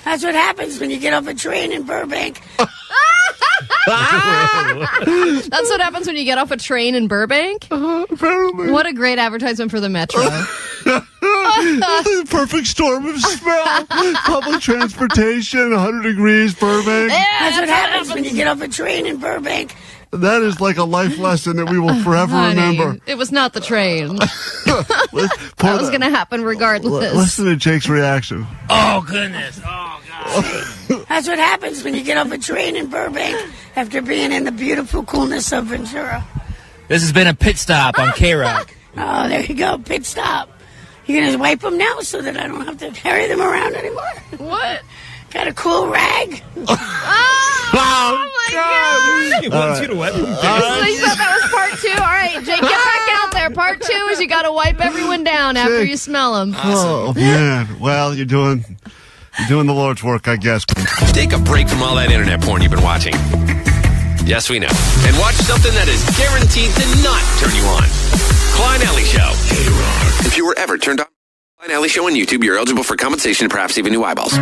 That's what happens when you get off a train in Burbank. That's what happens when you get off a train in Burbank? Apparently. What a great advertisement for the Metro. The perfect storm of smell. Public transportation, 100 degrees, Burbank. That's what happens when you get off a train in Burbank. That is like a life lesson that we will forever Honey, remember. it was not the train. That was going to happen regardless. Listen to Jake's reaction. Oh, goodness. Oh, God. That's what happens when you get off a train in Burbank after being in the beautiful coolness of Ventura. This has been a pit stop on KROQ. Oh, there you go, pit stop. You gonna wipe them now so that I don't have to carry them around anymore? What? Got a cool rag? Oh my God. He wants you to wipe him down. So you thought that was part 2? All right, Jake, get back out there. Part 2 is you got to wipe everyone down after Jake. you smell them. Oh, man. Well, you're doing the Lord's work, I guess. Take a break from all that internet porn you've been watching. Yes, we know. And watch something that is guaranteed to not turn you on. Klein Alley Show. KROQ. If you were ever turned on Klein Alley Show on YouTube, you're eligible for compensation and perhaps even new eyeballs.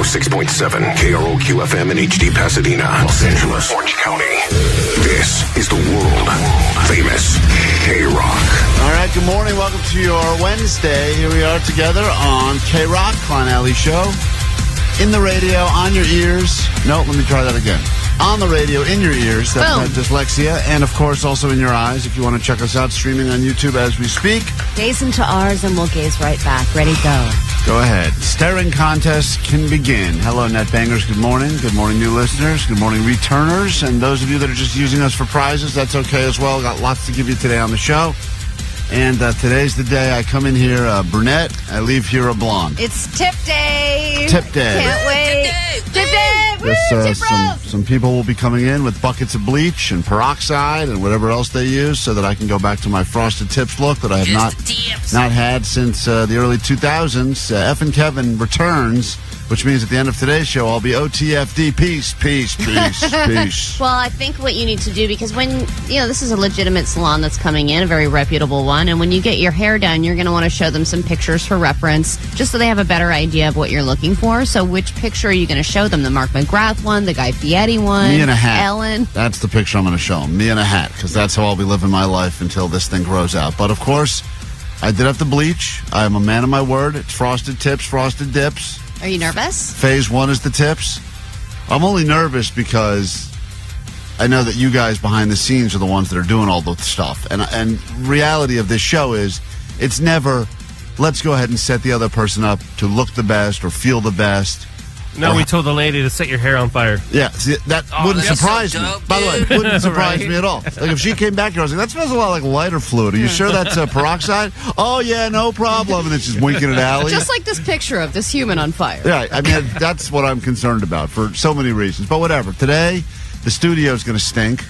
106.7 KROQ FM in HD Pasadena, Los Angeles, Orange County. This is the world famous KROQ. All right, good morning. Welcome to your Wednesday. Here we are together on KROQ, Klein Alley Show. In the radio, on your ears. No, let me try that again. On the radio, in your ears. That's not dyslexia. And, of course, also in your eyes if you want to check us out streaming on YouTube as we speak. Gaze into ours and we'll gaze right back. Ready, go. Go ahead. Staring contest can begin. Hello, Net Bangers. Good morning. Good morning, new listeners. Good morning, returners. And those of you that are just using us for prizes, that's okay as well. Got lots to give you today on the show. And today's the day I come in here brunette. I leave here a blonde. It's tip day. Tip day. Can't wait. Tip day. Woo, Yes, tip rope. some people will be coming in with buckets of bleach and peroxide and whatever else they use so that I can go back to my frosted tips look that I have not had since the early 2000s. F and Kevin returns, which means at the end of today's show, I'll be OTFD. Peace, peace, peace, peace. Well, I think what you need to do, because when, this is a legitimate salon that's coming in, a very reputable one, and when you get your hair done, you're going to want to show them some pictures for reference, just so they have a better idea of what you're looking for. So which picture are you going to show them? The Mark McGrath one, the Guy Fieri one, Me in a hat. Ellen? That's the picture I'm going to show them. Me in a hat, because that's how I'll be living my life until this thing grows out. But, of course, I did have to bleach. I am a man of my word. It's frosted tips, frosted dips. Are you nervous? Phase 1 is the tips. I'm only nervous because I know that you guys behind the scenes are the ones that are doing all the stuff. And reality of this show is it's never, let's go ahead and set the other person up to look the best or feel the best. No, we told the lady to set your hair on fire. Yeah, see, that wouldn't that's surprise so me. dope, By the way, it wouldn't surprise Right. me at all. Like if she came back here, I was like, that smells a lot like lighter fluid. Are you sure that's peroxide? Oh, yeah, no problem. And then she's winking at Allie. Just like this picture of this human on fire. Yeah, I mean, that's what I'm concerned about for so many reasons. But whatever. Today, the studio's going to stink.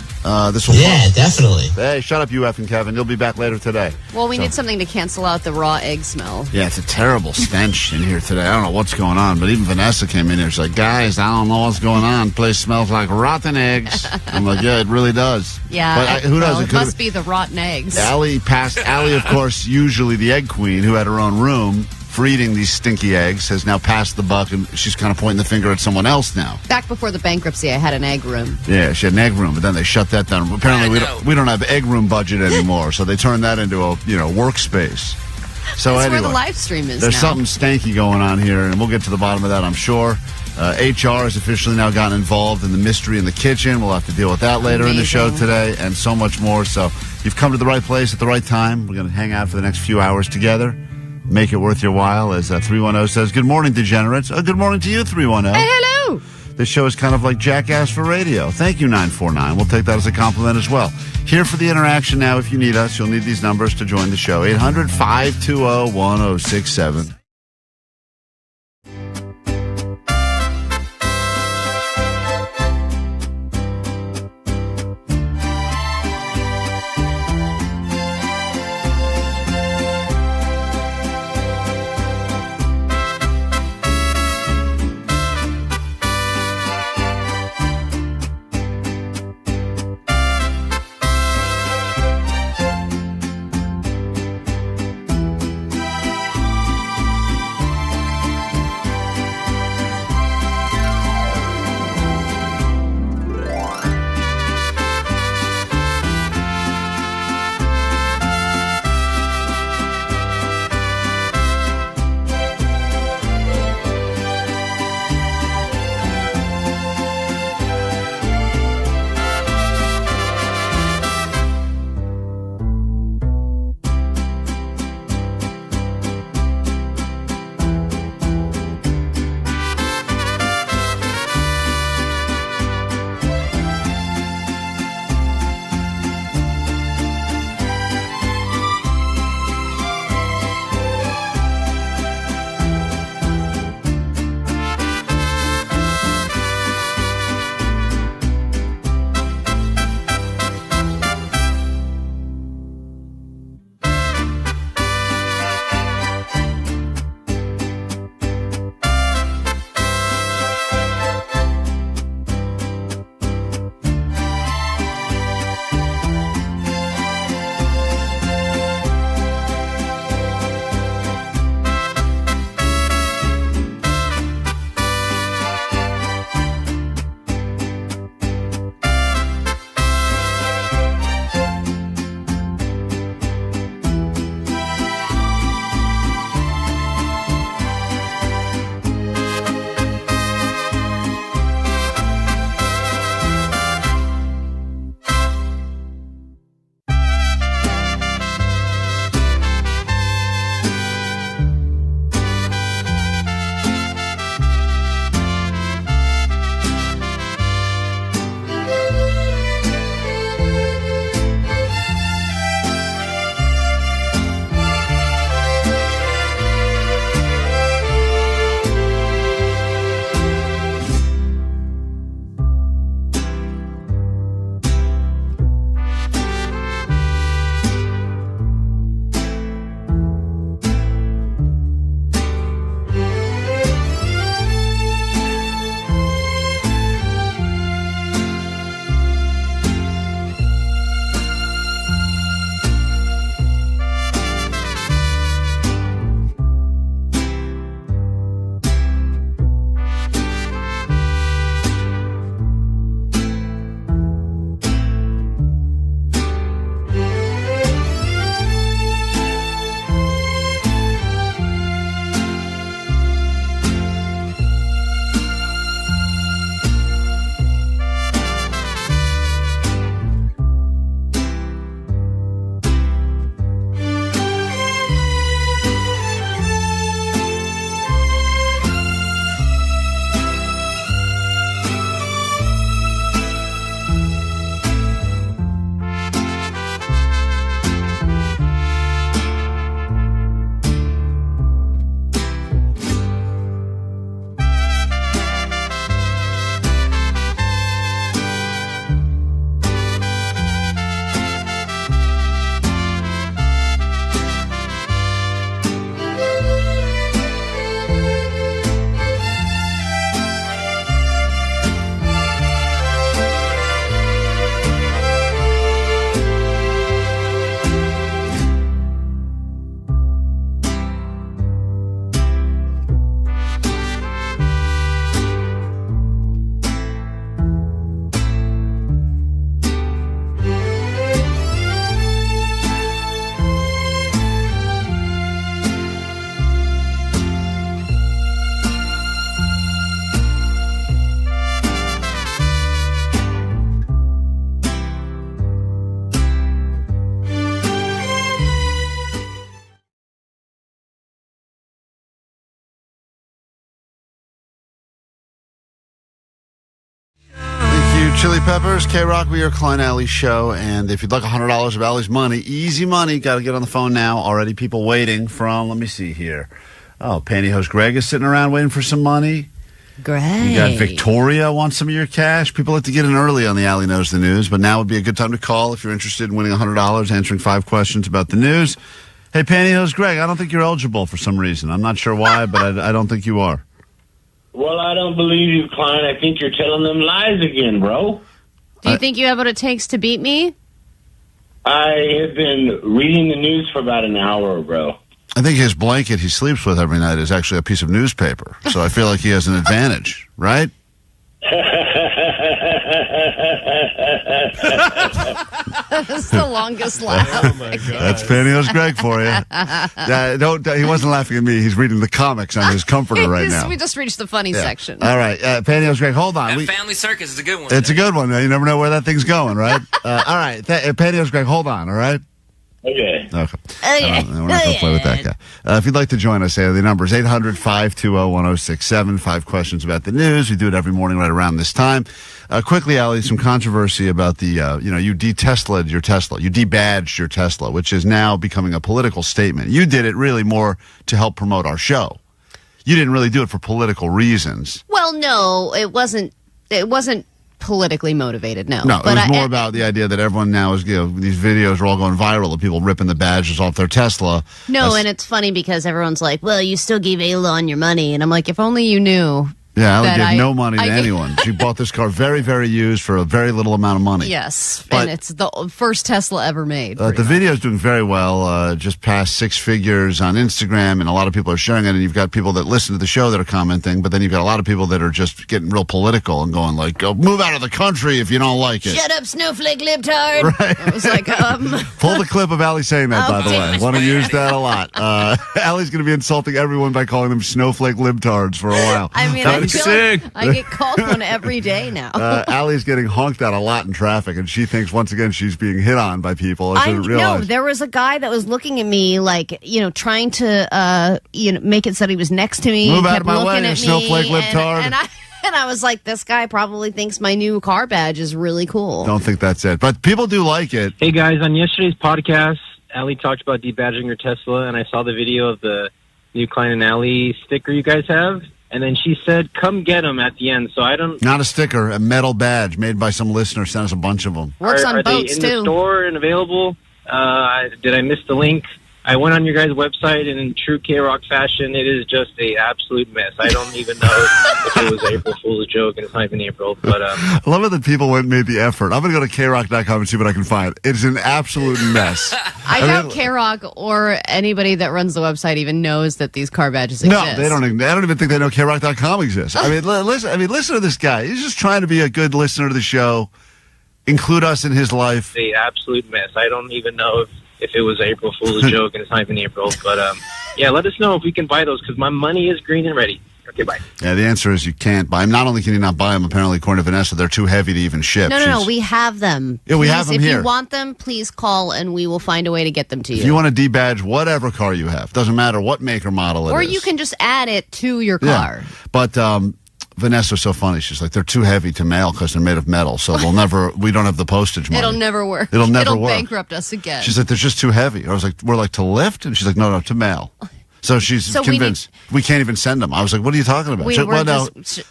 This will Definitely. Hey, shut up, you effing Kevin. You'll be back later today. Well, we need something to cancel out the raw egg smell. Yeah, it's a terrible stench in here today. I don't know what's going on, but even Vanessa came in here. She's like, guys, I don't know what's going on. The place smells like rotten eggs. I'm like, yeah, it really does. Yeah, But who knows? well, It it could've- must be the rotten eggs. Allie, of course, usually the egg queen, who had her own room for eating these stinky eggs, has now passed the buck, and she's kind of pointing the finger at someone else now. Back before the bankruptcy, I had an egg room. Yeah, she had an egg room, but then they shut that down. Apparently, we don't have egg room budget anymore, so they turned that into a workspace. So That's anyway, where the live stream is there's now. something stanky going on here, and we'll get to the bottom of that, I'm sure. HR has officially now gotten involved in the mystery in the kitchen. We'll have to deal with that later in the show today, and so much more. So you've come to the right place at the right time. We're going to hang out for the next few hours together. Make it worth your while, as 310 says. Good morning, degenerates. Good morning to you, 310. Hey, hello. This show is kind of like Jackass for radio. Thank you, 949. We'll take that as a compliment as well. Here for the interaction now. If you need us, you'll need these numbers to join the show. 800-520-1067. Peppers, KROQ, we are Klein Alley Show. And if you'd like $100 of Alley's money, easy money, got to get on the phone now. Already people waiting from, let me see here. Oh, Pantyhose Greg is sitting around waiting for some money. Great. You got Victoria wants some of your cash. People like to get in early on the Alley Knows the News, but now would be a good time to call if you're interested in winning $100, answering 5 questions about the news. Hey, Pantyhose Greg, I don't think you're eligible for some reason. I'm not sure why, but I don't think you are. Well, I don't believe you, Klein. I think you're telling them lies again, bro. Do you think you have what it takes to beat me? I have been reading the news for about an hour, bro. I think his blanket he sleeps with every night is actually a piece of newspaper. So I feel like he has an advantage, right? That's the longest laugh. Oh, my God. That's Pantyhose Greg for you. He wasn't laughing at me. He's reading the comics on his comforter right now. We just reached the funny section. All right. Pantyhose Greg, hold on. That Family Circus is a good one. It's a good one. You never know where that thing's going, right? All right. Pantyhose Greg, hold on, all right? Okay. We're not going to play with that guy. If you'd like to join us, the number is 800-520-1067. 5 questions about the news. We do it every morning right around this time. Quickly, Ali, some controversy about the, you de-Tesla'd your Tesla. You de-badged your Tesla, which is now becoming a political statement. You did it really more to help promote our show. You didn't really do it for political reasons. Well, no, it wasn't politically motivated, no. No, it was more about the idea that everyone now is, these videos are all going viral of people ripping the badges off their Tesla. No, and it's funny because everyone's like, well, you still gave Elon your money. And I'm like, if only you knew. Yeah, Allie gave no money to anyone. She bought this car very, very used for a very little amount of money. Yes, but, and it's the first Tesla ever made. The video is doing very well, just past 6 figures on Instagram, and a lot of people are sharing it, and you've got people that listen to the show that are commenting, but then you've got a lot of people that are just getting real political and going like, go move out of the country if you don't like it. Shut up, snowflake libtard. Right. I was like, Pull the clip of Allie saying that, by the way. I want to use that a lot. Allie's going to be insulting everyone by calling them snowflake libtards for a while. I mean, That's sick. I get called one every day now. Allie's getting honked at a lot in traffic, and she thinks once again she's being hit on by people. No, there was a guy that was looking at me like, trying to, make it so he was next to me. Move out kept of my way, you snowflake libtard. And I was like, this guy probably thinks my new car badge is really cool. Don't think that's it. But people do like it. Hey, guys, on yesterday's podcast, Allie talked about debadging her Tesla, and I saw the video of the new Klein and Alley sticker you guys have. And then she said, come get them at the end. So I don't... Not a sticker, a metal badge made by some listener. Sent us a bunch of them. Works on boats, too. Are they in the store and available? Did I miss the link? I went on your guys' website, and in true KROQ fashion, it is just a absolute mess. I don't even know if it was April Fool's joke, and it's not even April. But I love it that people went and made the effort. I'm going to go to KROQ.com and see what I can find. It's an absolute mess. I doubt KROQ or anybody that runs the website even knows that these car badges exist. No, they don't. I don't even think they know KROQ.com exists. I mean, listen to this guy. He's just trying to be a good listener to the show, include us in his life. The absolute mess. I don't even know if it was April Fool's joke, and it's not even April. But, yeah, let us know if we can buy those, because my money is green and ready. Okay, bye. Yeah, the answer is you can't buy them. Not only can you not buy them, apparently, according to Vanessa, they're too heavy to even ship. No, we have them. Yeah, we have them here. If you want them, please call, and we will find a way to get them to you. If you want to debadge whatever car you have, doesn't matter what make or model it is. Or you can just add it to your car. Yeah. But Vanessa's so funny. She's like, they're too heavy to mail because they're made of metal, so we don't have the postage money. It'll never work. It'll work. Bankrupt us again. She's like, they're just too heavy. I was like, we're like, to lift? And she's like, no, to mail. So she's convinced we can't even send them. I was like, what are you talking about?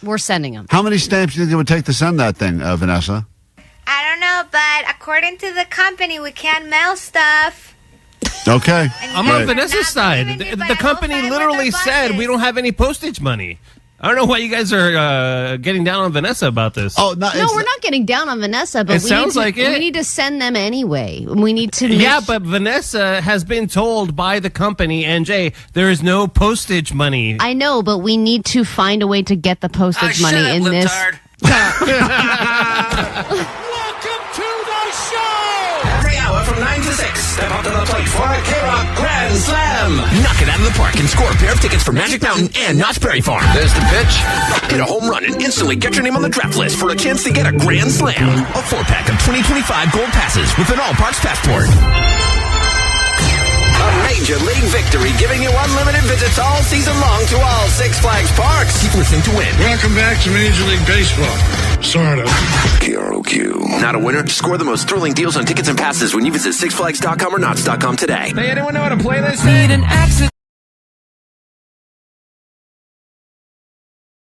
We're sending them. How many stamps do you think it would take to send that thing, Vanessa? I don't know, but according to the company, we can't mail stuff. Okay. I'm on Vanessa's side. The company literally said we don't have any postage money. I don't know why you guys are getting down on Vanessa about this. Oh, no, we're not getting down on Vanessa, but we need to send them anyway. We need to. Yeah, but Vanessa has been told by the company, NJ, there is no postage money. I know, but we need to find a way to get the postage money in this. Welcome to the show! Every hour from 9 to 6, step up to the plate for a KROQ Grand Slam. Knock it out of the park and score a pair of tickets for Magic Mountain and Knott's Berry Farm. There's the pitch. Hit a home run and instantly get your name on the draft list for a chance to get a Grand Slam. A 4-pack of 2025 gold passes with an all-parks passport. A Major League victory, giving you unlimited visits all season long to all Six Flags parks. Keep listening to win. Welcome back to Major League Baseball. Sort of. KROQ. Not a winner? Score the most thrilling deals on tickets and passes when you visit sixflags.com or knots.com today. Hey, anyone know how to play this? Need an accent.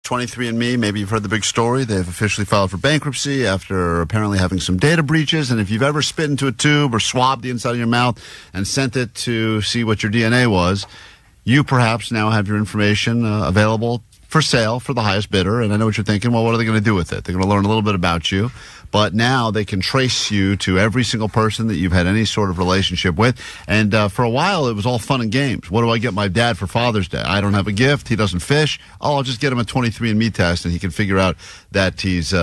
23andMe, maybe you've heard the big story. They've officially filed for bankruptcy after apparently having some data breaches. And if you've ever spit into a tube or swabbed the inside of your mouth and sent it to see what your DNA was, you perhaps now have your information available for sale for the highest bidder. And I know what you're thinking. Well, what are they going to do with it? They're going to learn a little bit about you. But now they can trace you to every single person that you've had any sort of relationship with. And for a while, it was all fun and games. What do I get my dad for Father's Day? I don't have a gift. He doesn't fish. Oh, I'll just get him a 23andMe test, and he can figure out that he's,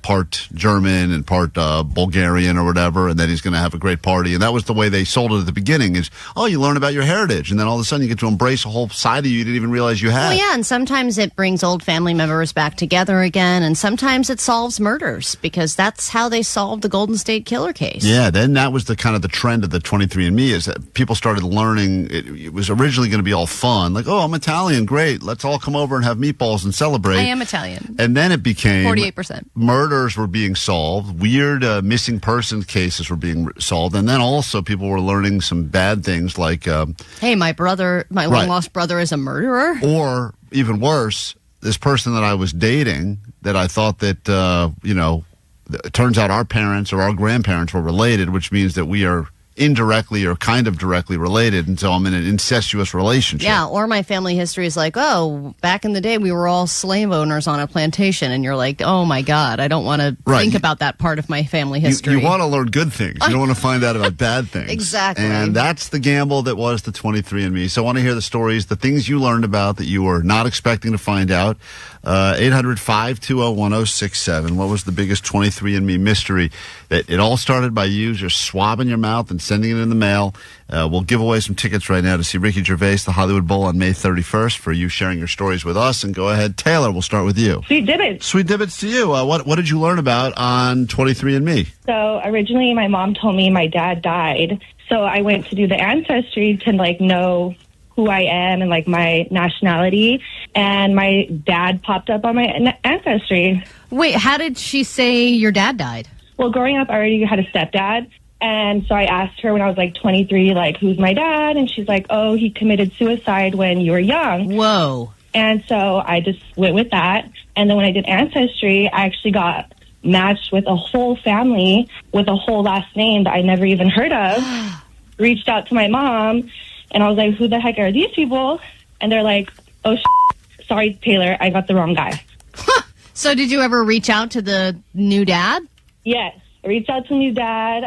part German and part Bulgarian or whatever, and then he's going to have a great party. And that was the way they sold it at the beginning is, oh, you learn about your heritage. And then all of a sudden you get to embrace a whole side of you didn't even realize you had. Well, yeah, and sometimes it brings old family members back together again, and sometimes it solves murders because that's how they solved the Golden State Killer case. Yeah, then that was the kind of the trend of the 23andMe is that people started learning. It was originally going to be all fun, like, oh, I'm Italian, great, let's all come over and have meatballs and celebrate. I am Italian. And then it became 48%. Murders were being solved, weird missing person cases were being solved, and then also people were learning some bad things like, hey, my long lost brother is a murderer, or even worse, this person that I was dating that I thought that it turns out our parents or our grandparents were related, which means that we are indirectly or kind of directly related, and so I'm in an incestuous relationship. Yeah, or my family history is like, oh, back in the day we were all slave owners on a plantation, and you're like, oh my God, I don't want to think about that part of my family history. You want to learn good things. You don't want to find out about bad things. Exactly. And that's the gamble that was the 23andMe. So I want to hear the stories, the things you learned about that you were not expecting to find out. 800-520-1067. What was the biggest 23andMe mystery? That it all started by you just swabbing your mouth and sending it in the mail. We'll give away some tickets right now to see Ricky Gervais, the Hollywood Bowl on May 31st for you sharing your stories with us. And go ahead, Taylor, we'll start with you. Sweet divots. Sweet divots to you. What did you learn about on 23andMe? So originally my mom told me my dad died. So I went to do the ancestry to know who I am and my nationality, and my dad popped up on my ancestry. Wait, how did she say your dad died? Well, growing up, I already had a stepdad, and so I asked her when I was 23, who's my dad? And she's like, oh, he committed suicide when you were young. Whoa. And so I just went with that, and then when I did ancestry, I actually got matched with a whole family with a whole last name that I never even heard of. Reached out to my mom, and I was like, who the heck are these people? And they're like, oh, sorry, Taylor, I got the wrong guy. So did you ever reach out to the new dad? Yes. I reached out to the new dad.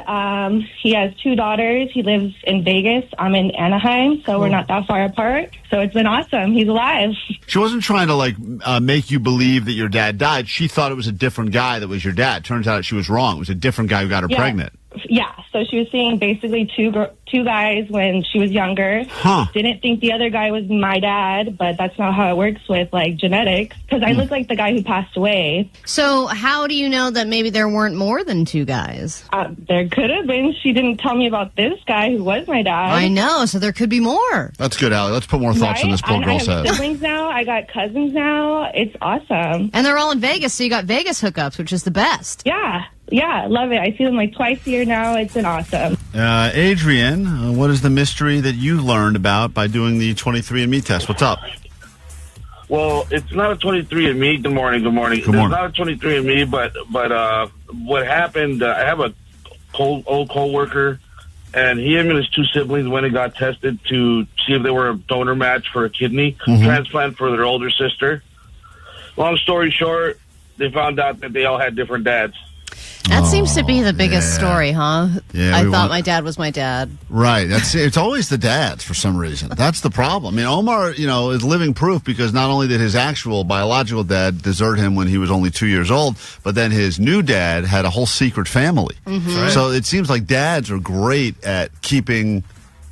He has 2 daughters. He lives in Vegas. I'm in Anaheim, so we're not that far apart. So it's been awesome. He's alive. She wasn't trying to, make you believe that your dad died. She thought it was a different guy that was your dad. Turns out she was wrong. It was a different guy who got her pregnant. Yeah, so she was seeing basically two guys when she was younger. Didn't think the other guy was my dad, but that's not how it works with genetics, because I look like the guy who passed away. So how do you know that maybe there weren't more than 2 guys? There could have been. She didn't tell me about this guy who was my dad. I know, so there could be more. That's good, Allie. Let's put more thoughts in this poor girl's head. I have siblings now. I got cousins now. It's awesome. And they're all in Vegas, so you got Vegas hookups, which is the best. Yeah, love it. I see them twice a year now. It's been awesome. Adrian, what is the mystery that you learned about by doing the 23andMe test? What's up? Well, it's not a 23andMe. Good morning. It's not a 23andMe, but what happened, I have a old co-worker, and he and his 2 siblings went and got tested to see if they were a donor match for a kidney transplant for their older sister. Long story short, they found out that they all had different dads. That seems to be the biggest story, huh? Yeah, I thought my dad was my dad. Right. It's always the dads for some reason. That's the problem. I mean, Omar, is living proof because not only did his actual biological dad desert him when he was only 2 years old, but then his new dad had a whole secret family. Mm-hmm. So it seems like dads are great at keeping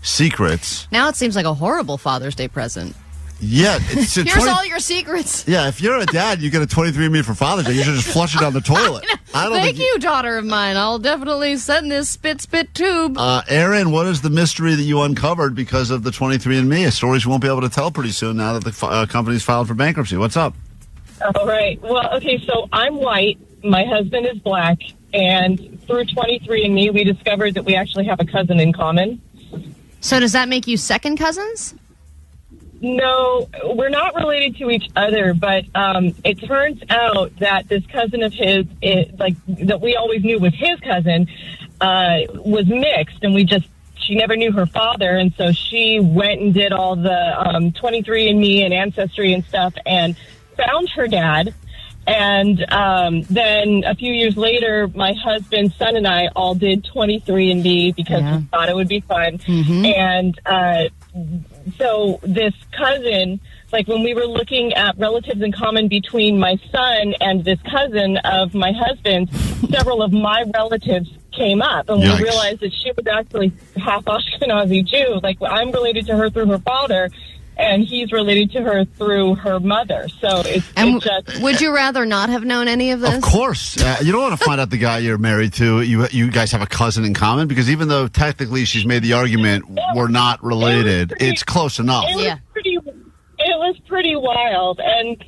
secrets. Now it seems like a horrible Father's Day present. Yeah. Here's all your secrets. Yeah, if you're a dad, you get a 23andMe for Father's Day. You should just flush it down the toilet. Thank you, daughter of mine. I'll definitely send this spit tube. Aaron, what is the mystery that you uncovered because of the 23andMe? Stories you won't be able to tell pretty soon now that the company's filed for bankruptcy. What's up? All right. Well, okay, so I'm white, my husband is black, and through 23andMe, we discovered that we actually have a cousin in common. So does that make you second cousins? No, we're not related to each other, but it turns out that this cousin of his, that we always knew was his cousin, was mixed, and she never knew her father, and so she went and did all the 23andMe and Ancestry and stuff and found her dad. And then a few years later, my husband's son and I all did 23andMe because we thought it would be fun. And so this cousin, like when we were looking at relatives in common between my son and this cousin of my husband's, several of my relatives came up, and we realized that she was actually half Ashkenazi Jew. Like, I'm related to her through her father, and he's related to her through her mother. So would you rather not have known any of this? Of course. You don't want to find out the guy you're married to. You guys have a cousin in common, because even though technically she's made the argument we're not related, it's close enough. It was pretty wild, and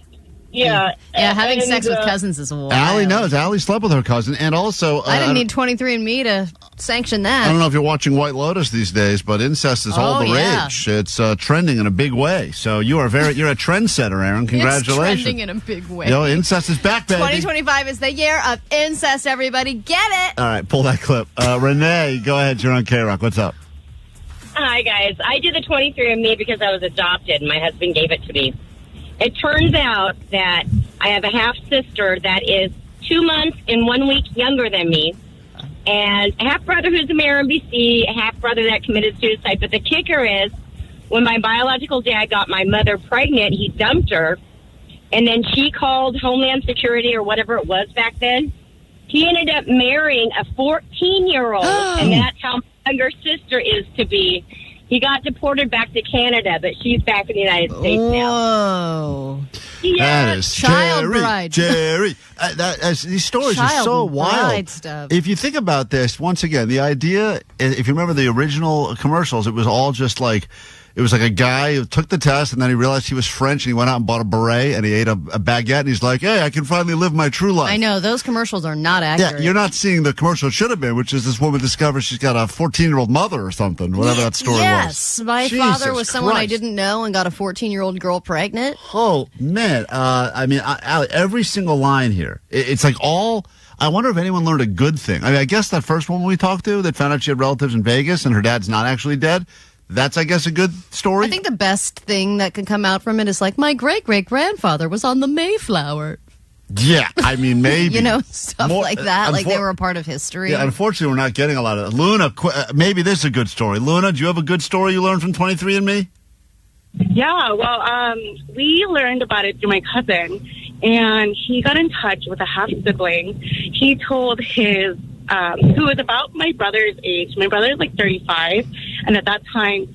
having sex with cousins is wild. Allie knows. Allie slept with her cousin, and also I didn't need 23andMe to sanction that. I don't know if you're watching White Lotus these days, but incest is all the rage. It's trending in a big way. So you're a trendsetter, Aaron. Congratulations. It's trending in a big way. Incest is back, baby. 2025 is the year of incest, everybody. Get it! All right, pull that clip. Renee, go ahead. You're on KROQ. What's up? Hi, guys. I did the 23andMe because I was adopted. My husband gave it to me. It turns out that I have a half-sister that is 2 months and 1 week younger than me, and a half-brother who's a mayor in BC, a half-brother that committed suicide. But the kicker is, when my biological dad got my mother pregnant, he dumped her, and then she called Homeland Security or whatever it was back then. He ended up marrying a 14-year-old, and that's how my younger sister is to be. He got deported back to Canada, but she's back in the United States now. Whoa. Yeah. That is Child bride. Jerry. These stories are so wild. Stuff. If you think about this, once again, the idea, if you remember the original commercials, it was all just like, it was like a guy who took the test, and then he realized he was French, and he went out and bought a beret, and he ate a baguette, and he's like, hey, I can finally live my true life. I know, those commercials are not accurate. Yeah, you're not seeing the commercial it should have been, which is this woman discovers she's got a 14-year-old mother or something, whatever that story was. Yes, my father was someone I Christ. didn't know and got a 14-year-old girl pregnant. Oh, man. Every single line here, it's like all... I wonder if anyone learned a good thing. I mean, I guess that first woman we talked to that found out she had relatives in Vegas and her dad's not actually dead, that's, I guess, a good story. I think the best thing that can come out from it is like, my great-great-grandfather was on the Mayflower. Yeah, I mean, maybe. Stuff like that, like they were a part of history. Yeah, unfortunately, we're not getting a lot of that. Luna, maybe this is a good story. Luna, do you have a good story you learned from 23andMe? Yeah, well, we learned about it through my cousin, and he got in touch with a half-sibling. He told his who was about my brother's age. My brother is like 35, and at that time,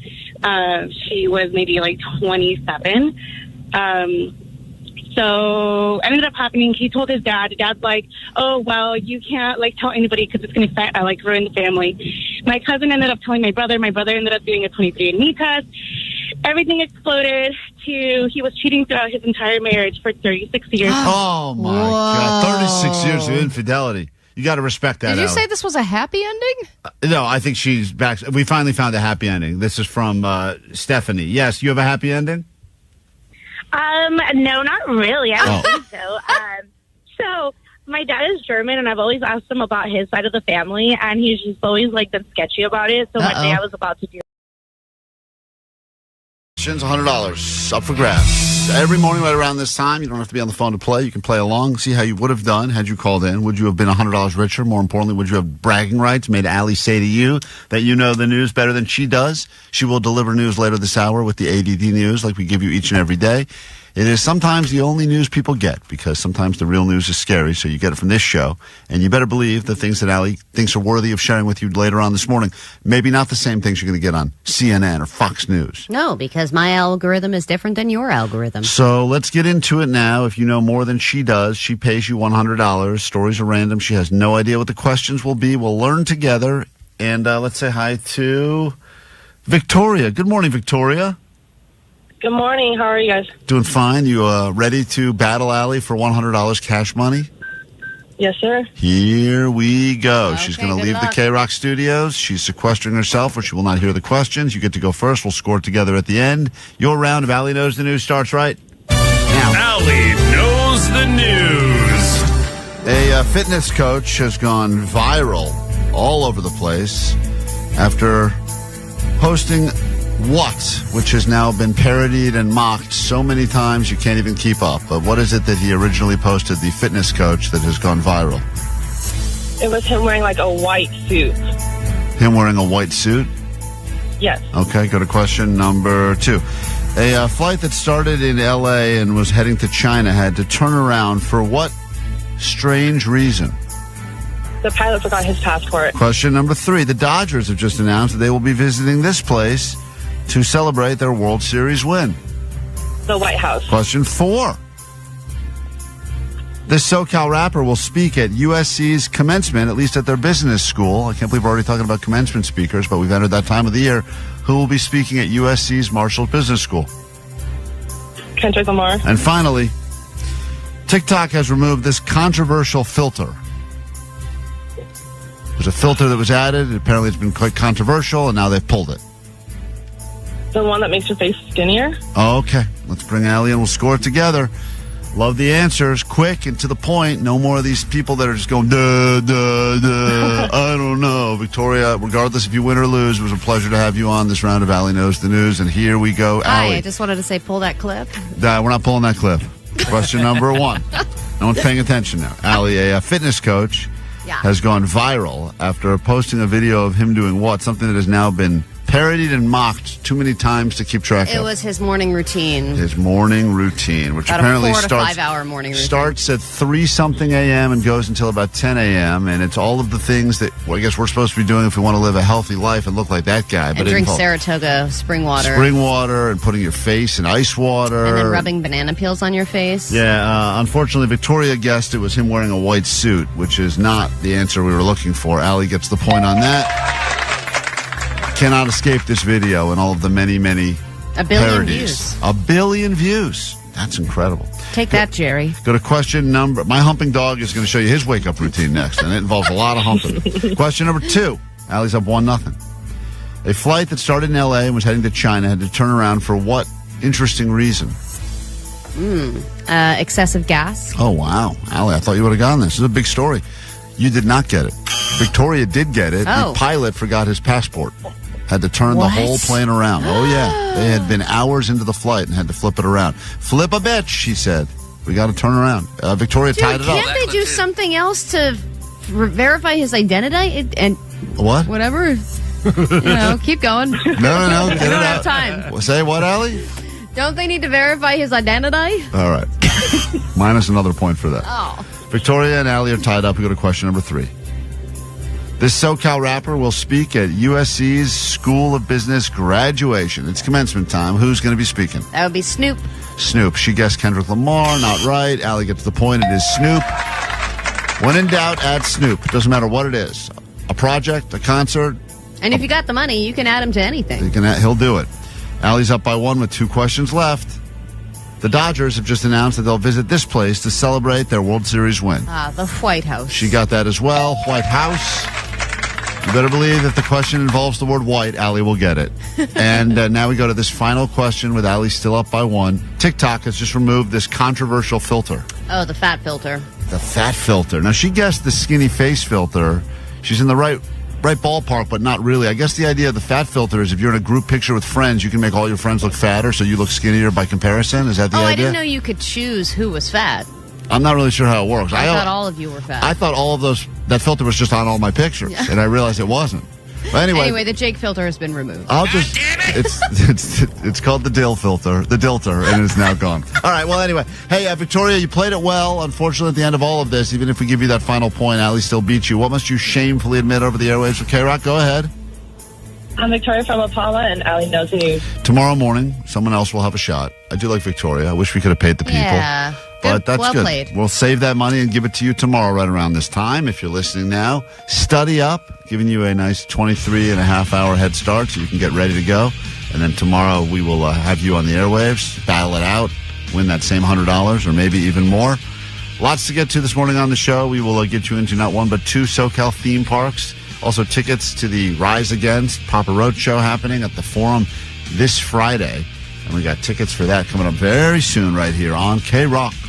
she was maybe like 27. So ended up happening. He told his dad. Dad's like, "Oh well, you can't like tell anybody because it's going to ruin the family." My cousin ended up telling my brother. My brother ended up doing a 23andMe test. Everything exploded to he was cheating throughout his entire marriage for 36 years. Oh my God, 36 years of infidelity. You got to respect that. Did you Allie. say this was a happy ending? No, I think she's back. We finally found a happy ending. This is from Stephanie. Yes, you have a happy ending? No, not really. I don't think so. So my dad is German, and I've always asked him about his side of the family, and he's just always like been sketchy about it. So one day I was about to do $100 up for grabs. Every morning right around this time, you don't have to be on the phone to play. You can play along, see how you would have done had you called in. Would you have been $100 richer? More importantly, would you have bragging rights? Made Allie say to you that you know the news better than she does? She will deliver news later this hour with the ADD news like we give you each and every day. It is sometimes the only news people get because sometimes the real news is scary, so you get it from this show. And you better believe the things that Allie thinks are worthy of sharing with you later on this morning. Maybe not the same things you're going to get on CNN or Fox News. No, because my algorithm is different than your algorithm. So let's get into it now. If you know more than she does, she pays you $100. Stories are random. She has no idea what the questions will be. We'll learn together. And let's say hi to Victoria. Good morning, Victoria. Good morning. How are you guys? Doing fine. You ready to battle Allie for $100 cash money? Yes, sir. Here we go. Okay, She's going to good leave luck. the KROQ studios. She's sequestering herself where she will not hear the questions. You get to go first. We'll score together at the end. Your round of Allie Knows the News starts right now. Allie Knows the News. A fitness coach has gone viral all over the place after posting which has now been parodied and mocked so many times you can't even keep up. But what is it that he originally posted, the fitness coach, that has gone viral? It was him wearing like a white suit. Him wearing a white suit? Yes. Okay, go to question number 2. A flight that started in L.A. and was heading to China had to turn around for what strange reason? The pilot forgot his passport. Question number 3. The Dodgers have just announced that they will be visiting this place to celebrate their World Series win. The White House. Question 4. This SoCal rapper will speak at USC's commencement, at least at their business school. I can't believe we're already talking about commencement speakers, but we've entered that time of the year. Who will be speaking at USC's Marshall Business School? Kendrick Lamar. And finally, TikTok has removed this controversial filter. There's a filter that was added. Apparently it's been quite controversial, and now they've pulled it. The one that makes your face skinnier? Okay, let's bring Allie in. We'll score it together. Love the answers. Quick and to the point. No more of these people that are just going, duh, duh, duh. I don't know. Victoria, regardless if you win or lose, it was a pleasure to have you on this round of Allie Knows the News. And here we go, Hi, Allie. I just wanted to say pull that clip. We're not pulling that clip. Question number 1. No one's paying attention now. Allie, a fitness coach, has gone viral after posting a video of him doing what? Something that has now been parodied and mocked too many times to keep track It of. was his morning routine. His morning routine, which About apparently a 4 to starts 5 hour morning routine. starts at 3-something a.m. and goes until about 10 a.m. And it's all of the things that I guess we're supposed to be doing if we want to live a healthy life and look like that guy. And But it drink involves Saratoga spring water. spring water and putting your face in ice water. And then rubbing banana peels on your face. Yeah, unfortunately, Victoria guessed it was him wearing a white suit, which is not the answer we were looking for. Allie gets the point on that. Cannot escape this video and all of the many, many A billion parodies. views. 1 billion views. That's incredible. Take that, Jerry. Go to question number... My humping dog is going to show you his wake-up routine next, and it involves a lot of humping. Question number 2. Allie's up 1-0. A flight that started in L.A. and was heading to China had to turn around for what interesting reason? Excessive gas. Oh, wow. Allie, I thought you would have gotten this. This is a big story. You did not get it. Victoria did get it. Oh. The pilot forgot his passport. Had to turn the whole plane around. Oh, yeah. They had been hours into the flight and had to flip it around. Flip a bitch, she said. We got to turn around. Victoria tied it up. Can't they do something else to verify his identity? And What? whatever. Keep going. No. We Get don't it have out. time. Say what, Allie? Don't they need to verify his identity? All right. Minus another point for that. Oh. Victoria and Allie are tied up. We go to question number 3. This SoCal rapper will speak at USC's School of Business graduation. It's commencement time. Who's going to be speaking? That would be Snoop. Snoop. She guessed Kendrick Lamar. Not right. Allie gets the point. It is Snoop. When in doubt, add Snoop. It doesn't matter what it is. A project, a concert. And if you got the money, you can add him to anything. He'll do it. Allie's up by 1 with 2 questions left. The Dodgers have just announced that they'll visit this place to celebrate their World Series win. The White House. She got that as well. White House. You better believe if the question involves the word white, Allie will get it. And now we go to this final question with Allie still up by 1. TikTok has just removed this controversial filter. Oh, the fat filter. The fat filter. Now, she guessed the skinny face filter. She's in the right ballpark, but not really. I guess the idea of the fat filter is if you're in a group picture with friends, you can make all your friends look fatter, so you look skinnier by comparison. Is that the idea? I didn't know you could choose who was fat. I'm not really sure how it works. I thought all of you were fat. I thought all of that filter was just on all my pictures, and I realized it wasn't. But anyway, the Jake filter has been removed. It's called the dill filter, the dilter, and it's now gone. All right, well, anyway. Hey, Victoria, you played it well. Unfortunately, at the end of all of this, even if we give you that final point, Allie still beat you. What must you shamefully admit over the airwaves of KROQ? Go ahead. I'm Victoria from Apala, and Allie Knows the News. Tomorrow morning, someone else will have a shot. I do like Victoria. I wish we could have paid the people. Yeah. But that's well good. played. We'll save that money and give it to you tomorrow right around this time. If you're listening now, study up, giving you a nice 23-and-a-half-hour head start so you can get ready to go. And then tomorrow we will have you on the airwaves, battle it out, win that same $100 or maybe even more. Lots to get to this morning on the show. We will get you into not one but two SoCal theme parks. Also tickets to the Rise Against Papa Roach show happening at the Forum this Friday. And we got tickets for that coming up very soon right here on KROQ.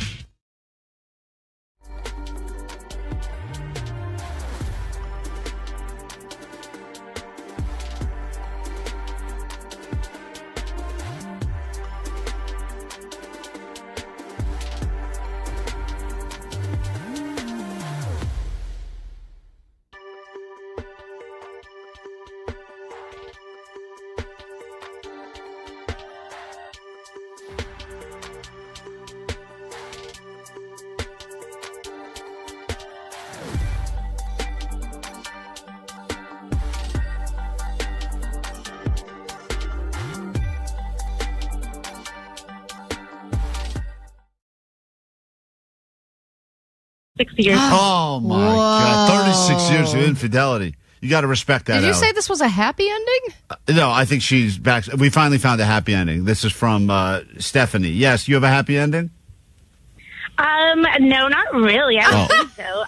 Years. Oh, my God. 36 years of infidelity. You got to respect that. Did you Allie. say this was a happy ending? No, I think she's back. We finally found a happy ending. This is from Stephanie. Yes, you have a happy ending? No, not really. I don't think so.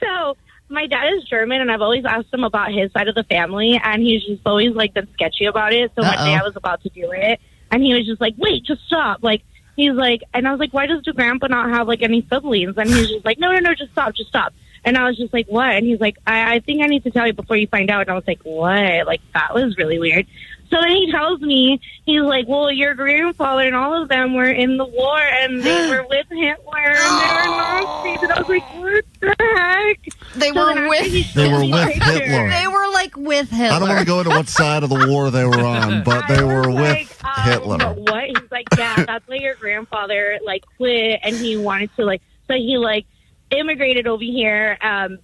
So my dad is German, and I've always asked him about his side of the family, and he's just always like been sketchy about it. So one day I was about to do it, and he was just like, "Wait, just stop!" Like. He's like, and I was like, why does the grandpa not have, like, any siblings? And he's just like, no, just stop. And I was just like, what? And he's like, I think I need to tell you before you find out. And I was like, what? Like, that was really weird. So then he tells me, he's like, well, your grandfather and all of them were in the war, and they were with Hitler, and they were Nazis. And I was like, what the heck? They were with Hitler. They were, like, with Hitler. I don't want to go into what side of the war they were on, but they were with Hitler. But what? He's like, yeah, that's why your grandfather, like, quit, and he wanted to, like, so he, like, immigrated over here,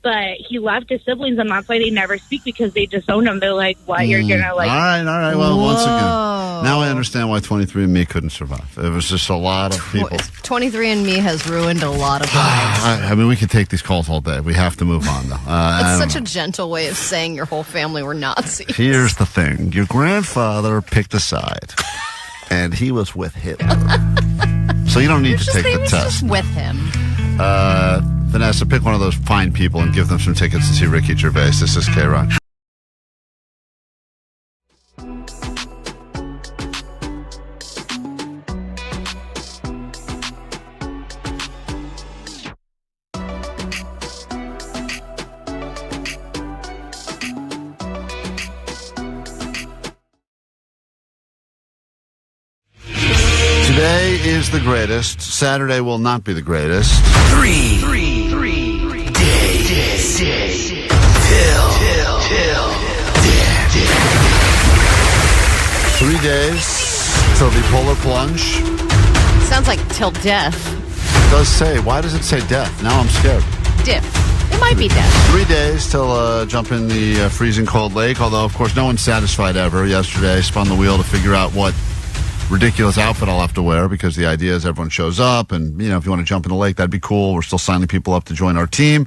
but he left his siblings, and that's why they never speak, because they disown him. They're like, what, you're gonna, like... All right. Well, once again, now I understand why 23andMe couldn't survive. It was just a lot of people. 23andMe has ruined a lot of lives. I mean, we could take these calls all day. We have to move on, though. It's such a gentle way of saying your whole family were Nazis. Here's the thing. Your grandfather picked a side, and he was with Hitler. So you don't need to take the test. Just with him. Vanessa, pick one of those fine people and give them some tickets to see Ricky Gervais. This is KROQ. Today is the greatest. Saturday will not be the greatest. 3 days till the polar plunge. Sounds like till death. It does say. Why does it say death? Now I'm scared. Diff. It might be death. 3 days till jump in the freezing cold lake. Although, of course, no one's satisfied ever. Yesterday, spun the wheel to figure out what ridiculous outfit I'll have to wear, because the idea is everyone shows up, and if you want to jump in the lake, that'd be cool. We're still signing people up to join our team.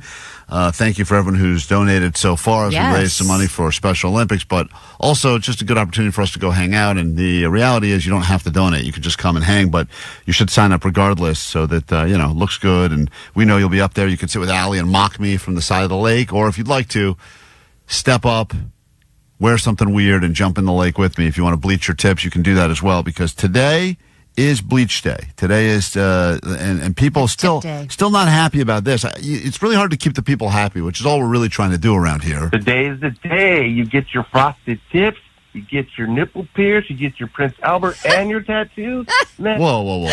Thank you for everyone who's donated so far as we raised some money for Special Olympics, but also just a good opportunity for us to go hang out. And the reality is you don't have to donate. You can just come and hang, but you should sign up regardless, so that, it looks good. And we know you'll be up there. You can sit with Allie and mock me from the side of the lake, or if you'd like to, step up, wear something weird, and jump in the lake with me. If you want to bleach your tips, you can do that as well, because today is bleach day. Today is, and people still not happy about this. It's really hard to keep the people happy, which is all we're really trying to do around here. Today is the day. You get your frosted tips, you get your nipple pierced, you get your Prince Albert and your tattoo. Man. Whoa.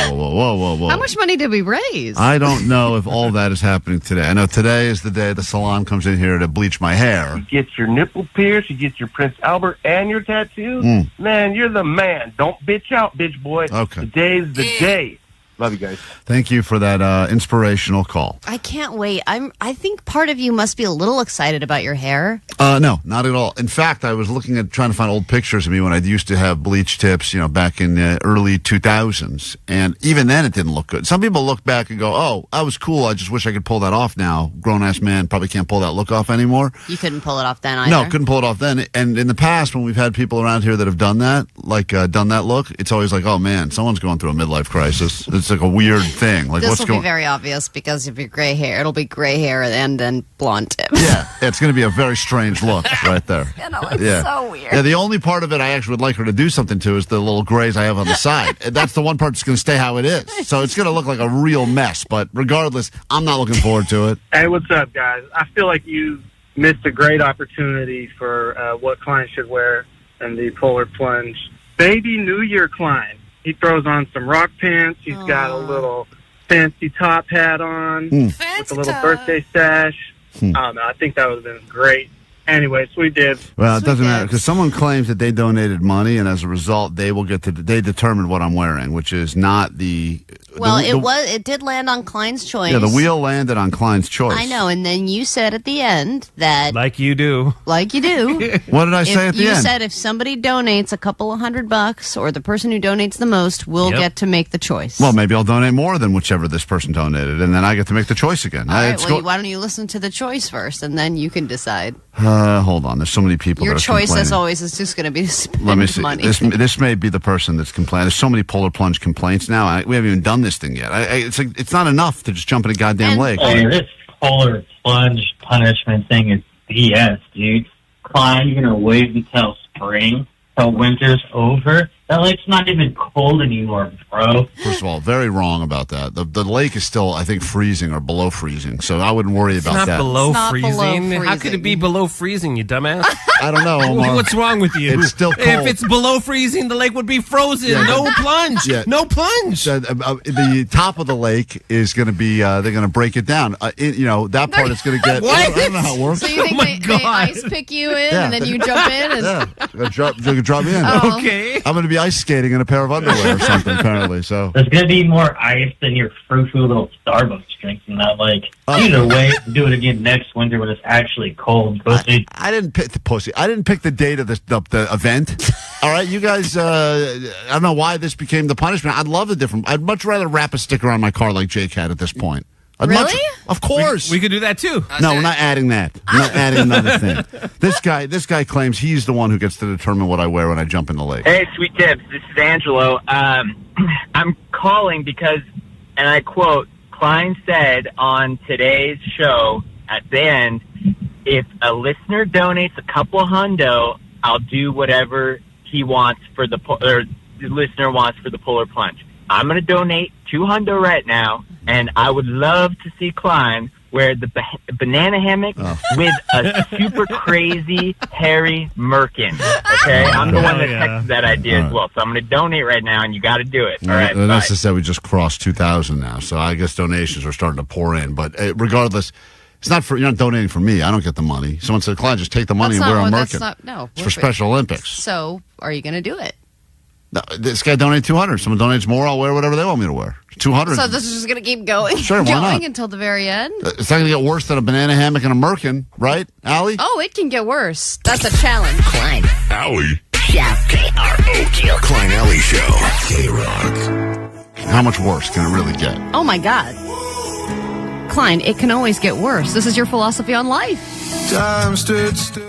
How much money did we raise? I don't know if all that is happening today. I know today is the day the salon comes in here to bleach my hair. You get your nipple pierced, you get your Prince Albert and your tattoo. Man, you're the man. Don't bitch out, bitch boy. Okay. Today's the day. Love you guys. Thank you for that inspirational call. I can't wait. I think part of you must be a little excited about your hair. No, not at all. In fact, I was looking at trying to find old pictures of me when I used to have bleach tips, back in the early 2000s. And even then it didn't look good. Some people look back and go, oh, I was cool. I just wish I could pull that off now. Grown-ass man probably can't pull that look off anymore. You couldn't pull it off then either? No, couldn't pull it off then. And in the past, when we've had people around here that have done that, done that look, it's always like, oh, man, someone's going through a midlife crisis. It's like a weird thing. Like, This what's will going? be very obvious because of your gray hair. It'll be gray hair and then blonde tips. Yeah, it's going to be a very strange look right there. You know, it's so weird. Yeah, the only part of it I actually would like her to do something to is the little grays I have on the side. That's the one part that's going to stay how it is. So it's going to look like a real mess. But regardless, I'm not looking forward to it. Hey, what's up, guys? I feel like you missed a great opportunity for what Klein should wear in the Polar Plunge. Baby New Year Klein. He throws on some rock pants. He's got a little fancy top hat on with a little birthday sash. I don't know. I think that would have been great. Anyway, sweet dibs. Well, it doesn't matter because someone claims that they donated money, and as a result, they will get to they determine what I'm wearing, which is not the. Well, it did land on Klein's choice. Yeah, the wheel landed on Klein's choice. I know, and then you said at the end that like you do. What did I say at the end? You said if somebody donates a couple of $100, or the person who donates the most will get to make the choice. Well, maybe I'll donate more than whichever this person donated, and then I get to make the choice again. All right, well, why don't you listen to the choice first, and then you can decide. Hold on. There's so many people. Your that are choice, complaining. as always, is just going to be to spend Let me see. money. This may be the person that's complaining. There's so many Polar Plunge complaints now. We haven't even done this thing yet. It's not enough to just jump in a goddamn lake. Hey, this Polar Plunge punishment thing is BS, dude. Klein, you're going to wait until spring, till winter's over? That lake's not even cold anymore, bro. First of all, very wrong about that. The lake is still, I think, freezing or below freezing, so I wouldn't worry about It's that. not below freezing. How could it be below freezing, you dumbass? I don't know, Omar. What's wrong with you? It's still cold. If it's below freezing, the lake would be frozen. Yeah. No plunge. Yeah. No plunge. The top of the lake is going to be, they're going to break it down. That part is going to get, What? I don't know how it works. So you think they ice pick you in, and then you jump in? And... Yeah, you can drop me in. Oh. Okay. I'm going to be ice skating in a pair of underwear or something, apparently. So There's going to be more ice than your frou-frou little Starbucks drinks in that lake. Either way, do it again next winter when it's actually cold. Pussy. I didn't pick the pussy. I didn't pick the date of the event. All right, you guys. I don't know why this became the punishment. I'd love a different. I'd much rather wrap a sticker on my car like Jake had at this point. Really? Of course. We could do that too. No, we're not adding that. We're not adding another thing. This guy claims he's the one who gets to determine what I wear when I jump in the lake. Hey, sweet tips. This is Angelo. I'm calling because, and I quote, Klein said on today's show at the end, if a listener donates a couple hundo, I'll do whatever he wants for the listener wants for the Polar Plunge. I'm going to donate $200 right now, and I would love to see Klein wear the banana hammock with a super crazy hairy merkin. Okay, I'm the one that texted that idea as well, so I'm going to donate right now, and you got to do it. All right, That's just that we just crossed 2,000 now, so I guess donations are starting to pour in. But regardless, it's not for you're not donating for me. I don't get the money. Someone said, "Klein, just take the money and wear a merkin." It's for Special Olympics. So, are you going to do it? No, this guy donated $200. Someone donates more, I'll wear whatever they want me to wear. $200. So this is just going to keep going, Sure, why going not? until the very end? It's not going to get worse than a banana hammock and a merkin, right, Allie? Oh, it can get worse. That's a challenge. Klein. Allie. Yeah, KROQ. Klein Alley Show. KROQ. How much worse can it really get? Oh, my God. Klein, it can always get worse. This is your philosophy on life. Time stood still.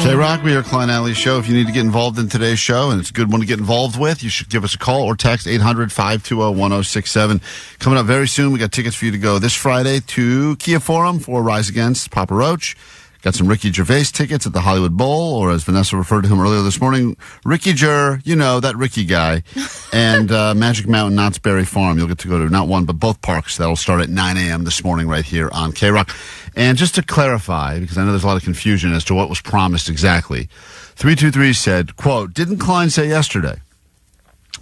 K-Rock, we are Klein Alley Show. If you need to get involved in today's show, and it's a good one to get involved with, you should give us a call or text 800-520-1067. Coming up very soon, we got tickets for you to go this Friday to Kia Forum for Rise Against, Papa Roach. Got some Ricky Gervais tickets at the Hollywood Bowl, or as Vanessa referred to him earlier this morning, Ricky Ger, you know, that Ricky guy, and Magic Mountain Knott's Berry Farm. You'll get to go to not one, but both parks. That'll start at 9 a.m. this morning right here on K-Rock. And just to clarify, because I know there's a lot of confusion as to what was promised exactly, 323 said, quote, didn't Klein say yesterday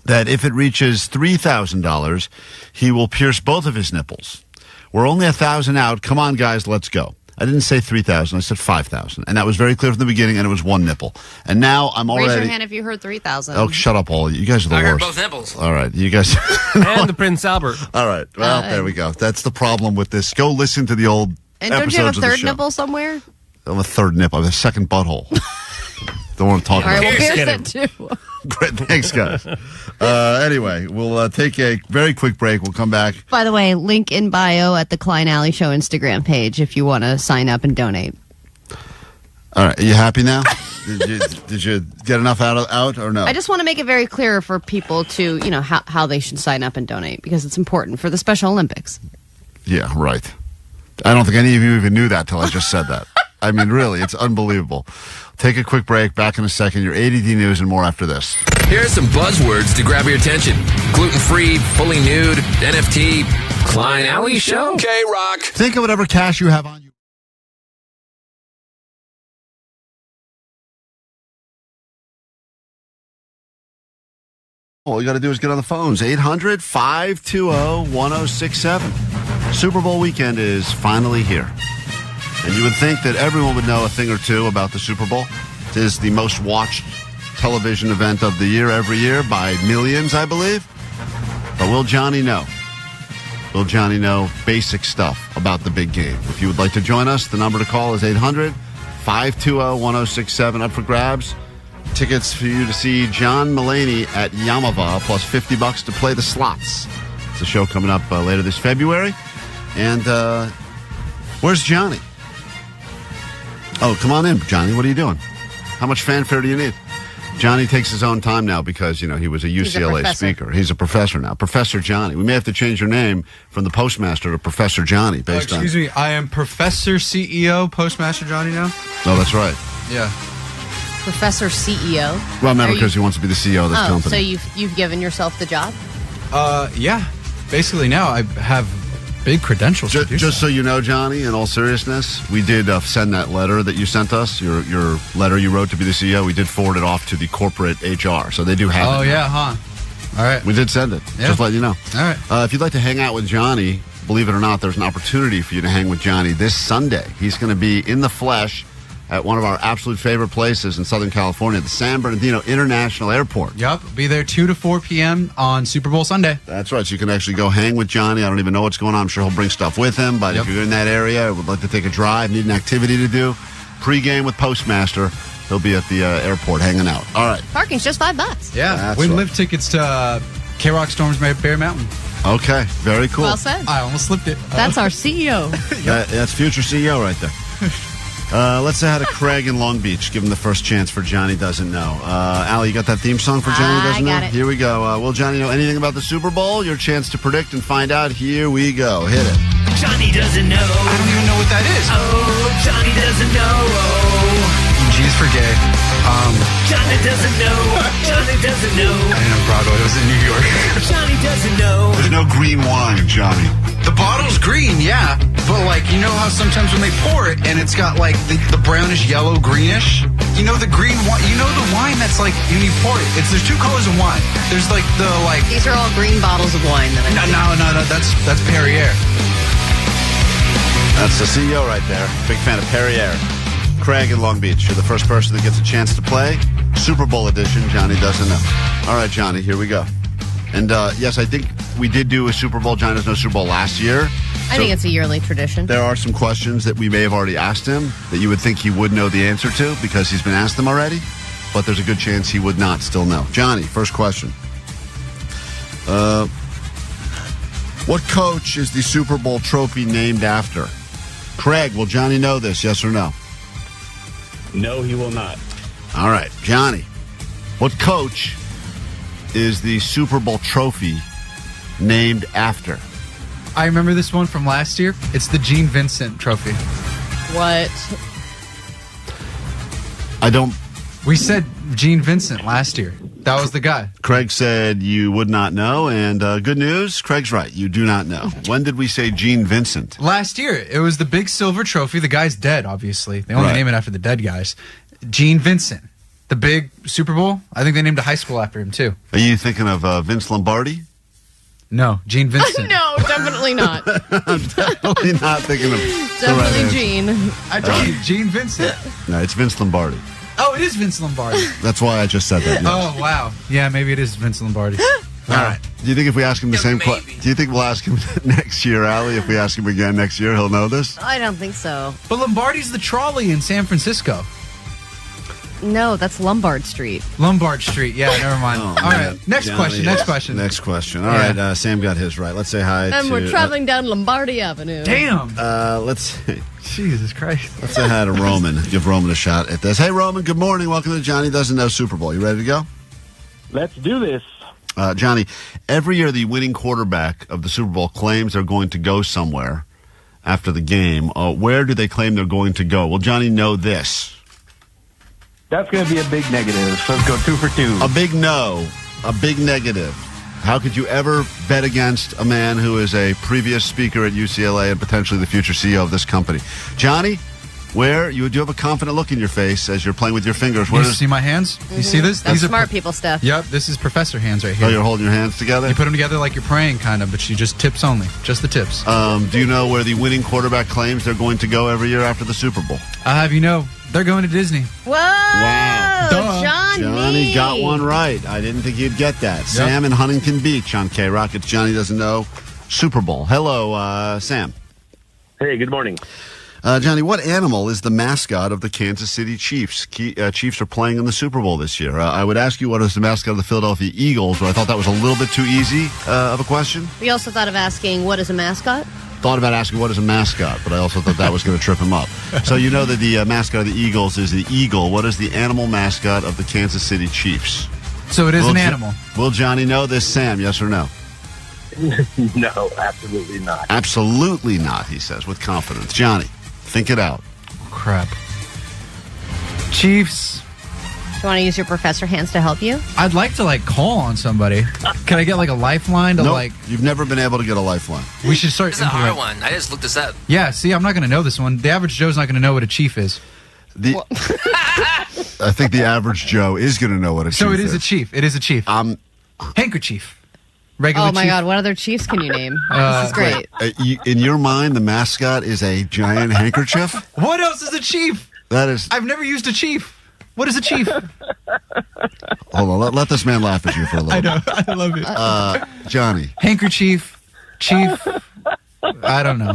that if it reaches $3,000, he will pierce both of his nipples? We're only 1,000 out. Come on, guys, let's go. I didn't say 3,000. I said 5,000. And that was very clear from the beginning, and it was one nipple. And now I'm already... Raise your hand if you heard 3,000. Oh, shut up, all of you. You guys are the worst. I heard both nipples. All right, you guys... And the Prince Albert. All right, well, there we go. That's the problem with this. Go listen to the old and episodes don't you have a of the third show. nipple somewhere? I have a third nipple. I have a second butthole. Don't want to talk All about right, it. well, here's that too. Great, thanks, guys. Anyway, we'll take a very quick break. We'll come back. By the way, link in bio at the Klein Alley Show Instagram page if you want to sign up and donate. All right, are you happy now? Did you get enough out or no? I just want to make it very clear for people to, you know, how they should sign up and donate because it's important for the Special Olympics. Yeah, right. I don't think any of you even knew that till I just said that. I mean, really, it's unbelievable. Take a quick break. Back in a second. Your ADD news and more after this. Here are some buzzwords to grab your attention. Gluten-free, fully nude, NFT, Klein Alley Show. K-Rock. Think of whatever cash you have on you. All you got to do is get on the phones. 800-520-1067. Super Bowl weekend is finally here. And you would think that everyone would know a thing or two about the Super Bowl. It is the most watched television event of the year every year by millions, I believe. But will Johnny know? Will Johnny know basic stuff about the big game? If you would like to join us, the number to call is 800-520-1067. Up for grabs. Tickets for you to see John Mulaney at Yamava, plus $50 to play the slots. It's a show coming up later this February. And where's Johnny? Oh, come on in, Johnny. What are you doing? How much fanfare do you need? Johnny takes his own time now because, you know, he was a UCLA speaker. He's a professor now. Professor Johnny. We may have to change your name from the postmaster to Professor Johnny based on... Excuse me, I am Professor CEO, Postmaster Johnny now? No, that's right. Yeah. Professor CEO? Well, not because he wants to be the CEO of this company. So you've given yourself the job? Yeah. Basically now I have big credentials to do just so you know, Johnny, in all seriousness, we did send that letter that you sent us, your letter you wrote to be the CEO. We did forward it off to the corporate HR, so they do have it. Oh, yeah, huh? All right. We did send it. Yeah. Just let you know. All right. If you'd like to hang out with Johnny, believe it or not, there's an opportunity for you to hang with Johnny this Sunday. He's going to be in the flesh at one of our absolute favorite places in Southern California, the San Bernardino International Airport. Yep, be there 2 to 4 p.m. on Super Bowl Sunday. That's right, so you can actually go hang with Johnny. I don't even know what's going on. I'm sure he'll bring stuff with him, but if you're in that area, would like to take a drive, need an activity to do, pregame with Postmaster, he'll be at the airport hanging out. All right. Parking's just $5. Yeah, win lift tickets to K-Rock Storms Bear Mountain. Okay, very cool. Well said. I almost slipped it. That's our CEO. That's future CEO right there. Let's say hi to Craig in Long Beach. Give him the first chance for Johnny Doesn't Know. Allie, you got that theme song for Johnny Doesn't Know? I got it. Here we go. Will Johnny know anything about the Super Bowl? Your chance to predict and find out. Here we go. Hit it. Johnny doesn't know. I don't even know what that is. Oh, Johnny doesn't know. G is for gay. Johnny doesn't know. Johnny doesn't know. I didn't know Broadway was in New York. Johnny doesn't know. There's no green wine, Johnny. The bottle's green, yeah. But, like, you know how sometimes when they pour it and it's got, like, the brownish, yellow, greenish? You know the green wine, you know the wine that's, like, when you pour it, there's two colors of wine. There's, like, the, like... These are all green bottles of wine that No, that's Perrier. That's the CEO right there. Big fan of Perrier. Craig in Long Beach. You're the first person that gets a chance to play. Super Bowl edition, Johnny Doesn't Know. All right, Johnny, here we go. And, yes, I think we did do a Super Bowl, Johnny Doesn't Know Super Bowl last year. I think it's a yearly tradition. There are some questions that we may have already asked him that you would think he would know the answer to because he's been asked them already. But there's a good chance he would not still know. Johnny, first question. What coach is the Super Bowl trophy named after? Craig, will Johnny know this, yes or no? No, he will not. All right, Johnny. What coach is the Super Bowl trophy named after? I remember this one from last year. It's the Gene Vincent Trophy. What? I don't... We said Gene Vincent last year. That was the guy. Craig said you would not know, and good news, Craig's right. You do not know. When did we say Gene Vincent? Last year. It was the big silver trophy. The guy's dead, obviously. They only Right. name it after the dead guys. Gene Vincent. The big Super Bowl. I think they named a high school after him, too. Are you thinking of Vince Lombardi? No, Gene Vincent. No, definitely not. I'm definitely not thinking of Definitely Gene. I told you, Gene Vincent. No, it's Vince Lombardi. Oh, it is Vince Lombardi. That's why I just said that. Yes. Oh, wow. Yeah, maybe it is Vince Lombardi. All right. Do you think if we ask him the same question, do you think we'll ask him next year, Allie? If we ask him again next year, he'll know this? I don't think so. But Lombardi's the trolley in San Francisco. No, that's Lombard Street. Lombard Street. Yeah, never mind. Oh, All man. right. Next Johnny, question. Next question. Next question. All Yeah. right, Sam got his right. Let's say hi And to... we're traveling down Lombardi Avenue. Damn. Let's Jesus Christ. Let's say hi to Roman. Give Roman a shot at this. Hey, Roman, good morning. Welcome to Johnny Doesn't Know Super Bowl. You ready to go? Let's do this. Johnny, every year the winning quarterback of the Super Bowl claims they're going to go somewhere after the game. Where do they claim they're going to go? Well, Johnny, know this. That's going to be a big negative. So let's go 2 for 2. A big no. A big negative. How could you ever bet against a man who is a previous speaker at UCLA and potentially the future CEO of this company? Johnny, where you do have a confident look in your face as you're playing with your fingers. Where You see my hands? You see this? That's These smart people stuff. Yep, this is professor hands right here. Oh, you're holding your hands together? You put them together like you're praying, kind of, but you just tips only. Just the tips. Do you know where the winning quarterback claims they're going to go every year after the Super Bowl? I'll have you know, they're going to Disney. Whoa! Wow. Johnny! Johnny got one right. I didn't think you'd get that. Sam in Huntington Beach on KROQ. It's Johnny Doesn't Know Super Bowl. Hello, Sam. Hey, good morning. Johnny, what animal is the mascot of the Kansas City Chiefs? Chiefs are playing in the Super Bowl this year. I would ask you what is the mascot of the Philadelphia Eagles, but I thought that was a little bit too easy of a question. We also thought of asking, what is a mascot? Thought about asking what is a mascot, but I also thought that was going to trip him up. So you know that the mascot of the Eagles is the eagle. What is the animal mascot of the Kansas City Chiefs? So it is an animal. Will Johnny know this, Sam? Yes or no? No, absolutely not. Absolutely not, he says with confidence. Johnny, think it out. Crap. Chiefs. Do you want to use your professor hands to help you? I'd like to, call on somebody. Can I get, a lifeline to, Nope, you've never been able to get a lifeline. We should start... This is a hard one. I just looked this up. Yeah, see, I'm not going to know this one. The average Joe's not going to know what a chief is. I think the average Joe is going to know what a chief is. So it is a chief. It is a chief. Handkerchief. Regular Oh my chief. God, what other Chiefs can you name? This is great. In your mind, the mascot is a giant handkerchief? What else is a chief? That is... I've never used a chief. What is a chief? Hold on, let this man laugh at you for a little I know. I love it. Johnny. Handkerchief. Chief. I don't know.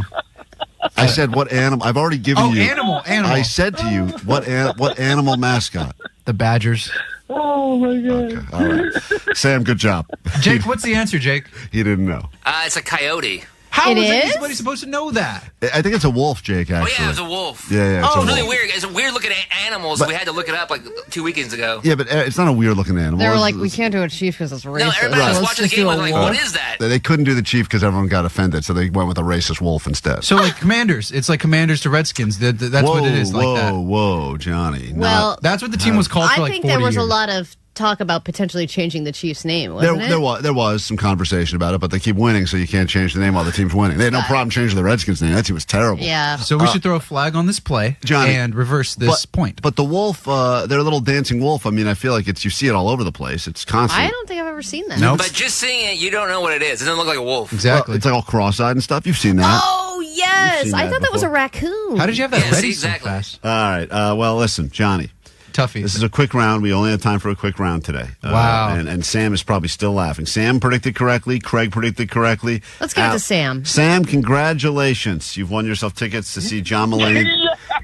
I said what animal? I've already given you... Animal. I said to you, what animal mascot? The Badgers. Oh, my God. Okay, all right. Sam, good job. Jake, what's the answer, Jake? He didn't know. It's a coyote. How It is is? anybody supposed to know that? I think it's a wolf, Jake, actually. Oh, yeah, it was a wolf. Yeah, it's a It's really wolf. weird. It's weird looking at animals. But- We had to look it up 2 weekends ago. Yeah, but it's not a weird-looking animal. They were like, It's- we can't do a chief because it's racist. No, everybody was Let's watching the just game. do I a was like, wolf. what is that? They couldn't do the chief because everyone got offended, so they went with a racist wolf instead. So, Commanders. It's like Commanders to Redskins. That's what it is, like that. Whoa, Johnny. Well, That's what the team was called for I like think 40 there was years. a lot of talk about potentially changing the Chiefs' name, There wasn't it? there was some conversation about it, but they keep winning, so you can't change the name while the team's winning. They had no problem changing the Redskins' name. That team was terrible. Yeah. So we should throw a flag on this play, Johnny, and reverse this point. But the wolf, their little dancing wolf, I mean, I feel like you see it all over the place. It's constant. I don't think I've ever seen that. Nope. But just seeing it, you don't know what it is. It doesn't look like a wolf. Well, it's like all cross-eyed and stuff. You've seen that. Oh, yes. You've seen I that thought that was a before. raccoon. How did you have that Yeah, ready see, so exactly. fast? All right. Well, listen, Johnny. Toughie. This is a quick round. We only have time for a quick round today. Wow. And Sam is probably still laughing. Sam predicted correctly. Craig predicted correctly. Let's give it to Sam. Sam, congratulations. You've won yourself tickets to see John Mulaney.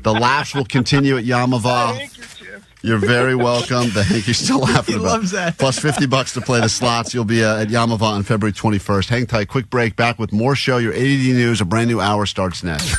The laughs will continue at Yamava. You're very welcome. The hanky's still laughing He about. loves that. Plus $50 to play the slots. You'll be at Yamava on February 21st. Hang tight. Quick break. Back with more show. Your ADD News. A brand new hour starts next.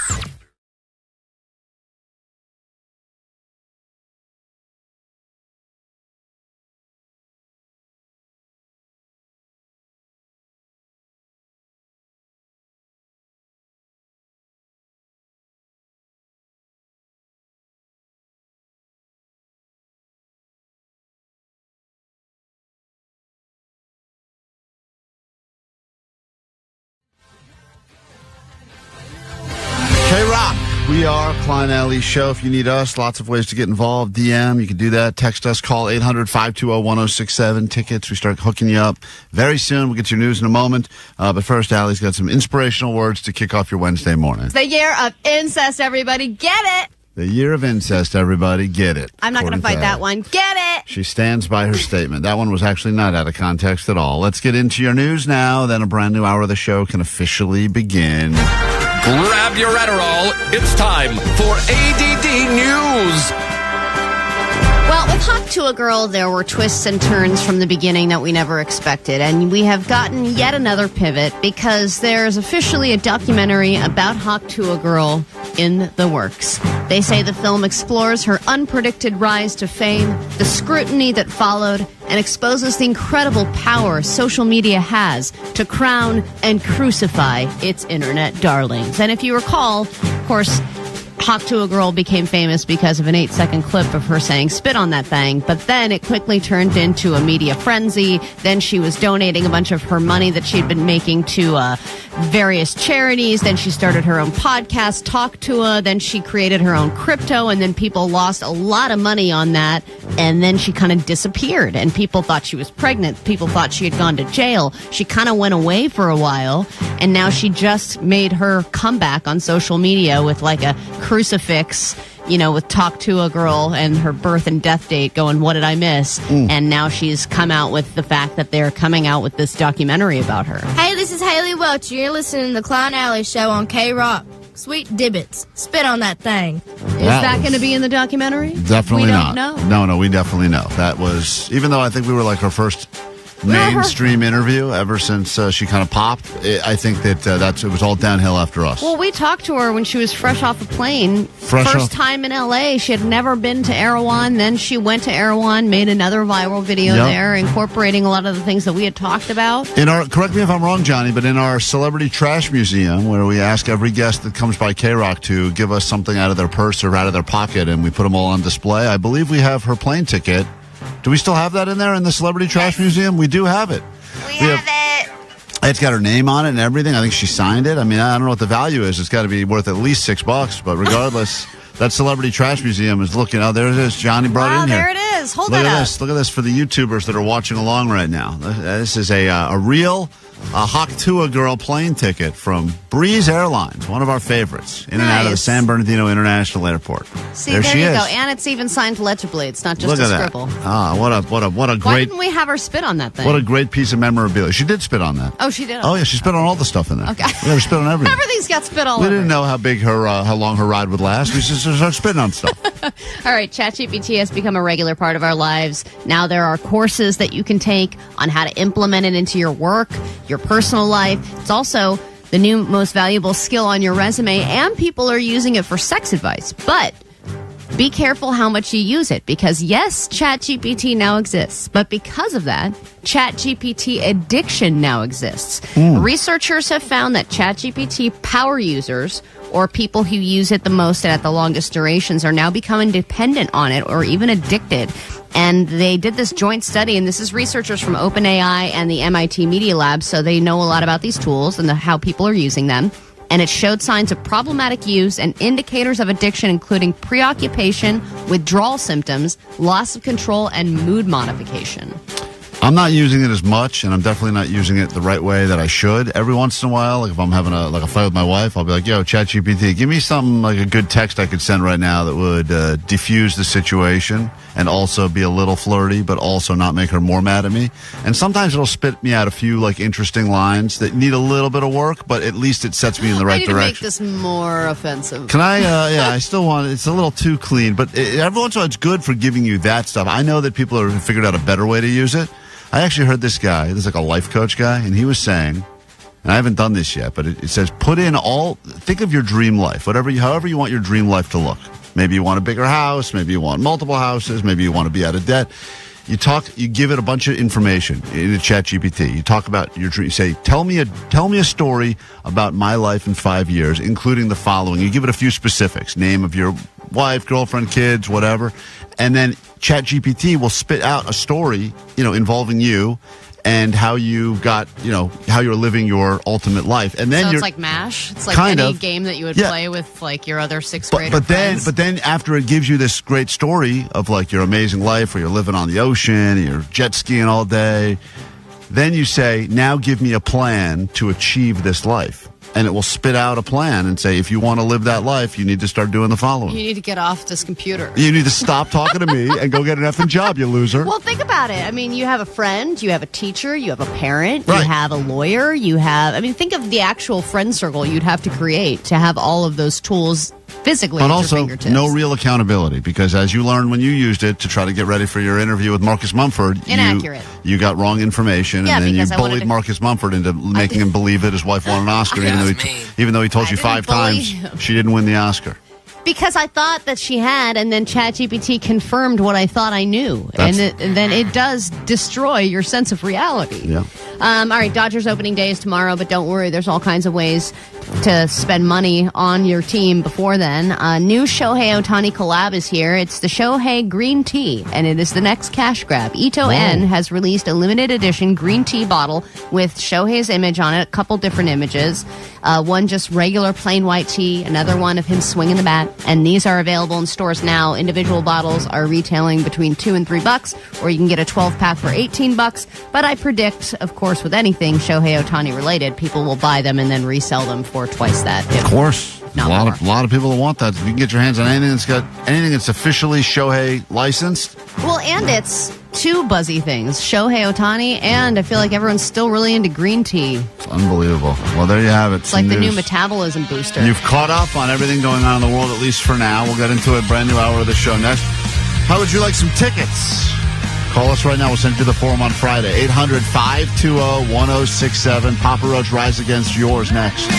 We are Klein Alley Show. If you need us, lots of ways to get involved. DM, you can do that. Text us, call 800-520-1067. Tickets, we start hooking you up very soon. We'll get your news in a moment. But first, Allie's got some inspirational words to kick off your Wednesday morning. It's the year of incest, everybody. Get it! The year of incest, everybody. Get it. I'm not going to fight that one. Get it! She stands by her statement. That one was actually not out of context at all. Let's get into your news now. Then a brand new hour of the show can officially begin. Grab your Adderall. It's time for ADD News. Well, with Hawk to a Girl, there were twists and turns from the beginning that we never expected. And we have gotten yet another pivot because there's officially a documentary about Hawk to a Girl in the works. They say the film explores her unpredicted rise to fame, the scrutiny that followed, and exposes the incredible power social media has to crown and crucify its internet darlings. And if you recall, of course, Hawk to a Girl became famous because of an 8-second clip of her saying spit on that thing, but then it quickly turned into a media frenzy. Then she was donating a bunch of her money that she'd been making to various charities. Then she started her own podcast, Talk to Her. Then she created her own crypto, and then people lost a lot of money on that. And then she kind of disappeared, and people thought she was pregnant. People thought she had gone to jail. She kind of went away for a while, and now she just made her comeback on social media with like a crucifix, you know, with Talk to a Girl and her birth and death date going, what did I miss? And now she's come out with the fact that they're coming out with this documentary about her. Hey, this is Haley Welch. You're listening to the Klein Alley Show on KROQ. Sweet dibbits. Spit on that thing. Is that going to be in the documentary? Definitely we not. Don't know. No, we definitely know. That was, even though I think we were like her first mainstream interview ever since she kind of popped, I think that it was all downhill after us. Well, we talked to her when she was fresh off a plane. First time in L.A. She had never been to Erewhon. Then she went to Erewhon, made another viral video there, incorporating a lot of the things that we had talked about. Correct me if I'm wrong, Johnny, but in our Celebrity Trash Museum, where we ask every guest that comes by KROQ to give us something out of their purse or out of their pocket, and we put them all on display, I believe we have her plane ticket. Do we still have that in there in the Celebrity Trash Museum? We do have it. We have it. It's got her name on it and everything. I think she signed it. I mean, I don't know what the value is. It's got to be worth at least $6. But regardless, that Celebrity Trash Museum is looking. Oh, there it is. Johnny brought it in here. There it is. Hold Look that at up. this. Look at this for the YouTubers that are watching along right now. This is a real Hawk to a Girl plane ticket from Breeze Airlines, one of our favorites, in and out of the San Bernardino International Airport. See, there she you is. go. And it's even signed legibly. It's not just Look a at scribble. that. Ah, what a Why great. didn't we have her spit on that thing? What a great piece of memorabilia. She did spit on that. Oh, she did? Oh, yeah, she spit on all the stuff in there. Okay. We never spit on everything. Everything's got spit all We over. didn't know how big how long her ride would last. We just started spitting on stuff. All right, ChatGPT has become a regular part of our lives. Now there are courses that you can take on how to implement it into your work, your personal life. It's also the new most valuable skill on your resume, and people are using it for sex advice. But be careful how much you use it, because yes, ChatGPT now exists, but because of that, ChatGPT addiction now exists. Researchers have found that ChatGPT power users, or people who use it the most and at the longest durations, are now becoming dependent on it or even addicted. And they did this joint study, and this is researchers from OpenAI and the MIT Media Lab, so they know a lot about these tools and how people are using them. And it showed signs of problematic use and indicators of addiction, including preoccupation, withdrawal symptoms, loss of control, and mood modification. I'm not using it as much, and I'm definitely not using it the right way that I should. Every once in a while, like if I'm having a fight with my wife, I'll be like, yo, ChatGPT, give me something like a good text I could send right now that would diffuse the situation and also be a little flirty, but also not make her more mad at me. And sometimes it'll spit me out a few like interesting lines that need a little bit of work, but at least it sets me in the right I need direction. to make this more offensive. Can I, I still want it. It's a little too clean, but every once in a while it's good for giving you that stuff. I know that people have figured out a better way to use it. I actually heard this guy, this is like a life coach guy, and he was saying, and I haven't done this yet, but it says, think of your dream life, however you want your dream life to look. Maybe you want a bigger house, maybe you want multiple houses, maybe you want to be out of debt. You give it a bunch of information in a ChatGPT. You talk about your dream. You say, tell me a story about my life in 5 years, including the following. You give it a few specifics, name of your wife, girlfriend, kids, whatever. And then ChatGPT will spit out a story, involving you. and how you got, how you're living your ultimate life. And then so you're it's like MASH? It's like kind any of, game that you would yeah. play with like your other sixth grader but then after it gives you this great story of like your amazing life where you're living on the ocean, you're jet skiing all day, then you say, now give me a plan to achieve this life. And it will spit out a plan and say, if you want to live that life, you need to start doing the following. You need to get off this computer. You need to stop talking to me and go get an effing job, you loser. Well, think about it. I mean, you have a friend, you have a teacher, you have a parent, Right. you have a lawyer, think of the actual friend circle you'd have to create to have all of those tools physically But at your also, fingertips. no real accountability, because as you learned when you used it to try to get ready for your interview with Marcus Mumford, Inaccurate. you got wrong information, Yeah, and then you because I wanted bullied to- Marcus Mumford into making him believe that his wife won an Oscar, even though he told you 5 bully times him. she didn't win the Oscar. Because I thought that she had, and then ChatGPT confirmed what I thought I knew. And then it does destroy your sense of reality. Yeah. All right, Dodgers opening day is tomorrow, but don't worry, there's all kinds of ways to spend money on your team before then. New Shohei Ohtani collab is here. It's the Shohei Green Tea, and it is the next cash grab. Ito N has released a limited edition green tea bottle with Shohei's image on it, a couple different images. One just regular plain white tea, another one of him swinging the bat, and these are available in stores now. Individual bottles are retailing between $2 and $3, or you can get a 12-pack for $18. But I predict, of course, with anything Shohei Ohtani related, people will buy them and then resell them for twice that. Of course. A lot of people that want that. You can get your hands on anything that's officially Shohei licensed. Well, and it's two buzzy things, Shohei Ohtani, and I feel like everyone's still really into green tea. It's unbelievable. Well, there you have it. It's like the new metabolism booster. You've caught up on everything going on in the world, at least for now. We'll get into a brand new hour of the show next. How would you like some tickets? Call us right now. We'll send you to the forum on Friday. 800-520-1067. Papa Roach Rise Against, yours next.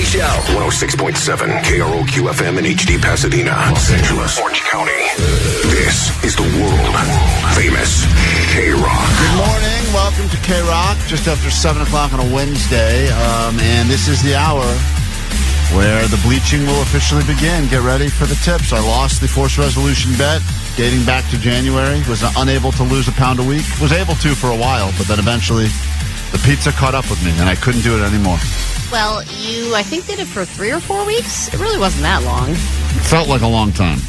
Show. 106.7 KROQ FM in HD Pasadena, Los Angeles, Orange County. This is the world famous KROQ. Good morning. Welcome to KROQ. Just after 7 o'clock on a Wednesday. And this is the hour where the bleaching will officially begin. Get ready for the tips. I lost the forced resolution bet dating back to January. Was unable to lose a pound a week. Was able to for a while, but then eventually the pizza caught up with me, and I couldn't do it anymore. Well, you, I think, did it for 3 or 4 weeks. It really wasn't that long. It felt like a long time.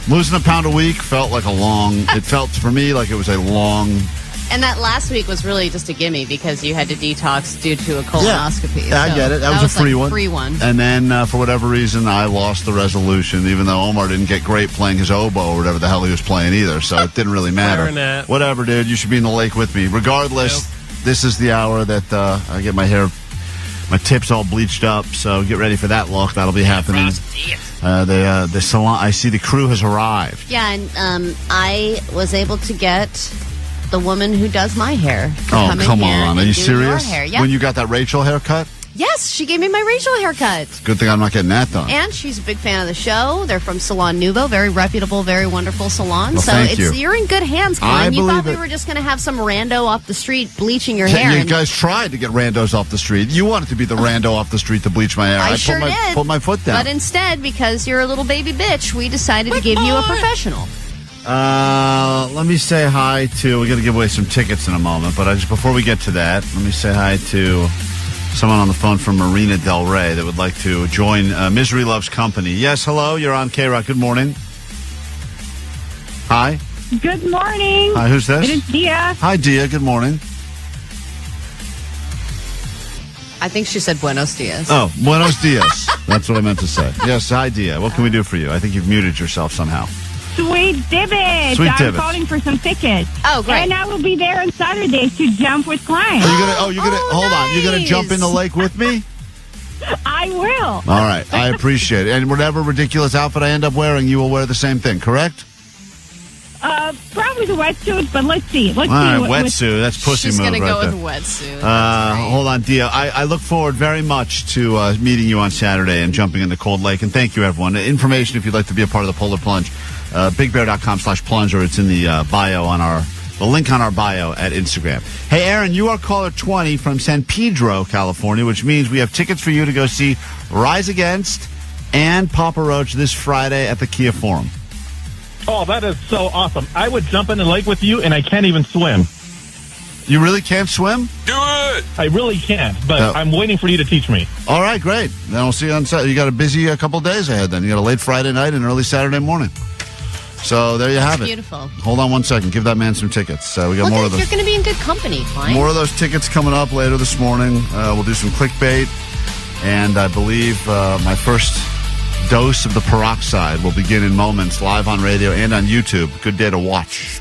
Losing a pound a week felt like a long... It felt, for me, like it was a long... And that last week was really just a gimme because you had to detox due to a colonoscopy. Yeah, I get it. That was a free like one. Free one. And then, for whatever reason, I lost the resolution, even though Omar didn't get great playing his oboe or whatever the hell he was playing either, so it didn't really matter. Clarinet. Whatever, dude. You should be in the lake with me. Regardless, this is the hour that I get my hair, my tips all bleached up, so get ready for that look. That'll be happening. The salon, I see the crew has arrived. Yeah, and I was able to get the woman who does my hair. Oh, come on. Are you serious? Hair. Yep. When you got that Rachel haircut? Yes, she gave me my Rachel haircut. Good thing I'm not getting that done. And she's a big fan of the show. They're from Salon Nouveau, very reputable, very wonderful salon. Well, so thank you. you're in good hands, Klein. I You thought believe we it. were just going to have some rando off the street bleaching your hair. You and guys tried to get randos off the street. You wanted to be the rando off the street to bleach my hair. I sure did. Put my foot down. But instead, because you're a little baby bitch, we decided to give you a professional. Let me say hi to... We're going to give away some tickets in a moment, but before we get to that, let me say hi to someone on the phone from Marina Del Rey that would like to join Misery Loves Company. Yes, hello, you're on KROQ. Good morning. Hi. Good morning. Hi, who's this? It is Dia. Hi, Dia. Good morning. I think she said buenos dias. Oh, buenos dias. That's what I meant to say. Yes, hi, Dia. What can we do for you? I think you've muted yourself somehow. Sweet Dibbits. Sweet I'm Dibbits. calling for some tickets. Oh, great. And I will be there on Saturday to jump with Klein. Hold on. You're going to jump in the lake with me? I will. All right. I appreciate it. And whatever ridiculous outfit I end up wearing, you will wear the same thing, correct? Probably the wetsuit, but let's see. Let's All right, see. wetsuit. That's pussy She's move going to right go there. with wetsuit. Hold on, Dia. I look forward very much to meeting you on Saturday and jumping in the cold lake. And thank you, everyone. Information if you'd like to be a part of the Polar Plunge. BigBear.com/plunge, or it's in the bio on the link on our bio at Instagram. Hey, Aaron, you are caller 20 from San Pedro, California, which means we have tickets for you to go see Rise Against and Papa Roach this Friday at the Kia Forum. Oh, that is so awesome. I would jump in the lake with you, and I can't even swim. You really can't swim? Do it! I really can't, but I'm waiting for you to teach me. All right, great. Then we'll see you on Saturday. You got a busy couple days ahead then. You got a late Friday night and early Saturday morning. So there you have it. Beautiful. Hold on one second. Give that man some tickets. We got more of those. You're going to be in good company, Klein. More of those tickets coming up later this morning. We'll do some clickbait. And I believe my first dose of the peroxide will begin in moments, live on radio and on YouTube. Good day to watch.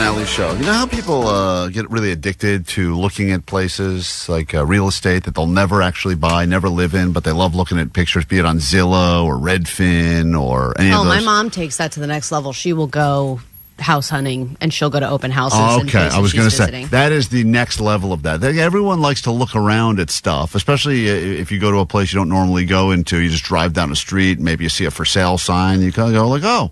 Alley Show. You know how people get really addicted to looking at places like real estate that they'll never actually buy, never live in, but they love looking at pictures, be it on Zillow or Redfin or any of those? Oh, my mom takes that to the next level. She will go house hunting and she'll go to open houses. Okay, I was going to say that is the next level of that. Everyone likes to look around at stuff, especially if you go to a place you don't normally go into. You just drive down the street, maybe you see a for sale sign, you kind of go like, oh,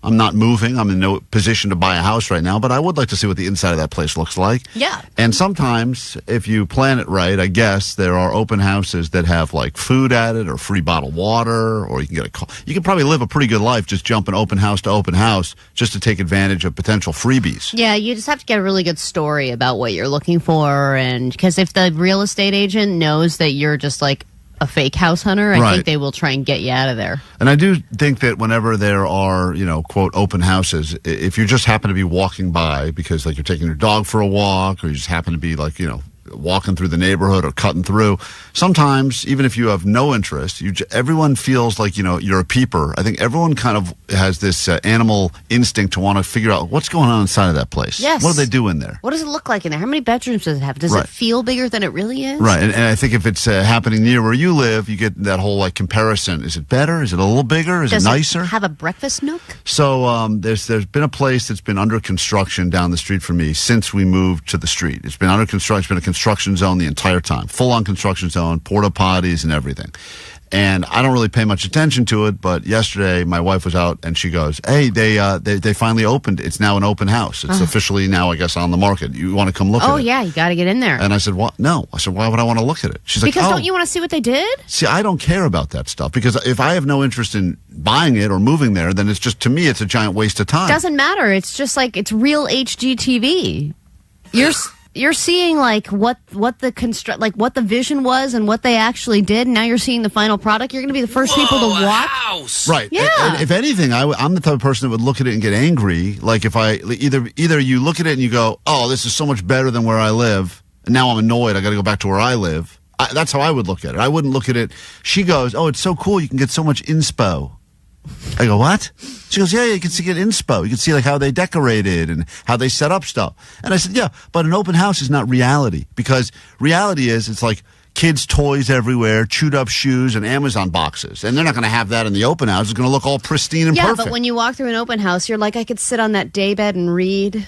I'm not moving. I'm in no position to buy a house right now, but I would like to see what the inside of that place looks like. Yeah. And sometimes, if you plan it right, I guess there are open houses that have like food at it or free bottled water, or you can get a call. You can probably live a pretty good life just jumping open house to open house just to take advantage of potential freebies. Yeah, you just have to get a really good story about what you're looking for, and because if the real estate agent knows that you're just like a fake house hunter, I think they will try and get you out of there. And I do think that whenever there are, quote, open houses, if you just happen to be walking by because, like, you're taking your dog for a walk or you just happen to be, like, walking through the neighborhood or cutting through, sometimes, even if you have no interest, everyone feels like, you're a peeper. I think everyone kind of has this animal instinct to want to figure out what's going on inside of that place. Yes. What do they do in there? What does it look like in there? How many bedrooms does it have? Does it feel bigger than it really is? Right. And I think if it's happening near where you live, you get that whole like comparison. Is it better? Is it a little bigger? Is it nicer? Does it have a breakfast nook? So there's been a place that's been under construction down the street from me since we moved to the street. It's been under construction. It's been a construction zone the entire time. Full-on construction zone, porta potties and everything. And I don't really pay much attention to it, but yesterday my wife was out and she goes, hey, they finally opened. It's now an open house. It's officially now, I guess, on the market. You want to come look at it? Oh, yeah, you got to get in there. And I said, what? No. I said, why would I want to look at it? She's like, because don't you want to see what they did? See, I don't care about that stuff because if I have no interest in buying it or moving there, then it's just, to me, it's a giant waste of time. Doesn't matter. It's just like, it's real HGTV. You're seeing like what the vision was and what they actually did. And now you're seeing the final product. You're going to be the first people to watch. House. Right. Yeah. And if anything, I'm the type of person that would look at it and get angry. Like if I either you look at it and you go, oh, this is so much better than where I live. And now I'm annoyed. I got to go back to where I live. That's how I would look at it. I wouldn't look at it. She goes, oh, it's so cool. You can get so much inspo. I go, what? She goes, yeah, you can see get inspo. You can see like how they decorated and how they set up stuff. And I said, yeah, but an open house is not reality because reality is it's like kids' toys everywhere, chewed up shoes and Amazon boxes. And they're not going to have that in the open house. It's going to look all pristine and perfect. Yeah, but when you walk through an open house, you're like, I could sit on that daybed and read.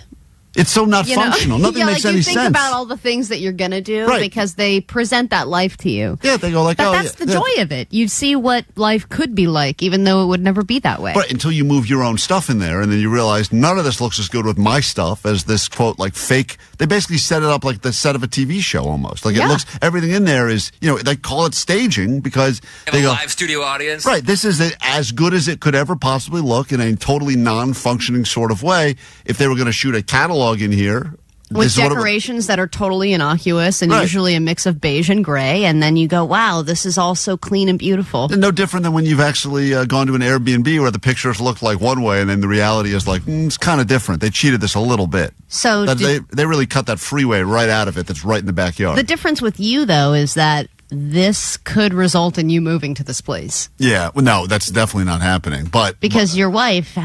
It's so not functional. Nothing makes any sense. You think about all the things that you're going to do because they present that life to you. Yeah, they go like, but that's the joy of it. You'd see what life could be like, even though it would never be that way. Right, until you move your own stuff in there, and then you realize none of this looks as good with my stuff as this, quote, like fake. They basically set it up like the set of a TV show almost. Like it looks, everything in there is, they call it staging because they go, live studio audience. Right, this is as good as it could ever possibly look in a totally non-functioning sort of way. If they were going to shoot a catalog in here, with decorations that are totally innocuous and usually a mix of beige and gray, and then you go, wow, this is all so clean and beautiful. And no different than when you've actually gone to an Airbnb where the pictures look like one way and then the reality is like, it's kind of different. They cheated this a little bit. So they really cut that freeway right out of it that's right in the backyard. The difference with you, though, is that this could result in you moving to this place. Yeah, well, no, that's definitely not happening. But because your wife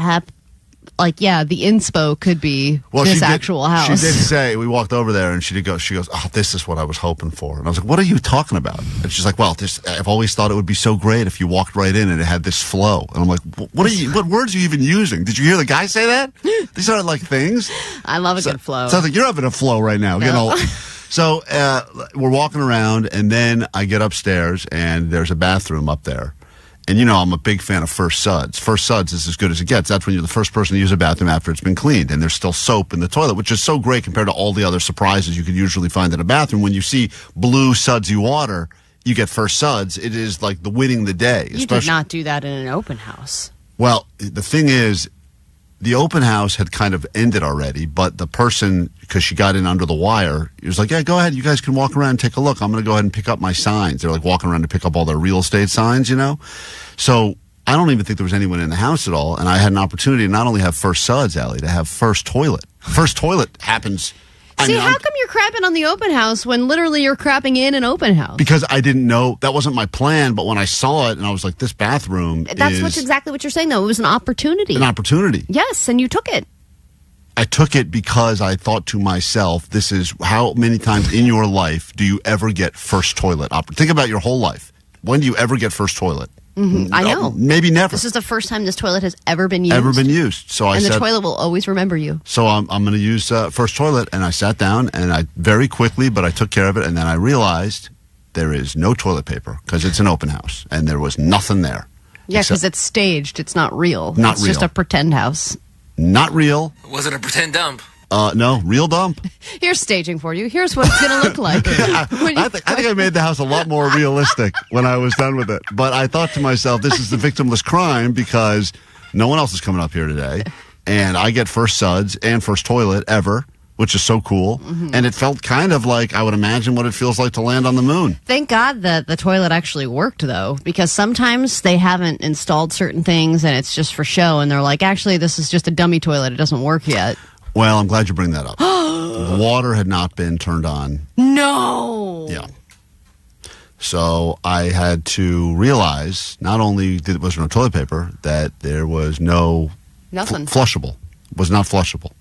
the inspo could be this actual house. She did say, we walked over there and she goes, oh, this is what I was hoping for. And I was like, what are you talking about? And she's like, well, I've always thought it would be so great if you walked right in and it had this flow. And I'm like, what words are you even using? Did you hear the guy say that? These aren't like things. I love a good flow. Sounds like you're having a flow right now. No. So we're walking around and then I get upstairs and there's a bathroom up there. And I'm a big fan of First Suds. First Suds is as good as it gets. That's when you're the first person to use a bathroom after it's been cleaned. And there's still soap in the toilet, which is so great compared to all the other surprises you could usually find in a bathroom. When you see blue sudsy water, you get First Suds. It is like the winning the day. You did not do that in an open house. Well, the thing is, the open house had kind of ended already, but the person, because she got in under the wire, he was like, yeah, go ahead. You guys can walk around and take a look. I'm going to go ahead and pick up my signs. They're like walking around to pick up all their real estate signs, So I don't even think there was anyone in the house at all. And I had an opportunity to not only have First Suds, Allie, to have First Toilet. First Toilet happens. See, how come you're crapping on the open house when literally you're crapping in an open house? Because I didn't know. That wasn't my plan. But when I saw it and I was like, this bathroom That's exactly what you're saying, though. It was an opportunity. An opportunity. Yes, and you took it. I took it because I thought to myself, this is how many times in your life do you ever get first toilet? Think about your whole life. When do you ever get first toilet? I know. Maybe never. This is the first time this toilet has ever been used. So I said, said, the toilet will always remember you. So I'm going to use first toilet, and I sat down, and I very quickly, but I took care of it, and then I realized there is no toilet paper because it's an open house, and there was nothing there. Yeah, because it's staged. It's not real. Not it's real. just a pretend house. Not real. Was it a pretend dump? No, real dump. Here's staging for you. Here's what it's going to look like. I think I made the house a lot more realistic when I was done with it. But I thought to myself, this is the victimless crime because no one else is coming up here today. And I get first suds and first toilet ever, which is so cool. Mm-hmm. And it felt kind of like I would imagine what it feels like to land on the moon. Thank God that the toilet actually worked, though, because sometimes they haven't installed certain things and it's just for show. And they're like, actually, this is just a dummy toilet. It doesn't work yet. Well, I'm glad you bring that up. The water had not been turned on. No. Yeah. So I had to realize not only was there no toilet paper, that there was no nothing flushable. Was not flushable.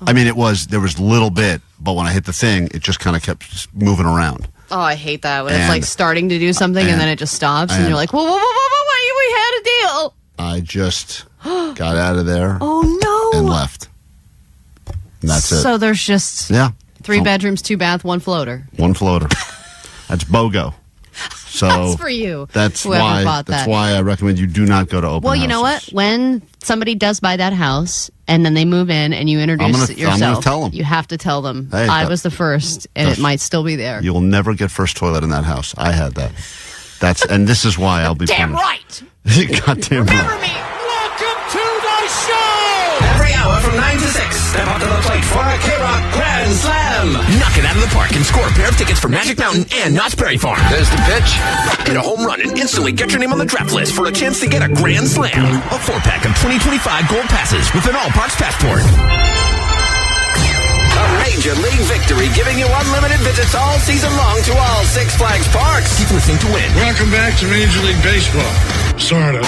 I mean, there was a little bit, but when I hit the thing, it just kind of kept moving around. Oh, I hate that when it's like starting to do something and then it just stops and you're like, whoa, we had a deal. I just got out of there. Oh no! And left. And that's it. So there's just 3 bedrooms, 2 bath, 1 floater. 1 floater. That's BOGO. So that's for you. That's why I recommend you do not go to open houses. You know what? When somebody does buy that house and then they move in and you introduce yourself, I'm gonna tell them. You have to tell them, hey, I was the first and it might still be there. You'll never get first toilet in that house. I had that. And this is why I'll be damn punished. Right. Goddamn Remember right. me. Welcome to the show. Every hour from 9 to 6, step up to the plate for a KROQ Grand Slam. Knock it out of the park and score a pair of tickets for Magic Mountain and Knott's Berry Farm. There's the pitch. Hit a home run and instantly get your name on the draft list for a chance to get a Grand Slam. A 4-pack of 2025 gold passes with an all-parks passport. A Major League victory, giving you unlimited visits all season long to all Six Flags parks. Keep listening to win. Welcome back to Major League Baseball. Sort of.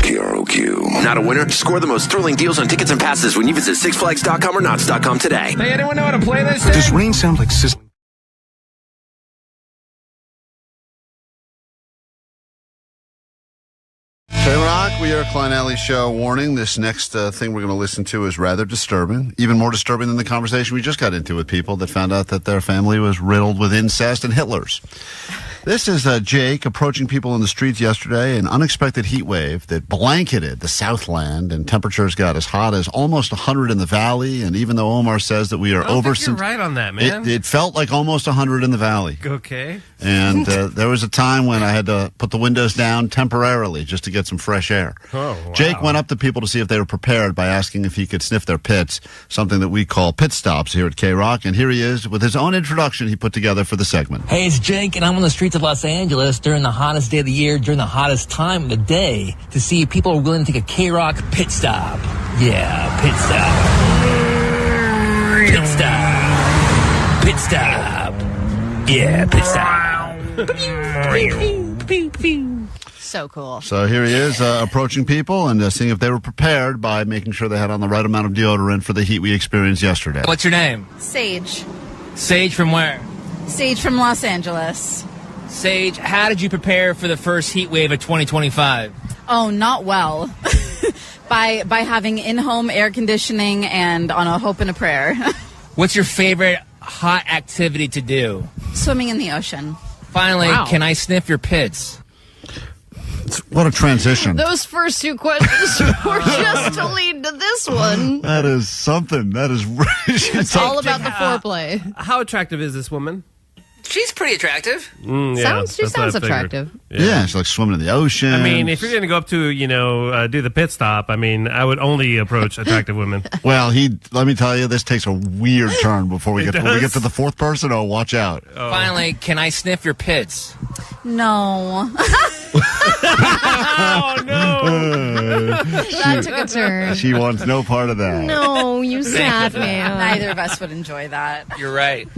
KROQ. Not a winner? Score the most thrilling deals on tickets and passes when you visit SixFlags.com or Knotts.com today. Hey, anyone know how to play this thing? Does rain sound like sizzling? KROQ, we are Klein Alley Show. Warning, this next thing we're going to listen to is rather disturbing. Even more disturbing than the conversation we just got into with people that found out that their family was riddled with incest and Hitlers. This is Jake approaching people in the streets yesterday. An unexpected heat wave that blanketed the Southland, and temperatures got as hot as almost 100 in the valley. And even though Omar says that we are you're right on that, man. It felt like almost 100 in the valley. Okay. And there was a time when I had to put the windows down temporarily just to get some fresh air. Oh, wow. Jake went up to people to see if they were prepared by asking if he could sniff their pits, something that we call pit stops here at KROQ. And here he is with his own introduction he put together for the segment. Hey, it's Jake, and I'm on the streets of Los Angeles during the hottest day of the year, during the hottest time of the day, to see if people are willing to take a KROQ pit stop. Yeah, pit stop. Pit stop. Pit stop. Yeah, pit stop. So cool. So here he is approaching people and seeing if they were prepared by making sure they had on the right amount of deodorant for the heat we experienced yesterday. What's your name? Sage. Sage from where? Sage from Los Angeles. Sage, how did you prepare for the first heat wave of 2025? Oh, not well. by having in-home air conditioning and on a hope and a prayer. What's your favorite hot activity to do? Swimming in the ocean. Finally, Can I sniff your pits? What a transition. Those first 2 questions were just to lead to this one. That is something. That is It's all about the foreplay. How attractive is this woman? She's pretty attractive. She sounds attractive. Yeah, she's like swimming in the ocean. I mean, if you're going to go up to, do the pit stop, I mean, I would only approach attractive women. Well, let me tell you, this takes a weird turn before we get to the fourth person. Oh, watch out. Oh. Finally, can I sniff your pits? No. Oh, no. That took a turn. She wants no part of that. No, you sad man. Neither of us would enjoy that. You're right.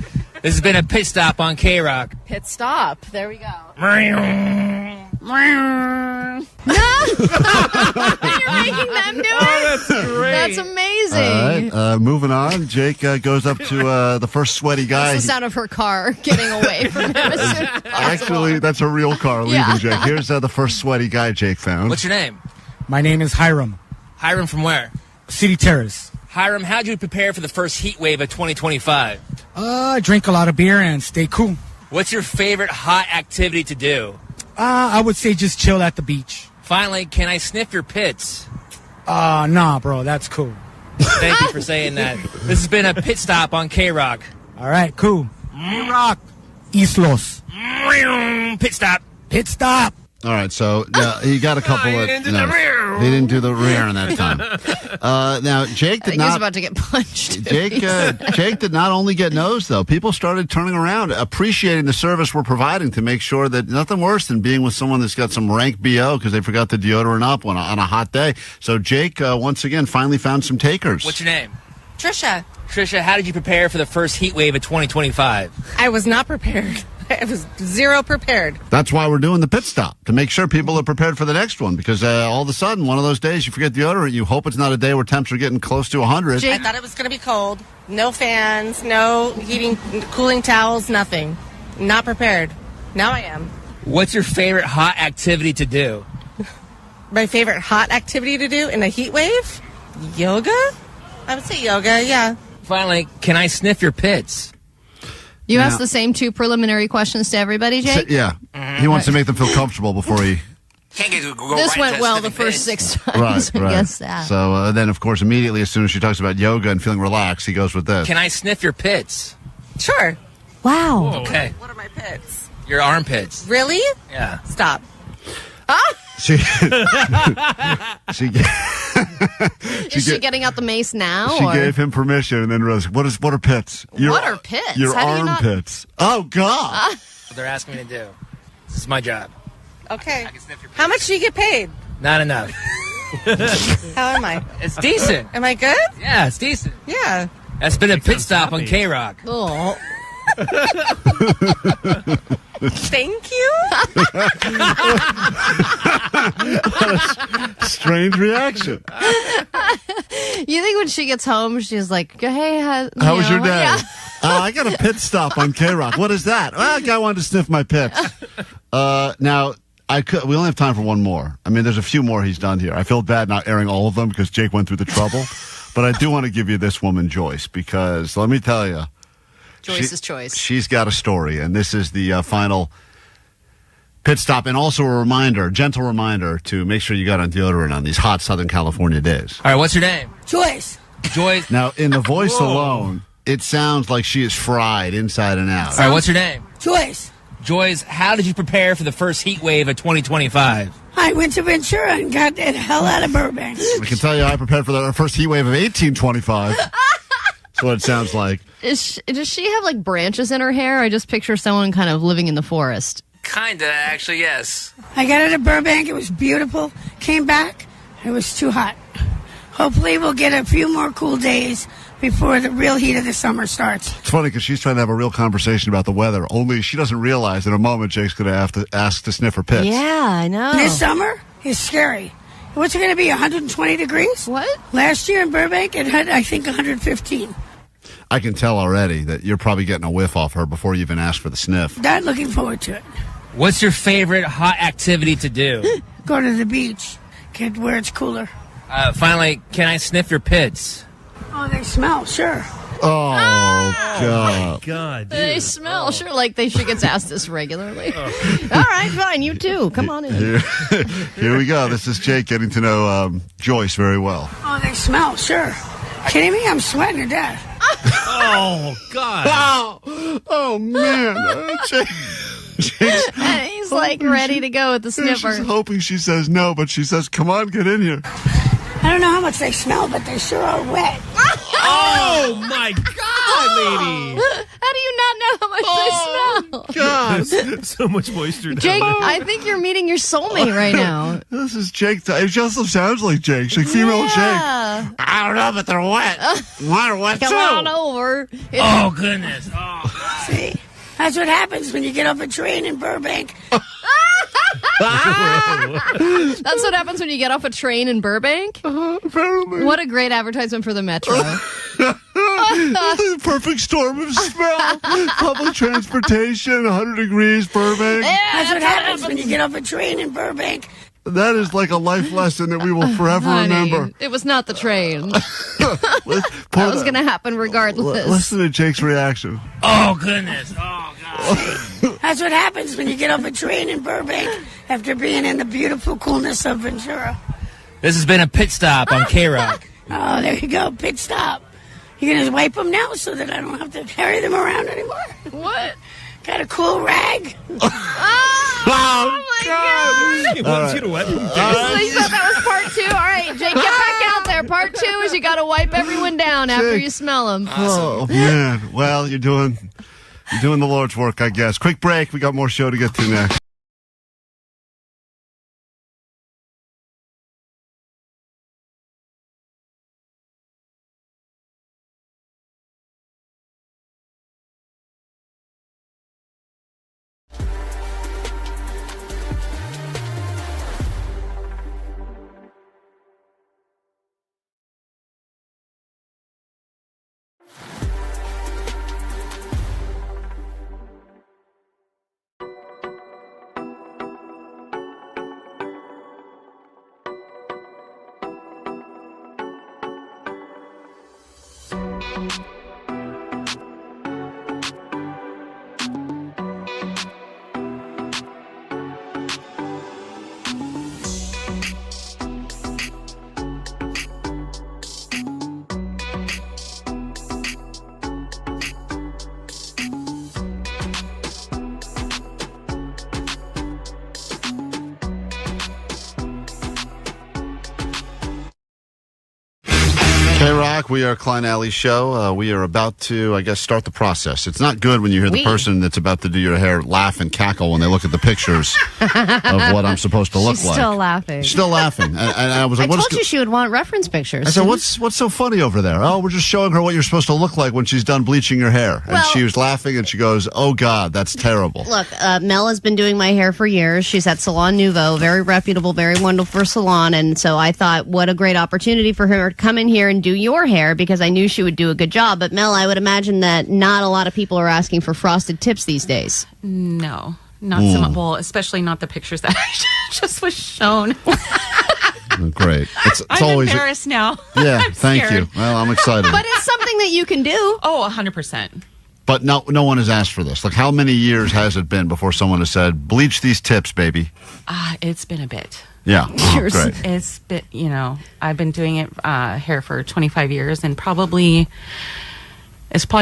This has been a pit stop on KROQ. Pit stop. There we go. No! You're making them do it? Oh, that's great. That's amazing. All right, moving on. Jake goes up to the first sweaty guy. That's the sound of her car getting away from him as soon as Actually, that's a real car leaving, Yeah. Jake. Here's the first sweaty guy Jake found. What's your name? My name is Hiram. Hiram from where? City Terrace. Hiram, how'd you prepare for the first heat wave of 2025? Drink a lot of beer and stay cool. What's your favorite hot activity to do? I would say just chill at the beach. Finally, can I sniff your pits? Nah, bro, that's cool. Thank you for saying that. This has been a pit stop on KROQ. All right, cool. K-Rock. Islos. Pit stop. Pit stop. All right, so he got a couple of. He didn't do the rear in that time. Now, Jake I did think not. he's about to get punched. Jake did not only get nosed, though. People started turning around, appreciating the service we're providing to make sure that nothing worse than being with someone that's got some rank BO because they forgot the deodorant up on a hot day. So Jake, once again, finally found some takers. What's your name? Trisha. Trisha, how did you prepare for the first heat wave of 2025? I was not prepared. I was zero prepared. That's why we're doing the pit stop, to make sure people are prepared for the next one, because all of a sudden, one of those days, you forget deodorant, you hope it's not a day where temps are getting close to 100. I thought it was going to be cold. No fans, no heating, cooling towels, nothing. Not prepared. Now I am. What's your favorite hot activity to do? My favorite hot activity to do in a heat wave? Yoga? I would say yoga, yeah. Finally, can I sniff your pits? You asked the same two preliminary questions to everybody, Jake? Yeah. He wants to make them feel comfortable before he... This went well the first 6 times. Right. I guess that. So then, of course, immediately as soon as she talks about yoga and feeling relaxed, he goes with this. Can I sniff your pits? Sure. Wow. Okay. What are my pits? Your armpits. Really? Yeah. Stop. She Is she getting out the mace now? She or? gave him permission and then realized, what are pits? What are pits? Your How do you not- armpits. Oh, God. What they're asking me to do. This is my job. Okay. How much do you get paid? Not enough. How am I? It's decent. Am I good? Yeah, it's decent. Yeah. That's been a pit stop on KROQ. Oh. Thank you. Strange reaction. You think when she gets home, she's like, hey, How was your day? Yeah. I got a pit stop on KROQ. What is that? Well, a guy wanted to sniff my pits. Now, we only have time for one more. I mean, there's a few more he's done here. I feel bad not airing all of them because Jake went through the trouble. But I do want to give you this woman, Joyce, because let me tell you. Joyce's choice. She's got a story, and this is the final pit stop, and also a gentle reminder to make sure you got on deodorant on these hot Southern California days. All right, what's your name? Joyce. Joyce. Now, in the voice alone, it sounds like she is fried inside and out. All right, what's your name? Joyce. Joyce, how did you prepare for the first heat wave of 2025? I went to Ventura and got the hell out of Burbank. I can tell you I prepared for the first heat wave of 1825. That's what it sounds like. Does she have like branches in her hair? I just picture someone kind of living in the forest. Kinda, actually, yes. I got out of Burbank. It was beautiful. Came back. It was too hot. Hopefully we'll get a few more cool days before the real heat of the summer starts. It's funny because she's trying to have a real conversation about the weather, only she doesn't realize in a moment Jake's going to have to ask to sniff her pits. Yeah, I know. This summer is scary. What's it going to be, 120 degrees? What? Last year in Burbank, it had, I think, 115. I can tell already that you're probably getting a whiff off her before you even ask for the sniff. Not looking forward to it. What's your favorite hot activity to do? Go to the beach, get where it's cooler. Finally, can I sniff your pits? Oh, they smell, sure. Oh, God. God, dude. They smell sure like she gets asked this regularly. All right, fine. You too. Come on in. Here we go. This is Jake getting to know Joyce very well. Oh, they smell, sure. Kidding me? I'm sweating to death. Oh, God. Oh man. And he's like ready to go with the sniffer. She's hoping she says no, but she says, come on, get in here. I don't know how much they smell, but they sure are wet. Oh, my God, lady. How do you not know how much they smell? God. So much moisture down Jake, there. I think you're meeting your soulmate right now. This is Jake. It also sounds like Jake. She's like female Jake. Yeah. I don't know, but they're wet. Mine are wet, Come too. on over. Oh, goodness. Oh. See? That's what happens when you get off a train in Burbank. That's what happens when you get off a train in Burbank. Apparently. What a great advertisement for the Metro. The perfect storm of smell. Public transportation, 100 degrees, Burbank. That's what happens when you get off a train in Burbank. That is like a life lesson that we will forever remember. It was not the train. That was going to happen regardless. Listen to Jake's reaction. Oh, goodness. Oh, God. That's what happens when you get off a train in Burbank after being in the beautiful coolness of Ventura. This has been a pit stop on KROQ. Oh, there you go. Pit stop. You're going to wipe them now so that I don't have to carry them around anymore? What? Got a cool rag? Oh my God. He wants you to wipe them. So you thought that was part 2? All right, Jake, get back out there. Part 2 is you got to wipe everyone down after you smell them. Oh, man. Well, you're doing the Lord's work, I guess. Quick break. We got more show to get to next. KROQ, we are Klein Alley Show. We are about to, I guess, start the process. It's not good when you hear the person that's about to do your hair laugh and cackle when they look at the pictures of what I'm supposed to look She's like. still laughing. Still laughing. And I was like, I told you she would want reference pictures. I said, what's so funny over there? Oh, we're just showing her what you're supposed to look like when she's done bleaching your hair. And she was laughing and she goes, oh, God, that's terrible. Look, Mel has been doing my hair for years. She's at Salon Nouveau, very reputable, very wonderful salon. And so I thought, what a great opportunity for her to come in here and do your hair, because I knew she would do a good job. But Mel, I would imagine that not a lot of people are asking for frosted tips these days. No, not so much. Well, especially not the pictures that I just was shown. Great. It's I'm always embarrassed now. Yeah, I'm thank scared. you. Well, I'm excited. But it's something that you can do. Oh, 100%. But no one has asked for this. Like, how many years has it been before someone has said, bleach these tips, baby? It's been a bit. Yeah. Oh, great. It's been, I've been doing it hair for 25 years, and it's probably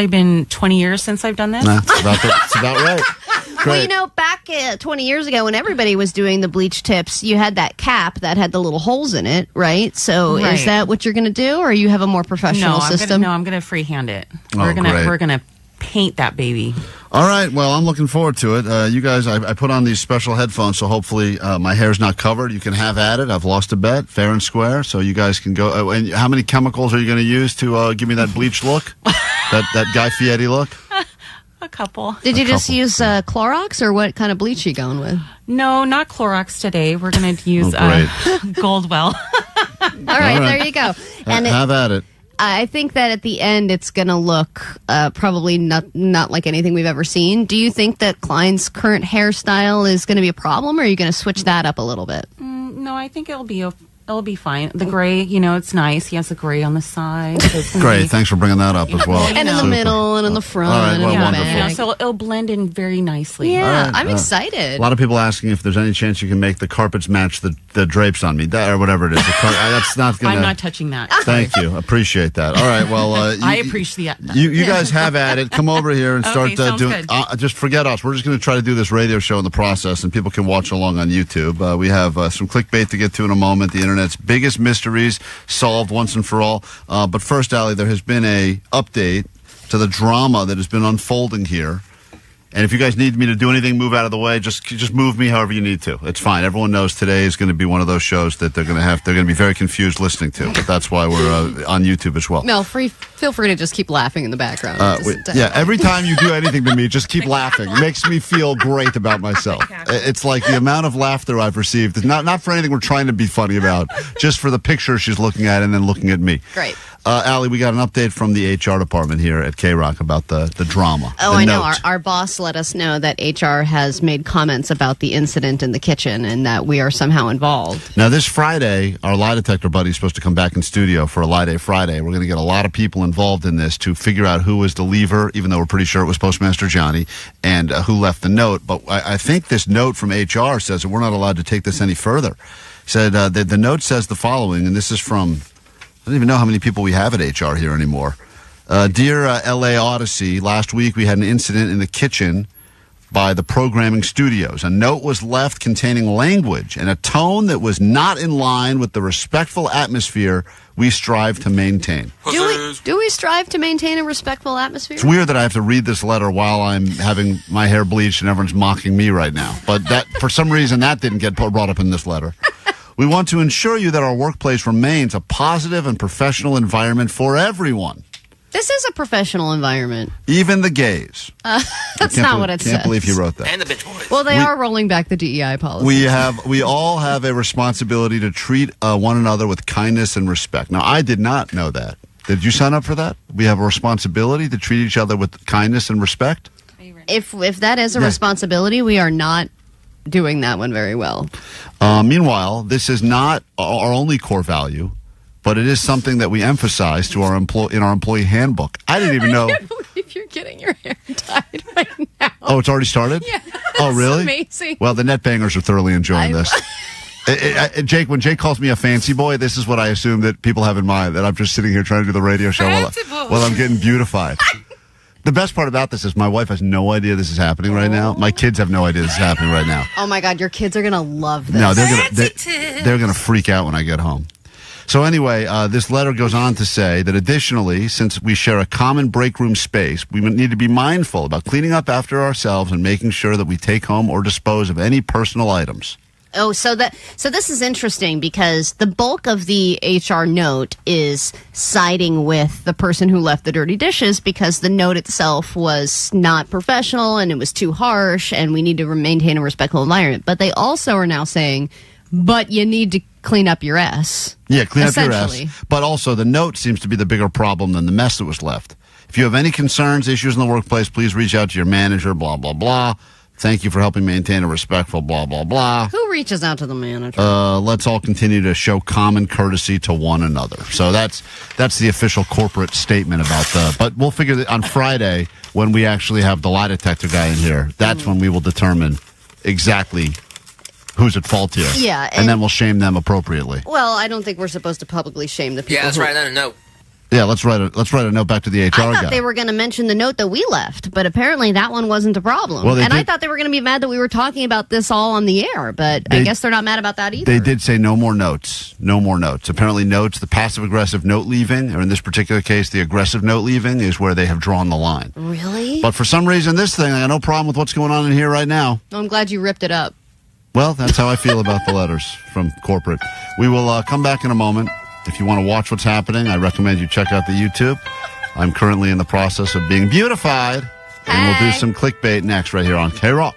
been 20 years since I've done this. That's about right. Great. Well, back 20 years ago when everybody was doing the bleach tips, you had that cap that had the little holes in it, right? So is that what you're going to do, or you have a more professional system? I'm going to freehand it. Oh, we're going to paint that baby. All right. Well, I'm looking forward to it. You guys, I put on these special headphones, so hopefully my hair's not covered. You can have at it. I've lost a bet, fair and square, so you guys can go. And how many chemicals are you going to use to give me that bleach look? that Guy Fieri look? A couple. Did you just use Clorox, or what kind of bleach are you going with? No, not Clorox today. We're going to use Goldwell. All right, there you go. And have at it. I think that at the end it's going to look probably not like anything we've ever seen. Do you think that Klein's current hairstyle is going to be a problem, or are you going to switch that up a little bit? No, I think it'll be fine. The gray, it's nice. He has the gray on the side. So Great. Thanks for bringing that up as well. And in the middle and in the front. All right, and well, in the wonderful. back. So it'll blend in very nicely. Yeah, All right, I'm excited. A lot of people asking if there's any chance you can make the carpets match the drapes on me, or whatever it is. That's not going to... I'm not touching that. Thank you. Appreciate that. All right, well... I appreciate that. You guys have at it. Come over here and start sounds doing... good. Just forget us. We're just going to try to do this radio show in the process, and people can watch along on YouTube. We have some clickbait to get to in a moment. The Internet's biggest mysteries solved once and for all. But first, Allie, there has been a update to the drama that has been unfolding here And if you guys need me to do anything, move out of the way. Just move me however you need to. It's fine. Everyone knows today is going to be one of those shows that they're going to be very confused listening to. But that's why we're on YouTube as well. Mel, feel free to just keep laughing in the background. Every time you do anything to me, just keep laughing. It makes me feel great about myself. It's like the amount of laughter I've received. Not for anything we're trying to be funny about, just for the picture she's looking at and then looking at me. Great. Allie, we got an update from the HR department here at KROQ about the drama. Oh, I know. Our boss let us know that HR has made comments about the incident in the kitchen and that we are somehow involved. Now, this Friday, our lie detector buddy is supposed to come back in studio for a Lie Day Friday. We're going to get a lot of people involved in this to figure out who was the leaver, even though we're pretty sure it was Postmaster Johnny, and who left the note. But I think this note from HR says that we're not allowed to take this any further. Said the note says the following, and this is from... I don't even know how many people we have at HR here anymore. Dear LA Odyssey, last week we had an incident in the kitchen by the programming studios. A note was left containing language and a tone that was not in line with the respectful atmosphere we strive to maintain. Do we strive to maintain a respectful atmosphere? It's weird that I have to read this letter while I'm having my hair bleached and everyone's mocking me right now. But that, for some reason, that didn't get brought up in this letter. We want to ensure you that our workplace remains a positive and professional environment for everyone. This is a professional environment. Even the gays. That's not what it says. Can't believe you wrote that. And the bitch boys. Well, they are rolling back the DEI policy. We all have a responsibility to treat one another with kindness and respect. Now, I did not know that. Did you sign up for that? We have a responsibility to treat each other with kindness and respect? If that is a responsibility, we are not doing that one very well. Meanwhile, this is not our only core value, but it is something that we emphasize to our in our employee handbook. I didn't even know. I can't believe you're getting your hair dyed right now. Oh, it's already started? Yeah. Oh, really? Amazing. Well, the net bangers are thoroughly enjoying this. Jake, when Jake calls me a fancy boy, this is what I assume that people have in mind, that I'm just sitting here trying to do the radio show while I'm getting beautified. The best part about this is my wife has no idea this is happening right now. My kids have no idea this is happening right now. Oh my God, your kids are gonna love this. No, they're gonna freak out when I get home. So anyway, this letter goes on to say that additionally, since we share a common break room space, we need to be mindful about cleaning up after ourselves and making sure that we take home or dispose of any personal items. Oh, so this is interesting because the bulk of the HR note is siding with the person who left the dirty dishes because the note itself was not professional and it was too harsh and we need to maintain a respectful environment. But they also are now saying, but you need to clean up your ass. Yeah, clean up your ass. But also the note seems to be the bigger problem than the mess that was left. If you have any concerns, issues in the workplace, please reach out to your manager, blah, blah, blah. Thank you for helping maintain a respectful blah, blah, blah. Who reaches out to the manager? Let's all continue to show common courtesy to one another. So that's the official corporate statement about but we'll figure that on Friday when we actually have the lie detector guy in here, that's when we will determine exactly who's at fault here. Yeah. And then we'll shame them appropriately. Well, I don't think we're supposed to publicly shame the people. Yeah, let's write that a note. Yeah, let's write a note back to the HR guy. I thought they were going to mention the note that we left, but apparently that one wasn't a problem. Well, I thought they were going to be mad that we were talking about this all on the air, but I guess they're not mad about that either. They did say no more notes. No more notes. Apparently notes, the passive-aggressive note leaving, or in this particular case, the aggressive note leaving, is where they have drawn the line. Really? But for some reason, this thing, I got no problem with what's going on in here right now. Well, I'm glad you ripped it up. Well, that's how I feel about the letters from corporate. We will come back in a moment. If you want to watch what's happening, I recommend you check out the YouTube. I'm currently in the process of being beautified, and we'll do some clickbait next right here on KROQ.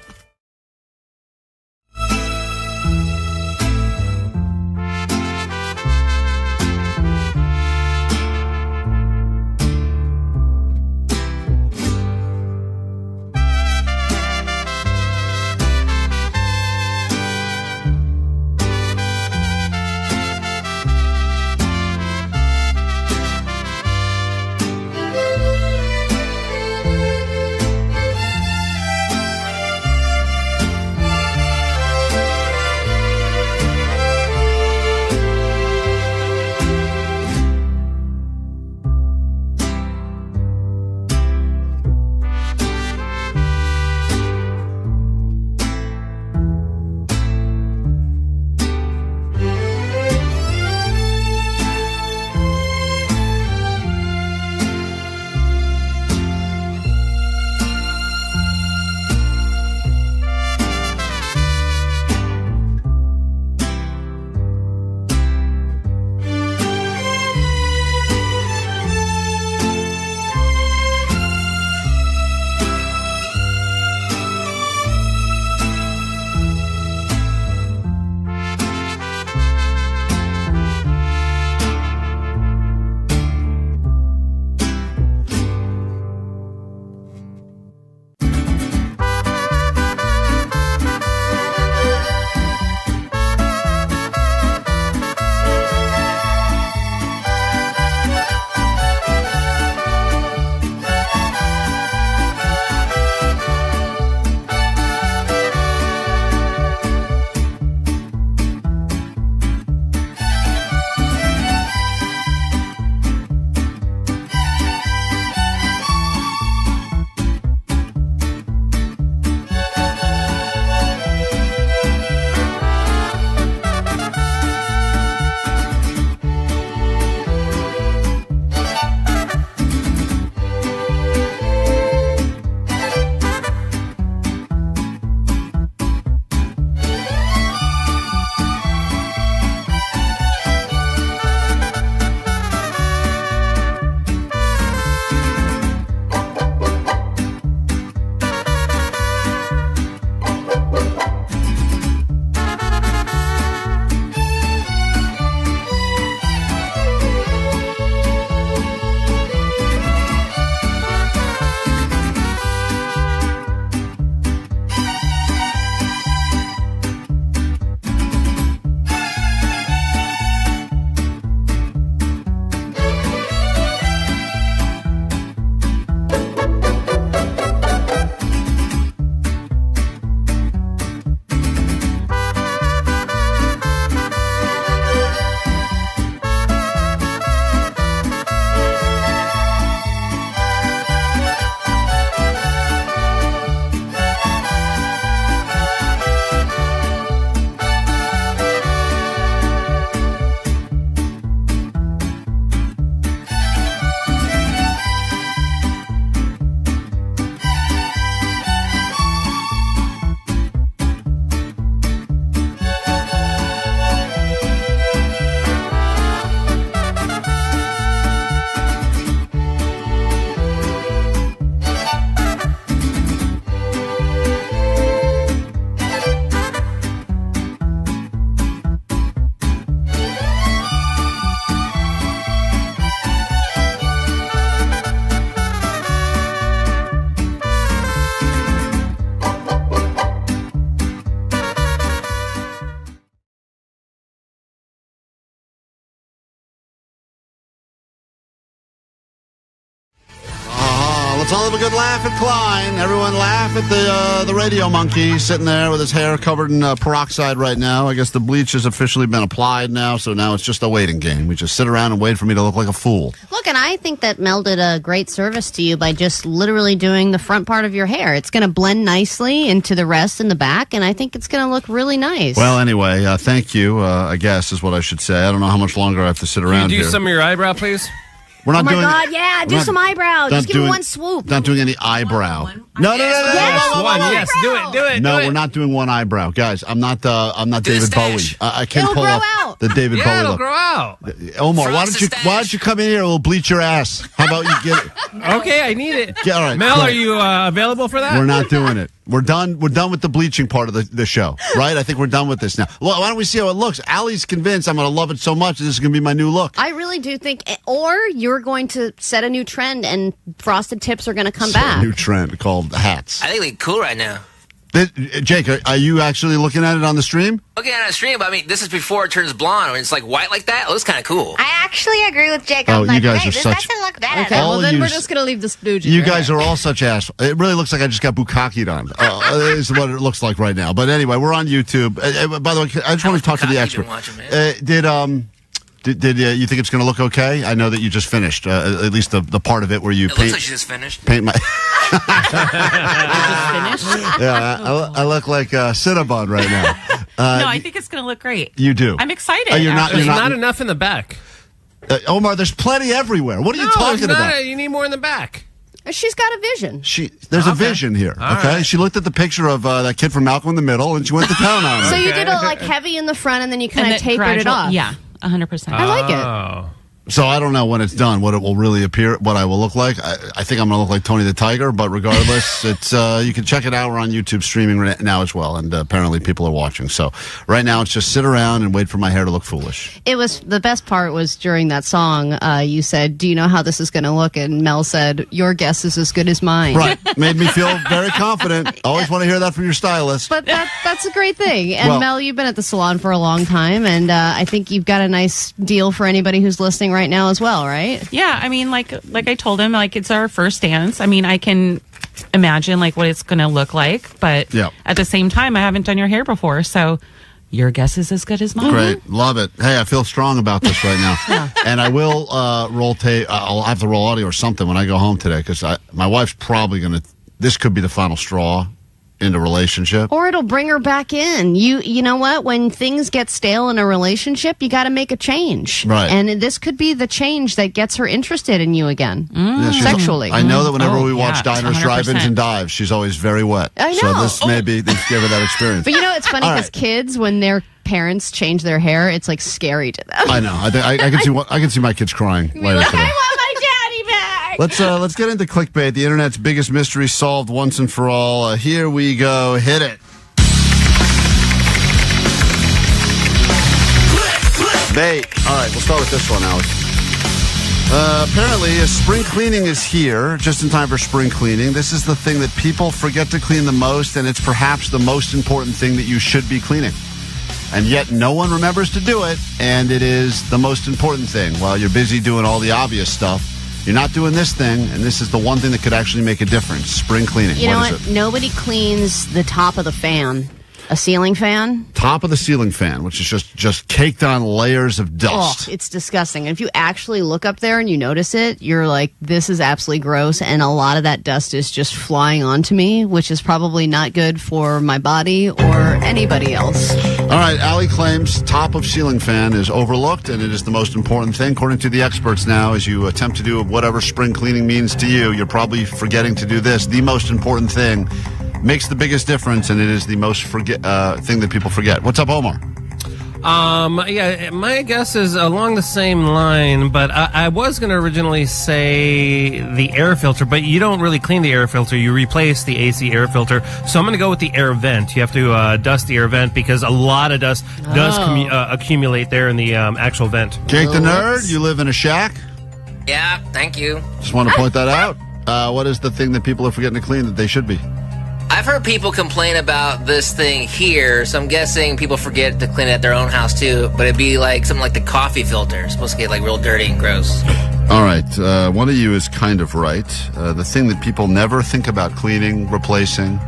let's all have a good laugh at Klein. Everyone laugh at the radio monkey sitting there with his hair covered in peroxide right now. I guess the bleach has officially been applied now, so now it's just a waiting game. We just sit around and wait for me to look like a fool. Look, and I think that Mel did a great service to you by just literally doing the front part of your hair. It's going to blend nicely into the rest in the back, and I think it's going to look really nice. Well, anyway, thank you, I guess is what I should say. I don't know how much longer I have to sit around Can you do here. some of your eyebrow, please? We're not doing, God, yeah, do some eyebrows. Just give me one swoop. Not doing any eyebrow. No. Yes, do it. No, we're not doing one eyebrow, guys. I'm not David Bowie. I can't It'll pull grow off out. the David Bowie it'll look. grow out. Omar, why don't you come in here and we'll bleach your ass? How about you get it? Okay, I need it. All right, Mel, great. are you available for that? We're not doing it. We're done with the bleaching part of the show, right? I think we're done with this now. Well, why don't we see how it looks? Allie's convinced I'm going to love it so much this is going to be my new look. I really do think, or you're going to set a new trend and frosted tips are going to come back. A new trend called hats. I think they look cool right now. Jake, are you actually looking at it on the stream? Looking at it on the stream, but I mean, this is before it turns blonde. When it's like white like that, it looks kind of cool. I actually agree with Jake. Oh, I'm like, you guys hey, are this such- doesn't look bad. Okay, All well of then you we're s- just going to leave this blue. You guys are all such ass. It really looks like I just got bukkakied on. Is what it looks like right now. But anyway, we're on YouTube. By the way, I just want to talk to the expert. Did you think it's going to look okay? I know that you just finished, at least the part of it where you It looks like she just finished. paint my. Yeah, I look like Cinnabon right now. No, I think it's going to look great. You do. I'm excited. You're not. There's You're not not. enough in the back. Omar, there's plenty everywhere. What are you talking there's not. about? You need more in the back. She's got a vision. There's a vision here. All Okay, right. she looked at the picture of that kid from Malcolm in the Middle, and she went to town on it. So you did it heavy in the front and then you kind of tapered it off. Yeah, 100%. I like it. So I don't know when it's done what it will really appear, what I will look like. I think I'm going to look like Tony the Tiger, but regardless, it's you can check it out. We're on YouTube streaming right now as well, and apparently people are watching. So right now it's just sit around and wait for my hair to look foolish. It was the best part was during that song. You said, "Do you know how this is going to look?" And Mel said, "Your guess is as good as mine." Right, made me feel very confident. Always want to hear that from your stylist. But that's a great thing. And Well- Mel, you've been at the salon for a long time, and I think you've got a nice deal for anybody who's listening right now as well, right? Yeah, I mean, like I told him, like it's our first dance. I mean, I can imagine like what it's going to look like, but Yeah. at the same time, I haven't done your hair before, so your guess is as good as mine. Great, love it. Hey, I feel strong about this right now, and I will roll tape. I'll have to roll audio or something when I go home today because my wife's probably going to. This could be the final straw in the relationship. Or it'll bring her back in. You know what? When things get stale in a relationship, you got to make a change. Right. And this could be the change that gets her interested in you again. Yeah, she's- Sexually. I know that whenever Oh, we watch yeah, diners, 100%. drive-ins, and dives, she's always very wet. I So know. this maybe they give her that experience. But you know, it's funny All because right. kids, when their parents change their hair, it's like scary to them. I know. I can see my kids crying later today. my daddy back. Let's get into clickbait. The internet's biggest mystery solved once and for all. Here we go. Hit it. Bait. All right, we'll start with this one, Alex. Apparently, spring cleaning is here, just in time for spring cleaning. This is the thing that people forget to clean the most, and it's perhaps the most important thing that you should be cleaning. And yet no one remembers to do it, and it is the most important thing. While you're busy doing all the obvious stuff, you're not doing this thing, and this is the one thing that could actually make a difference. Spring cleaning. You know What what? is it? Nobody cleans the top of the fan. A ceiling fan? Top of the ceiling fan, which is just caked on layers of dust. Oh, it's disgusting. And if you actually look up there and you notice it, you're like, this is absolutely gross. And a lot of that dust is just flying onto me, which is probably not good for my body or anybody else. All right, Allie claims top of ceiling fan is overlooked, and it is the most important thing. According to the experts now, as you attempt to do whatever spring cleaning means to you, you're probably forgetting to do this. The most important thing makes the biggest difference, and it is the most thing that people forget. What's up, Omar? Yeah, my guess is along the same line, but I was going to originally say the air filter, but you don't really clean the air filter. You replace the AC air filter. So I'm going to go with the air vent. You have to dust the air vent because a lot of dust does accumulate there in the actual vent. Jake the Nerd, you live in a shack? Yeah, thank you. Just want to point that out. What is the thing that people are forgetting to clean that they should be? I've heard people complain about this thing here, so I'm guessing people forget to clean it at their own house too, but it'd be like something like the coffee filter. It's supposed to get like real dirty and gross. All right. One of you is kind of right. The thing that people never think about cleaning, replacing,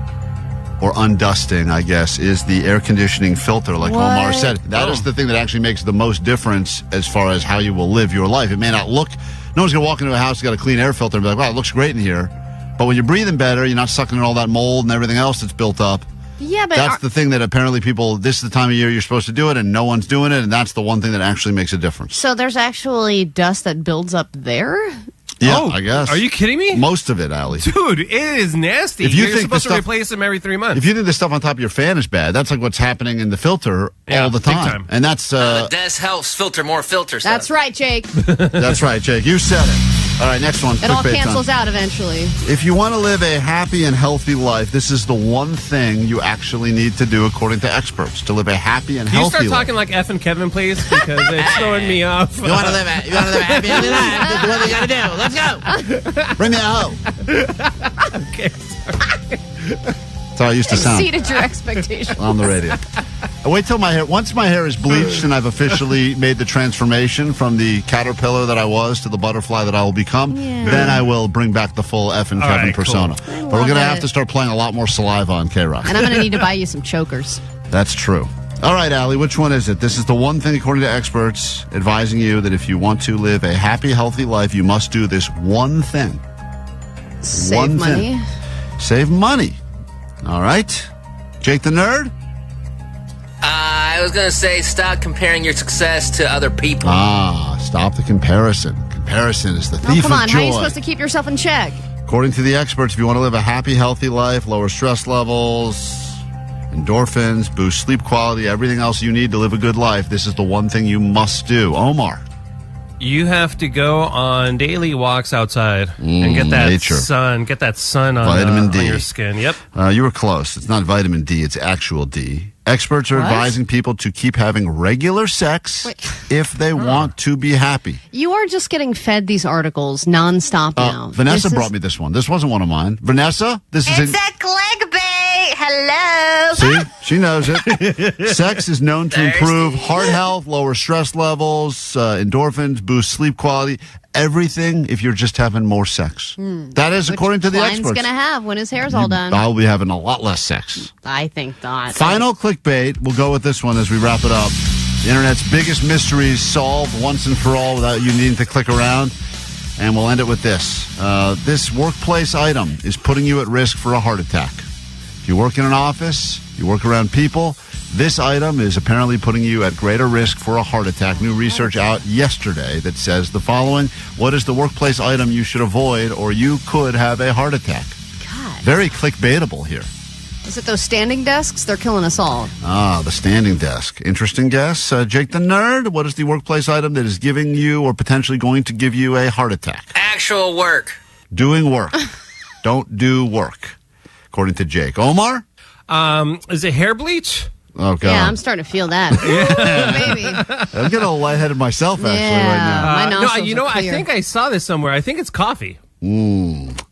or undusting, I guess, is the air conditioning filter, like Omar said. That is the thing that actually makes the most difference as far as how you will live your life. It may not look, no one's going to walk into a house that's got a clean air filter and be like, wow, it looks great in here. But when you're breathing better, you're not sucking in all that mold and everything else that's built up. Yeah, but that's the thing that apparently people, this is the time of year you're supposed to do it, and no one's doing it, and that's the one thing that actually makes a difference. So there's actually dust that builds up there? Yeah, I guess. Are you kidding me? Most of it, Allie. Dude, it is nasty. If you You're think supposed the to stuff- replace them every 3 months. If you think the stuff on top of your fan is bad, that's like what's happening in the filter all the big time. And that's This helps filter more filter stuff. That's right, Jake. that's right, Jake. You said it. All right, next one. It all Clickbait cancels time. out eventually. If you want to live a happy and healthy life, this is the one thing you actually need to do, according to experts, to live a happy and Can you healthy start life. talking like F and Kevin, please? Because it's throwing me off. You want to live a happy, healthy life? This is what you got to do. Let's go. Bring me a hoe. Okay. That's how I used to sound Exceeded your expectations. on the radio. Wait till my hair. Once my hair is bleached and I've officially made the transformation from the caterpillar that I was to the butterfly that I will become, then I will bring back the full F and All Kevin right, cool. persona. But we're love going to it. have to start playing a lot more saliva on KROQ. And I'm going to need to buy you some chokers. That's true. All right, Allie, which one is it? This is the one thing, according to experts, advising you that if you want to live a happy, healthy life, you must do this one thing. Save One money. thing. Save money. All right. Jake the Nerd? I was going to say stop comparing your success to other people. Stop the comparison. Comparison is the Oh, thief come on. of How are you joy. supposed to keep yourself in check? According to the experts, if you want to live a happy, healthy life, lower stress levels, endorphins, boost sleep quality, everything else you need to live a good life, this is the one thing you must do. Omar. You have to go on daily walks outside and get that nature. sun. Get that sun on, Vitamin D. on your skin. Yep. You were close. It's not vitamin D, it's actual D. Experts are What? advising people to keep having regular sex if they want to be happy. You are just getting fed these articles nonstop now. Vanessa brought me this one. This wasn't one of mine. Vanessa, this is It's a clickbait. Hello. See, she knows it. Sex is known to improve heart health, lower stress levels, endorphins, boost sleep quality, everything if you're just having more sex. That is according to the Klein's experts. going to have when his hair's all done. I'll be having a lot less sex. I think not. Final clickbait. We'll go with this one as we wrap it up. The internet's biggest mysteries solved once and for all without you needing to click around. And we'll end it with this. This workplace item is putting you at risk for a heart attack. If you work in an office, you work around people, this item is apparently putting you at greater risk for a heart attack. New research out yesterday that says the following. What is the workplace item you should avoid or you could have a heart attack? God. Very clickbaitable here. Is it those standing desks? They're killing us all. The standing desk. Interesting guess. Jake the Nerd, what is the workplace item that is giving you or potentially going to give you a heart attack? Actual work. Doing work. Don't do work, according to Jake. Omar? Is it hair bleach? Oh, God. Yeah, I'm starting to feel that. Ooh, baby. I'm getting a little lightheaded myself, actually, right now. My No, nostrils you know, are I clear. think I saw this somewhere. I think it's coffee.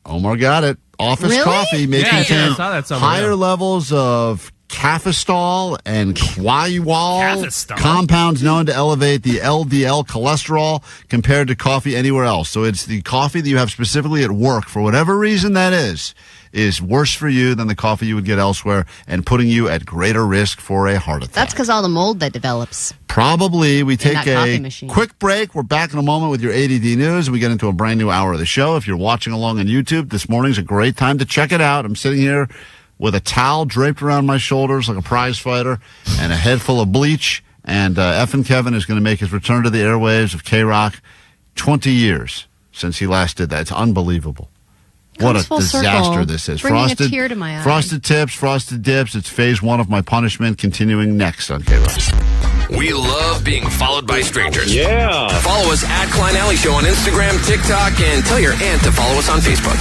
Omar got it. Office Really? coffee may Yeah, I contain saw that somewhere, higher yeah. levels of cafestol and quaiwal Cafestol? compounds known to elevate the LDL cholesterol compared to coffee anywhere else. So it's the coffee that you have specifically at work, for whatever reason that is worse for you than the coffee you would get elsewhere and putting you at greater risk for a heart attack. That's because all the mold that develops. Probably. We take that coffee a machine. quick break. We're back in a moment with your ADD news. We get into a brand new hour of the show. If you're watching along on YouTube, this morning's a great time to check it out. I'm sitting here with a towel draped around my shoulders like a prize fighter and a head full of bleach. And F and Kevin is going to make his return to the airwaves of KROQ. 20 years since he last did that. It's unbelievable. What a Comes full disaster circle, this is. bringing a tear to my eye. Frosted tips, frosted dips. It's phase 1 of my punishment, continuing next on KROQ. We love being followed by strangers. Yeah. Follow us at Klein Alley Show on Instagram, TikTok, and tell your aunt to follow us on Facebook.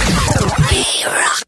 KROQ.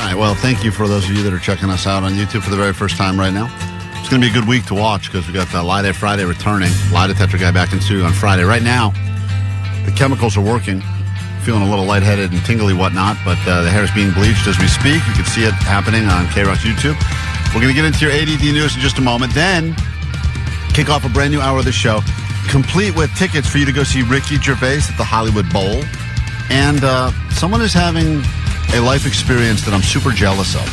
All right, well, thank you for those of you that are checking us out on YouTube for the very first time right now. It's going to be a good week to watch because we got Lie Day Friday returning. Lie Detector guy back in studio on Friday. Right now, the chemicals are working. Feeling a little lightheaded and tingly whatnot, but the hair is being bleached as we speak. You can see it happening on KROQ's YouTube. We're going to get into your ADD news in just a moment. Then, kick off a brand new hour of the show, complete with tickets for you to go see Ricky Gervais at the Hollywood Bowl. And someone is having a life experience that I'm super jealous of.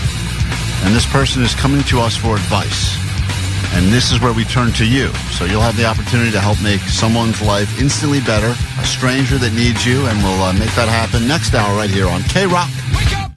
And this person is coming to us for advice. And this is where we turn to you. So you'll have the opportunity to help make someone's life instantly better, a stranger that needs you, and we'll make that happen next hour right here on KROQ. Wake up!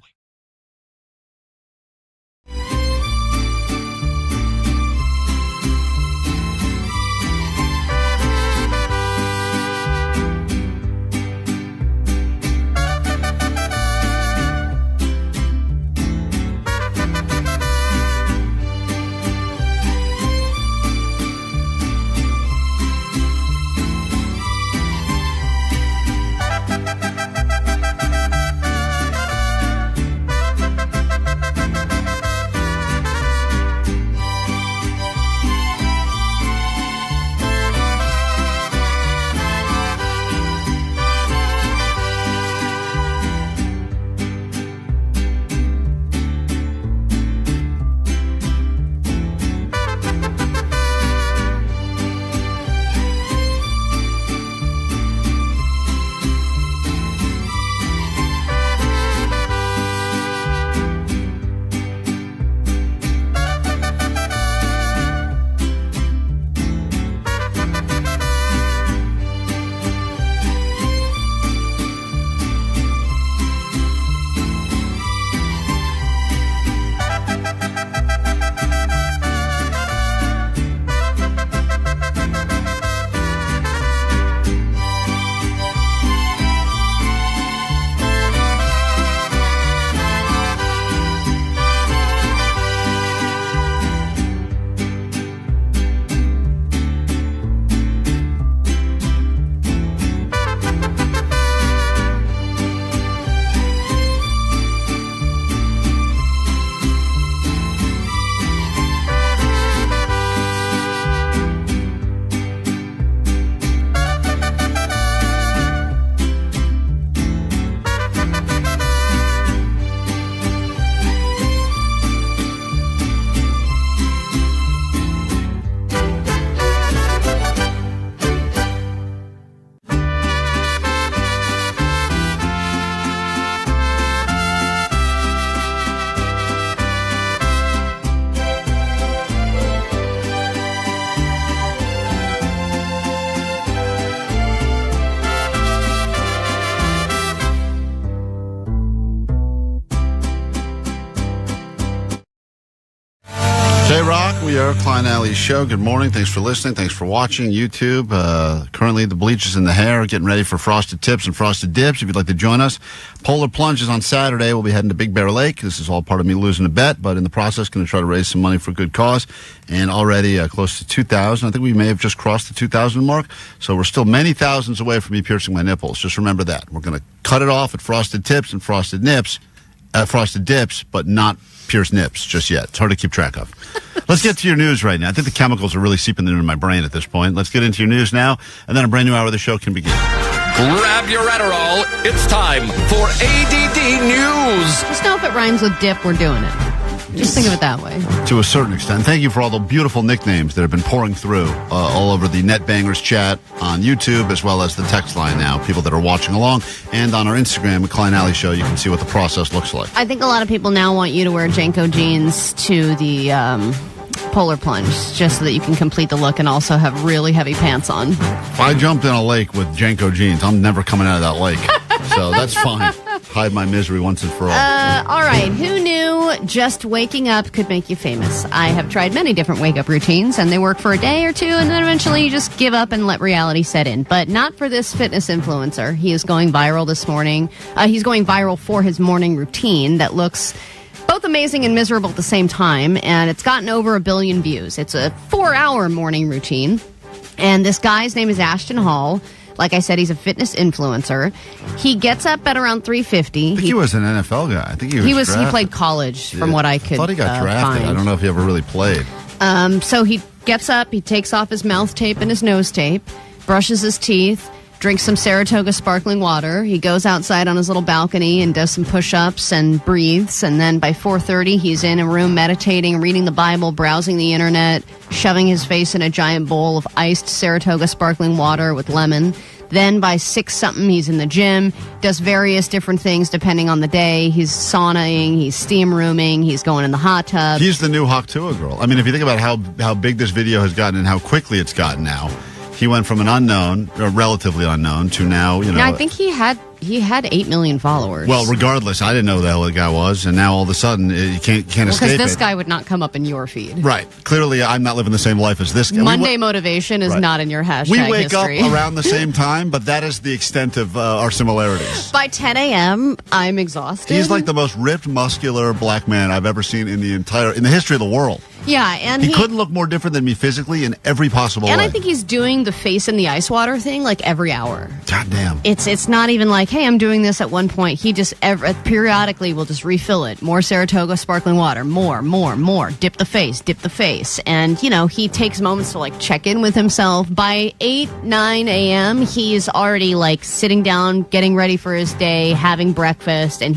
K-Rock. We are Klein Alley's show. Good morning. Thanks for listening. Thanks for watching YouTube. Currently, the bleach is in the hair. Getting ready for frosted tips and frosted dips. If you'd like to join us, Polar Plunge is on Saturday. We'll be heading to Big Bear Lake. This is all part of me losing a bet, but in the process, going to try to raise some money for a good cause. And already close to 2,000. I think we may have just crossed the 2,000 mark. So we're still many thousands away from me piercing my nipples. Just remember that. We're going to cut it off at frosted tips and frosted dips, but not pierced nips just yet. It's hard to keep track of. Let's get to your news right now. I think the chemicals are really seeping into my brain at this point. Let's get into your news now, and then a brand new hour of the show can begin. Grab your Adderall. It's time for ADD News. Just know if it rhymes with dip, we're doing it. Just think of it that way. To a certain extent. Thank you for all the beautiful nicknames that have been pouring through all over the NetBangers chat on YouTube, as well as the text line now. People that are watching along. And on our Instagram, Klein Alley Show, you can see what the process looks like. I think a lot of people now want you to wear Janko jeans to the Polar Plunge, just so that you can complete the look and also have really heavy pants on. If I jumped in a lake with Janko jeans, I'm never coming out of that lake. So that's fine. Hide my misery once and for all. All right. Who knew just waking up could make you famous? I have tried many different wake-up routines, and they work for a day or two, and then eventually you just give up and let reality set in. But not for this fitness influencer. He is going viral this morning. He's going viral for his morning routine that looks both amazing and miserable at the same time, and it's gotten over 1 billion views. It's a 4-hour morning routine, and this guy's name is Ashton Hall. Like I said, he's a fitness influencer. He gets up at around 3:50. I think he was an NFL guy. I think he was drafted. He played college, from what I could I thought he got drafted. find. I don't know if he ever really played. So he gets up, he takes off his mouth tape and his nose tape, brushes his teeth, drinks some Saratoga sparkling water. He goes outside on his little balcony and does some push-ups and breathes. And then by 4:30, he's in a room meditating, reading the Bible, browsing the internet, shoving his face in a giant bowl of iced Saratoga sparkling water with lemon. Then by 6-something, he's in the gym, does various different things depending on the day. He's saunaing, he's steam rooming, he's going in the hot tub. He's the new Hawktua girl. I mean, if you think about how big this video has gotten and how quickly it's gotten now, he went from an unknown, or relatively unknown, to now, you know. Yeah, I think he had 8 million followers. Well, regardless, I didn't know who the hell the guy was, and now all of a sudden, you can't escape it. Because this guy would not come up in your feed. Right. Clearly, I'm not living the same life as this guy. Monday motivation is not in your hashtag We wake history. up around the same time, but that is the extent of our similarities. By 10 a.m., I'm exhausted. He's like the most ripped, muscular black man I've ever seen in the history of the world. Yeah, and he couldn't look more different than me physically in every possible way. And I think he's doing the face in the ice water thing like every hour. God damn. It's not even like, hey, I'm doing this at one point. He just periodically will just refill it. More Saratoga sparkling water. More. Dip the face. And, you know, he takes moments to like check in with himself. By 9 a.m., he's already like sitting down, getting ready for his day, having breakfast. And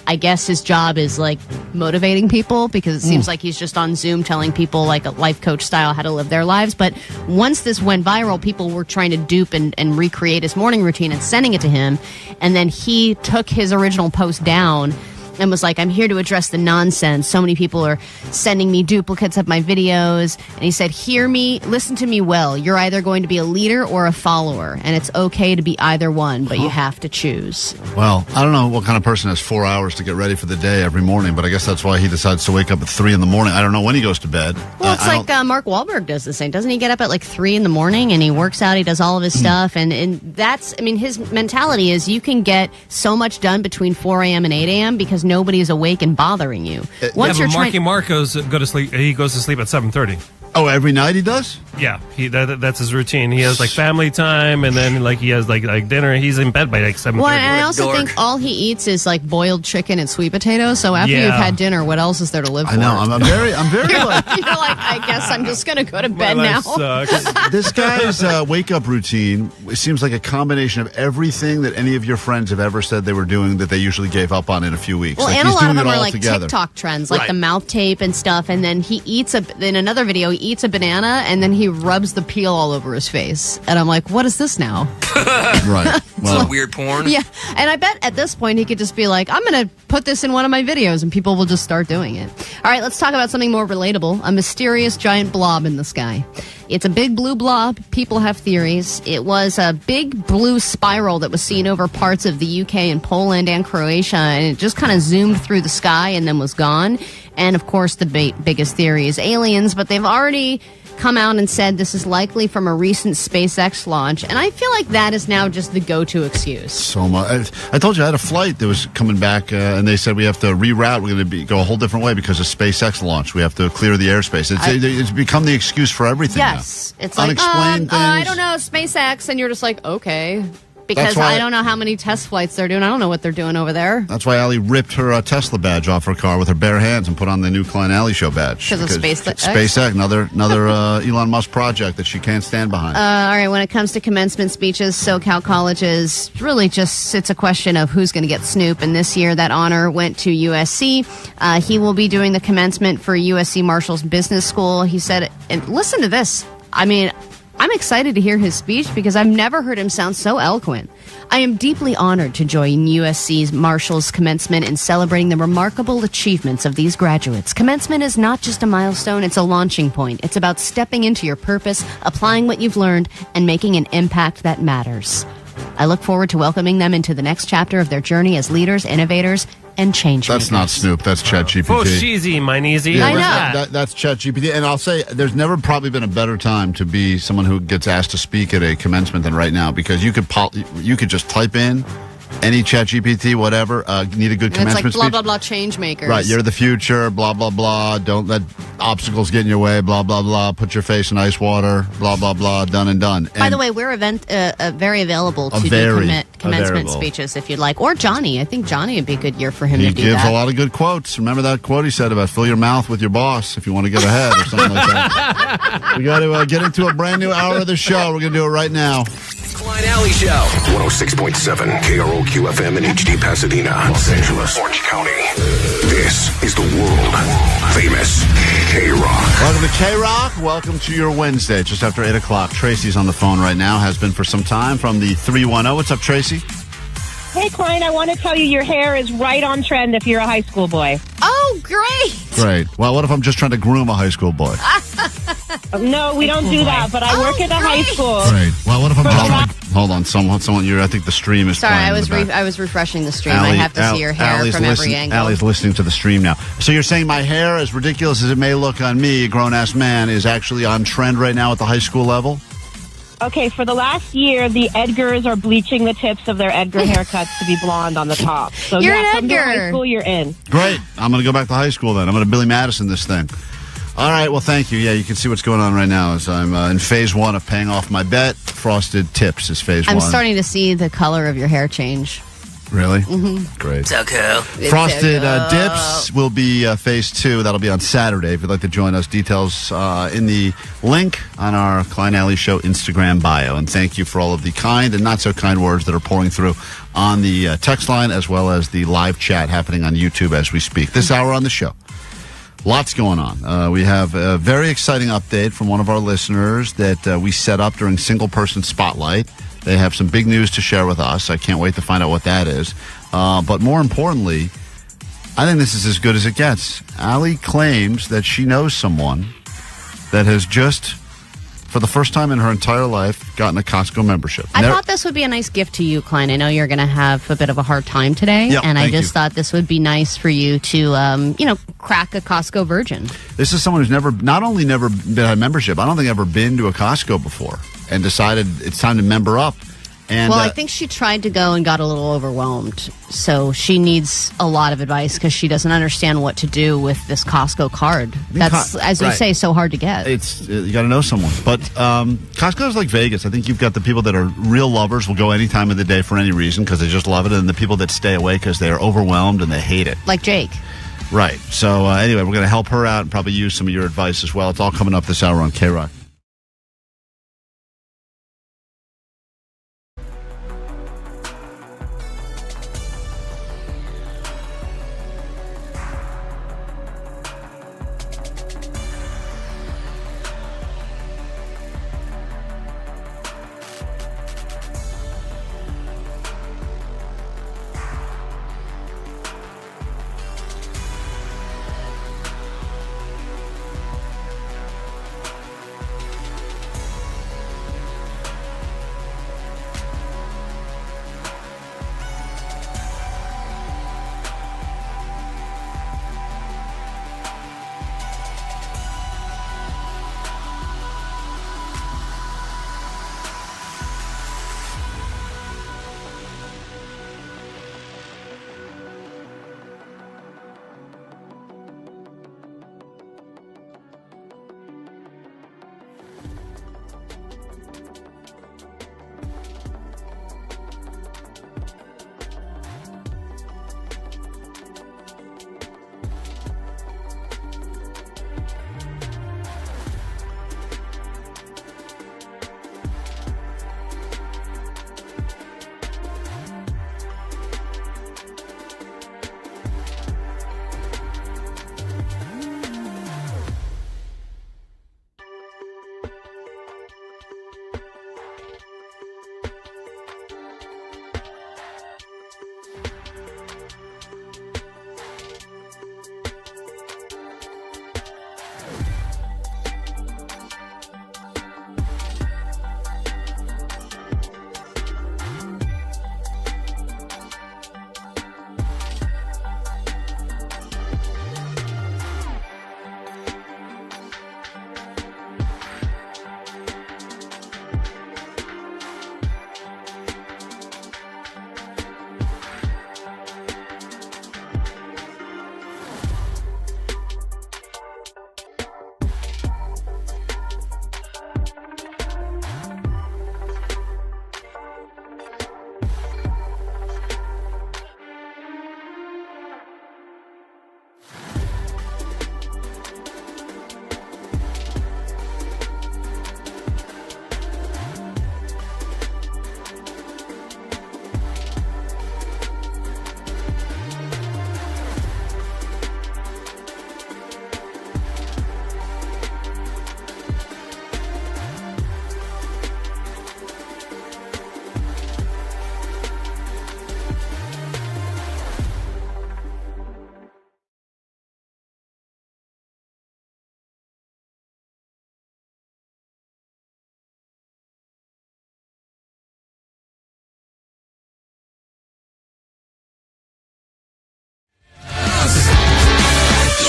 I guess his job is like motivating people, because it seems like he's just on Zoom telling people like a life coach style how to live their lives. But once this went viral, people were trying to dupe and recreate his morning routine and sending it to him. And then he took his original post down and was like, I'm here to address the nonsense. So many people are sending me duplicates of my videos. And he said, hear me, listen to me well. You're either going to be a leader or a follower. And it's okay to be either one, but you have to choose. Well, I don't know what kind of person has 4 hours to get ready for the day every morning, but I guess that's why he decides to wake up at 3 in the morning. I don't know when he goes to bed. Well, it's like Mark Wahlberg does the same. Doesn't he get up at like 3 in the morning and he works out, he does all of his stuff. And that's, I mean, his mentality is you can get so much done between 4 a.m. and 8 a.m. because nobody is awake and bothering you. Marky Mark goes to sleep. He goes to sleep at 7:30. Oh, every night he does? Yeah, that's his routine. He has like family time, and then like he has like dinner. He's in bed by like 7:30. Well, and I also think all he eats is like boiled chicken and sweet potatoes. So after you've had dinner, what else is there to live for? I know. I'm very you're like, I guess I'm just gonna go to bed now. This guy's wake up routine seems like a combination of everything that any of your friends have ever said they were doing that they usually gave up on in a few weeks. Well, like and he's a lot doing of them it are all like together. TikTok trends, like the mouth tape and stuff. And then he eats in another video, he eats a banana and then he rubs the peel all over his face. And I'm like, what is this now? Right. Well, weird porn. Yeah. And I bet at this point he could just be like, I'm going to put this in one of my videos and people will just start doing it. All right, let's talk about something more relatable. A mysterious giant blob in the sky. It's a big blue blob. People have theories. It was a big blue spiral that was seen over parts of the UK and Poland and Croatia, and it just kind of zoomed through the sky and then was gone. And, of course, the biggest theory is aliens, but they've already come out and said this is likely from a recent SpaceX launch, and I feel like that is now just the go-to excuse. So much. I told you I had a flight that was coming back, and they said we have to reroute. We're going to go a whole different way because of SpaceX launch. We have to clear the airspace. It's become the excuse for everything. Yes, now. It's like unexplained things. I don't know, SpaceX, and you're just like, okay. Because I don't know how many test flights they're doing. I don't know what they're doing over there. That's why Allie ripped her Tesla badge off her car with her bare hands and put on the new Klein Alley Show badge. Because of SpaceX? SpaceX, another Elon Musk project that she can't stand behind. All right, when it comes to commencement speeches, SoCal colleges, really just it's a question of who's going to get Snoop. And this year, that honor went to USC. He will be doing the commencement for USC Marshall's Business School. He said, and listen to this. I mean, I'm excited to hear his speech because I've never heard him sound so eloquent. I am deeply honored to join USC's Marshall's commencement in celebrating the remarkable achievements of these graduates. Commencement is not just a milestone, it's a launching point. It's about stepping into your purpose, applying what you've learned, and making an impact that matters. I look forward to welcoming them into the next chapter of their journey as leaders, innovators, and change That's makers. not Snoop. That's ChatGPT. Oh, cheesy, mine easy. Yeah, I know. That's ChatGPT. And I'll say there's never probably been a better time to be someone who gets asked to speak at a commencement than right now because you could just type in any ChatGPT, whatever, need a good And it's commencement like blah, speech. blah, blah, change makers. Right, you're the future, blah, blah, blah. Don't let obstacles get in your way, blah, blah, blah. Put your face in ice water, blah, blah, blah. Done and done. By the way, we're very available to do commencement speeches if you'd like. Or Johnny. I think Johnny would be a good year for him to do that. He gives a lot of good quotes. Remember that quote he said about fill your mouth with your boss if you want to get ahead or something like that. We got to get into a brand new hour of the show. We're going to do it right now. Klein Alley Show. 106.7 KROQ FM in HD Pasadena, Los Angeles, Orange County. This is the world famous KROQ. Welcome to KROQ. Welcome to your Wednesday, just after 8 o'clock. Tracy's on the phone right now, has been for some time from the 310. What's up, Tracy? Hey, Klein, I want to tell you your hair is right on trend if you're a high school boy. Oh, great. Great. Well, what if I'm just trying to groom a high school boy? No, we don't do that, but I work at a high school. Great. Well, what if I'm hold on, someone, I think the stream is Sorry, playing. I was refreshing the stream. I have to see your hair from every angle. Allie's listening to the stream now. So you're saying my hair, as ridiculous as it may look on me, a grown-ass man, is actually on trend right now at the high school level? Okay, for the last year, the Edgars are bleaching the tips of their Edgar haircuts to be blonde on the top. So You're an come to Edgar. high school, you're in. Great. I'm going to go back to high school then. I'm going to Billy Madison this thing. All right, well, thank you. Yeah, you can see what's going on right now as I'm in phase one of paying off my bet. Frosted tips is phase one. I'm starting to see the color of your hair change. Really? Mm-hmm. Great. So cool. Frosted dips will be phase two. That'll be on Saturday. If you'd like to join us, details in the link on our Klein Alley Show Instagram bio. And thank you for all of the kind and not so kind words that are pouring through on the text line as well as the live chat happening on YouTube as we speak. This hour on the show. Lots going on. We have a very exciting update from one of our listeners that we set up during Single Person Spotlight. They have some big news to share with us. I can't wait to find out what that is. But more importantly, I think this is as good as it gets. Allie claims that she knows someone that has just, for the first time in her entire life, gotten a Costco membership. I thought this would be a nice gift to you, Klein. I know you're going to have a bit of a hard time today, Yeah, and I thank just you. thought this would be nice for you to, crack a Costco virgin. This is someone who's not only never been a membership, I don't think ever been to a Costco before and decided it's time to member up. And, Well, I think she tried to go and got a little overwhelmed. So she needs a lot of advice because she doesn't understand what to do with this Costco card. That's, as you say, so hard to get. It's you got to know someone. But Costco is like Vegas. I think you've got the people that are real lovers, will go any time of the day for any reason because they just love it, and the people that stay away because they are overwhelmed and they hate it. Like Jake. Right. So anyway, we're going to help her out and probably use some of your advice as well. It's all coming up this hour on KROQ.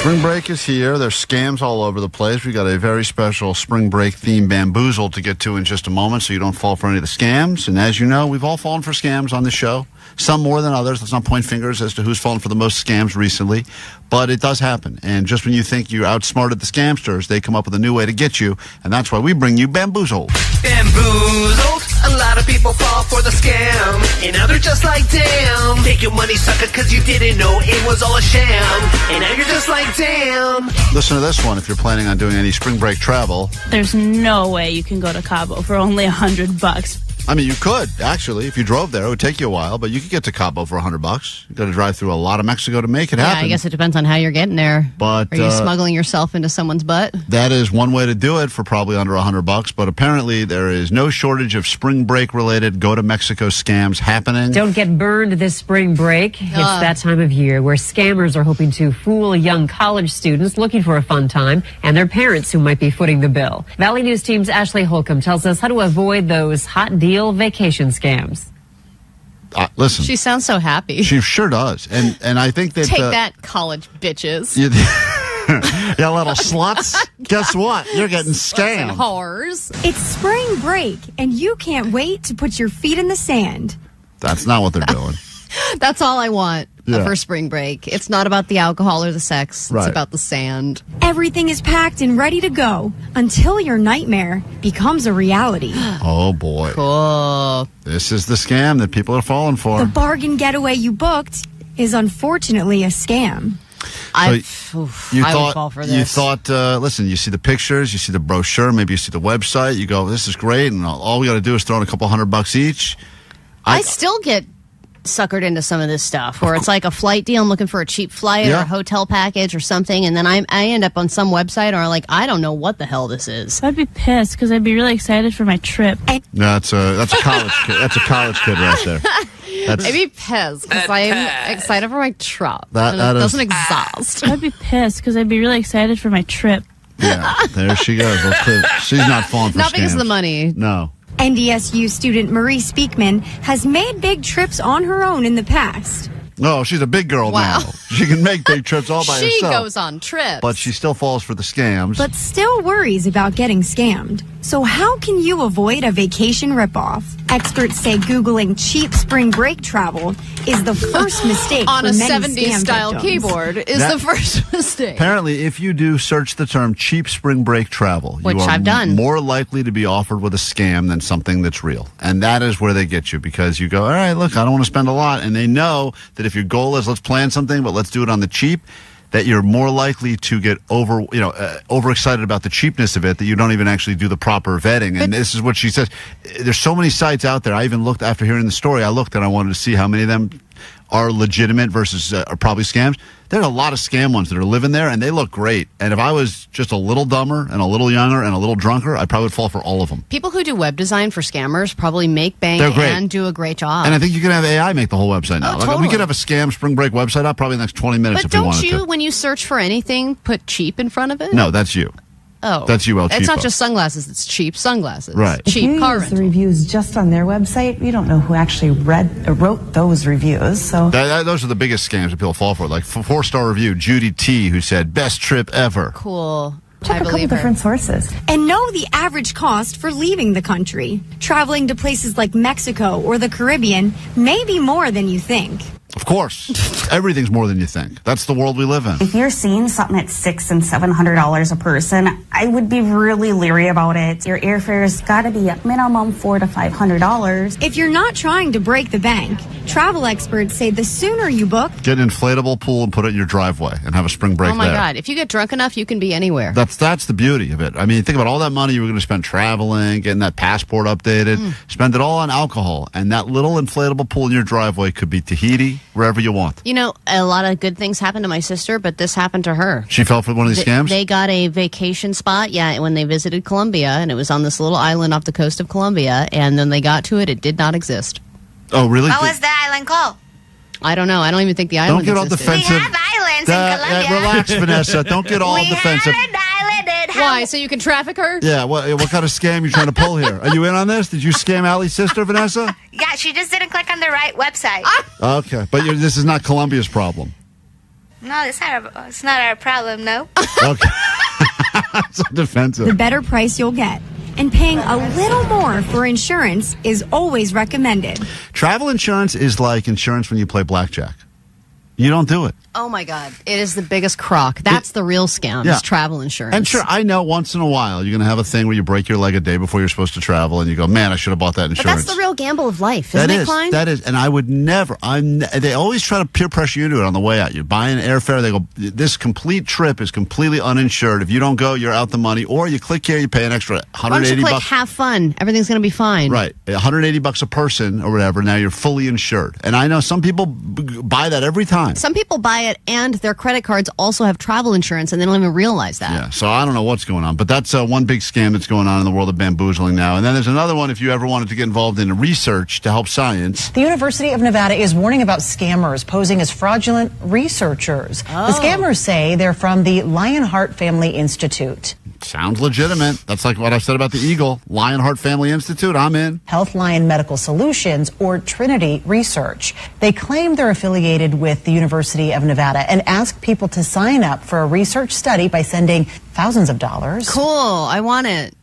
Spring break is here. There's scams all over the place. We got a very special spring break themed Bamboozled to get to in just a moment so you don't fall for any of the scams. And as you know, we've all fallen for scams on the show. Some more than others. Let's not point fingers as to who's fallen for the most scams recently. But it does happen. And just when you think you're outsmarted the scamsters, they come up with a new way to get you. And that's why we bring you Bamboozled. Bamboozled. A lot of people fall for the scam. And now they're just like, damn. Take your money, sucker, because you didn't know it was all a sham. And now you're just like, damn. Listen to this one if you're planning on doing any spring break travel. There's no way you can go to Cabo for only $100. I mean, you could, actually. If you drove there, it would take you a while, but you could get to Cabo for $100. You got to drive through a lot of Mexico to make it happen. Yeah, I guess it depends on how you're getting there. But are you smuggling yourself into someone's butt? That is one way to do it for probably under $100. But apparently, there is no shortage of spring break-related go to Mexico scams happening. Don't get burned this spring break. It's that time of year where scammers are hoping to fool young college students looking for a fun time and their parents who might be footing the bill. Valley News Team's Ashley Holcomb tells us how to avoid those hot deal vacation scams. Listen, she sounds so happy. She sure does, and I think that take that, college bitches. Yeah, little sluts. Guess what? You're getting scammed. Whores. It's spring break, and you can't wait to put your feet in the sand. That's not what they're doing. That's all I want for spring break. It's not about the alcohol or the sex. Right. It's about the sand. Everything is packed and ready to go until your nightmare becomes a reality. Oh, boy. Cool. This is the scam that people are falling for. The bargain getaway you booked is unfortunately a scam. I would fall for this. You thought, listen, you see the pictures, you see the brochure, maybe you see the website, you go, this is great, and all we got to do is throw in a couple $100 each. I still get suckered into some of this stuff where it's like a flight deal. I'm looking for a cheap flight or a hotel package or something, and then I end up on some website or like I don't know what the hell this is. I'd be pissed because I'd be really excited for my trip. That's a college kid. That's a college kid right there. I'd be pissed because I'm excited for my trip. That it doesn't exhaust. I'd be pissed because I'd be really excited for my trip. Yeah, there she goes. She's not falling for not scams. because of the money. No. NDSU student Marie Speakman has made big trips on her own in the past. No, she's a big girl now. She can make big trips all by herself. She goes on trips. But she still falls for the scams. But still worries about getting scammed. So how can you avoid a vacation ripoff? Experts say Googling cheap spring break travel is the first mistake on for a many 70s style victims. keyboard is the first mistake. Apparently, if you do search the term cheap spring break travel, which you are I've done, more likely to be offered with a scam than something that's real. And that is where they get you because you go, all right, look, I don't want to spend a lot. And they know that if your goal is let's plan something, but let's do it on the cheap, that you're more likely to get overexcited about the cheapness of it, that you don't even actually do the proper vetting. And this is what she says. There's so many sites out there. I even looked after hearing the story. I looked and I wanted to see how many of them are legitimate versus are probably scams. There are a lot of scam ones that are living there, and they look great. And if I was just a little dumber and a little younger and a little drunker, I probably would fall for all of them. People who do web design for scammers probably make bank and do a great job. And I think you can have AI make the whole website now. Totally. We could have a scam spring break website up probably in the next 20 minutes if we wanted to. But don't you, when you search for anything, put cheap in front of it? No, that's you. Oh. That's you, El It's not Cheapo. just sunglasses, it's cheap sunglasses. Right. Cheap car If you use the reviews just on their website, we don't know who actually wrote those reviews. So Those are the biggest scams that people fall for. Like 4-star review, Judy T, who said, best trip ever. Cool. check a couple different sources. And know the average cost for leaving the country. Traveling to places like Mexico or the Caribbean may be more than you think. Of course. Everything's more than you think. That's the world we live in. If you're seeing something at $600 and $700 a person, I would be really leery about it. Your airfare's got to be at minimum $400 to $500. If you're not trying to break the bank, travel experts say the sooner you book, Get an inflatable pool and put it in your driveway and have a spring break Oh my there. God. If you get drunk enough, you can be anywhere. That's the beauty of it. I mean, think about all that money you were going to spend traveling, getting that passport updated. Spend it all on alcohol. And that little inflatable pool in your driveway could be Tahiti, wherever you want. You know, a lot of good things happened to my sister, but this happened to her. She fell for one of these scams? They got a vacation spot, when they visited Colombia, and it was on this little island off the coast of Colombia, and then they got to it, it did not exist. Oh, really? What was the island called? I don't know. I don't even think the island Don't get all existed. defensive. We have islands in Colombia. Relax, Vanessa. Don't get all defensive. Why? So you can traffic her? Yeah, what kind of scam you trying to pull here? Are you in on this? Did you scam Allie's sister, Vanessa? Yeah, she just didn't click on the right website. Okay, but this is not Colombia's problem. No, it's not our problem, no. Okay. So defensive. The better price you'll get. And paying a little more for insurance is always recommended. Travel insurance is like insurance when you play blackjack. You don't do it. Oh, my God. It is the biggest crock. That's the real scam, is travel insurance. And sure, I know once in a while you're going to have a thing where you break your leg a day before you're supposed to travel and you go, man, I should have bought that insurance. But that's the real gamble of life, isn't it, Klein? That is. And I would never. They always try to peer pressure you into it on the way out. You buy an airfare, they go, this complete trip is completely uninsured. If you don't go, you're out the money. Or you click here, you pay an extra $180. Why don't you click have fun? Everything's going to be fine. Right. $180 a person or whatever. Now you're fully insured. And I know some people buy that every time. Some people buy it and their credit cards also have travel insurance and they don't even realize that. Yeah, so I don't know what's going on, but that's one big scam that's going on in the world of bamboozling now. And then there's another one if you ever wanted to get involved in research to help science. The University of Nevada is warning about scammers posing as fraudulent researchers. Oh. The scammers say they're from the Lionheart Family Institute. Sounds legitimate. That's like what I said about the Eagle. Lionheart Family Institute, I'm in. Health Lion Medical Solutions, or Trinity Research. They claim they're affiliated with the University of Nevada and ask people to sign up for a research study by sending thousands of dollars. Cool. I want it.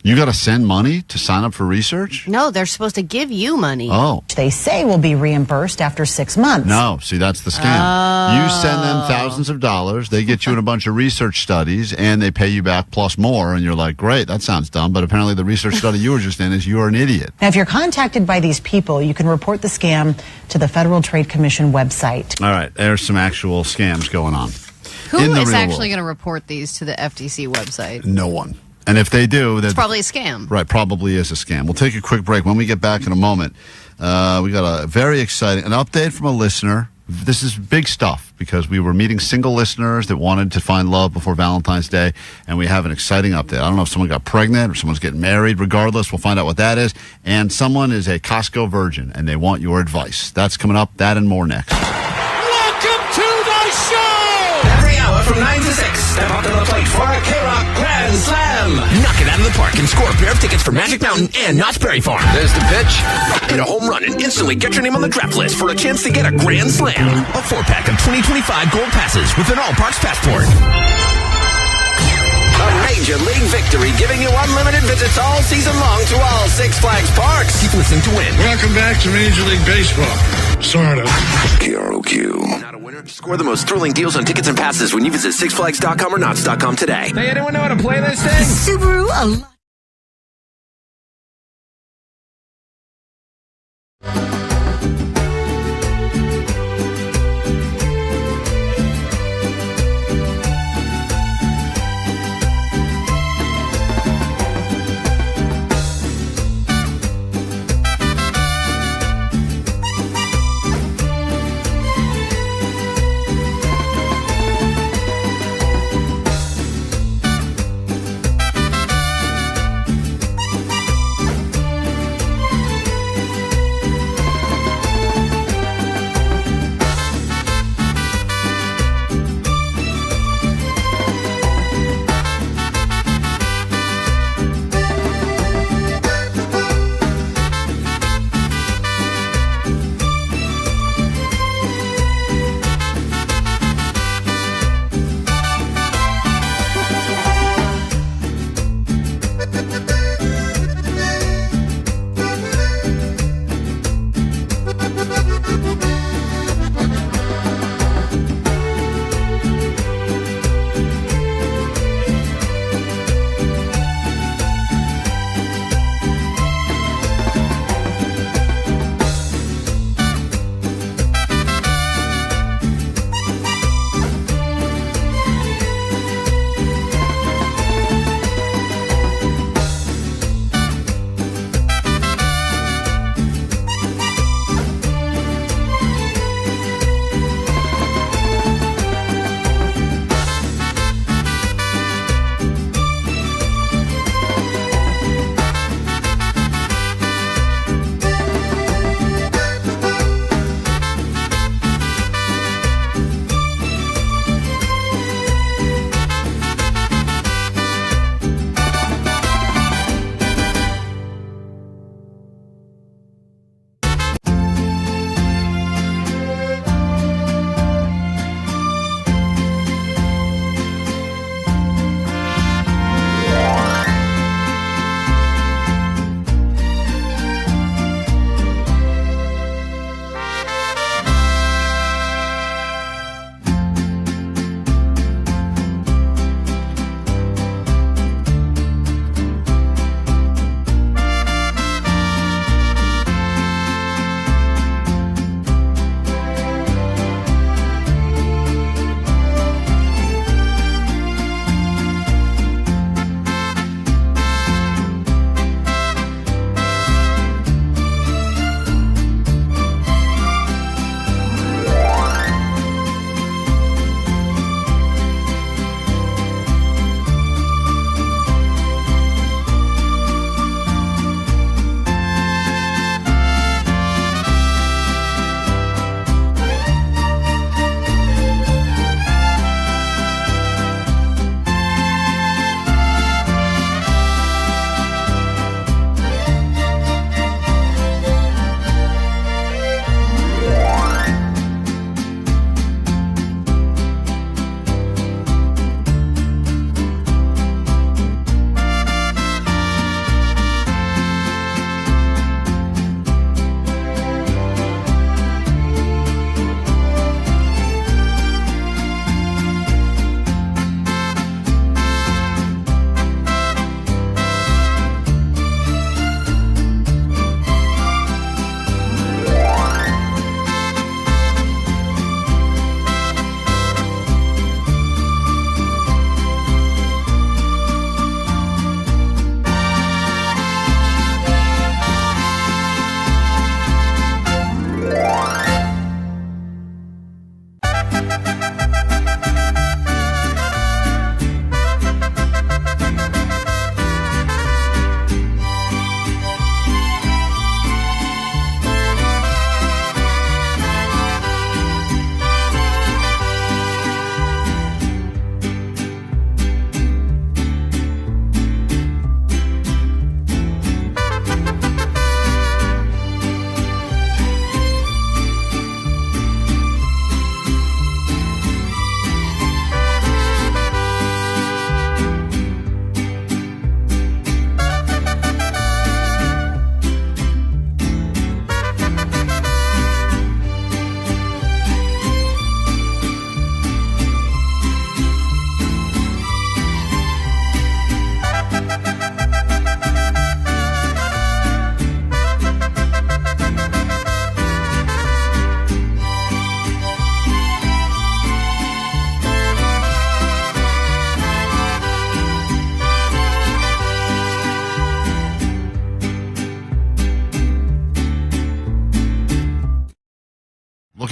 You got to send money to sign up for research? No, they're supposed to give you money. Oh. They say will be reimbursed after 6 months. No, see, that's the scam. You send them thousands of dollars, they get you in a bunch of research studies, and they pay you back plus more, and you're like, great, that sounds dumb, but apparently the research study you were just in is you're an idiot. Now, if you're contacted by these people, you can report the scam to the Federal Trade Commission website. All right, there's some actual scams going on. Who is actually going to report these to the FTC website? No one. And if they do, it's probably a scam. Right, probably is a scam. We'll take a quick break. When we get back in a moment, we got a very exciting, an update from a listener. This is big stuff because we were meeting single listeners that wanted to find love before Valentine's Day, and we have an exciting update. I don't know if someone got pregnant or someone's getting married. Regardless, we'll find out what that is. And someone is a Costco virgin, and they want your advice. That's coming up. That and more next. Welcome to the show! Every hour from 9 to 6, step up to the plate for a KROQ Grand Slam. Knock it out of the park and score a pair of tickets for Magic Mountain and Knott's Berry Farm. There's the pitch. Hit a home run and instantly get your name on the draft list for a chance to get a Grand Slam. A 4-pack of 2025 gold passes with an all-parks passport. A major league victory giving you unlimited visits all season long to all Six Flags parks. Keep listening to win. Welcome back to Major League Baseball. Sort of. KROQ. Not a winner? Score the most thrilling deals on tickets and passes when you visit sixflags.com or Knotts.com today. Hey, anyone know how to play this thing? Subaru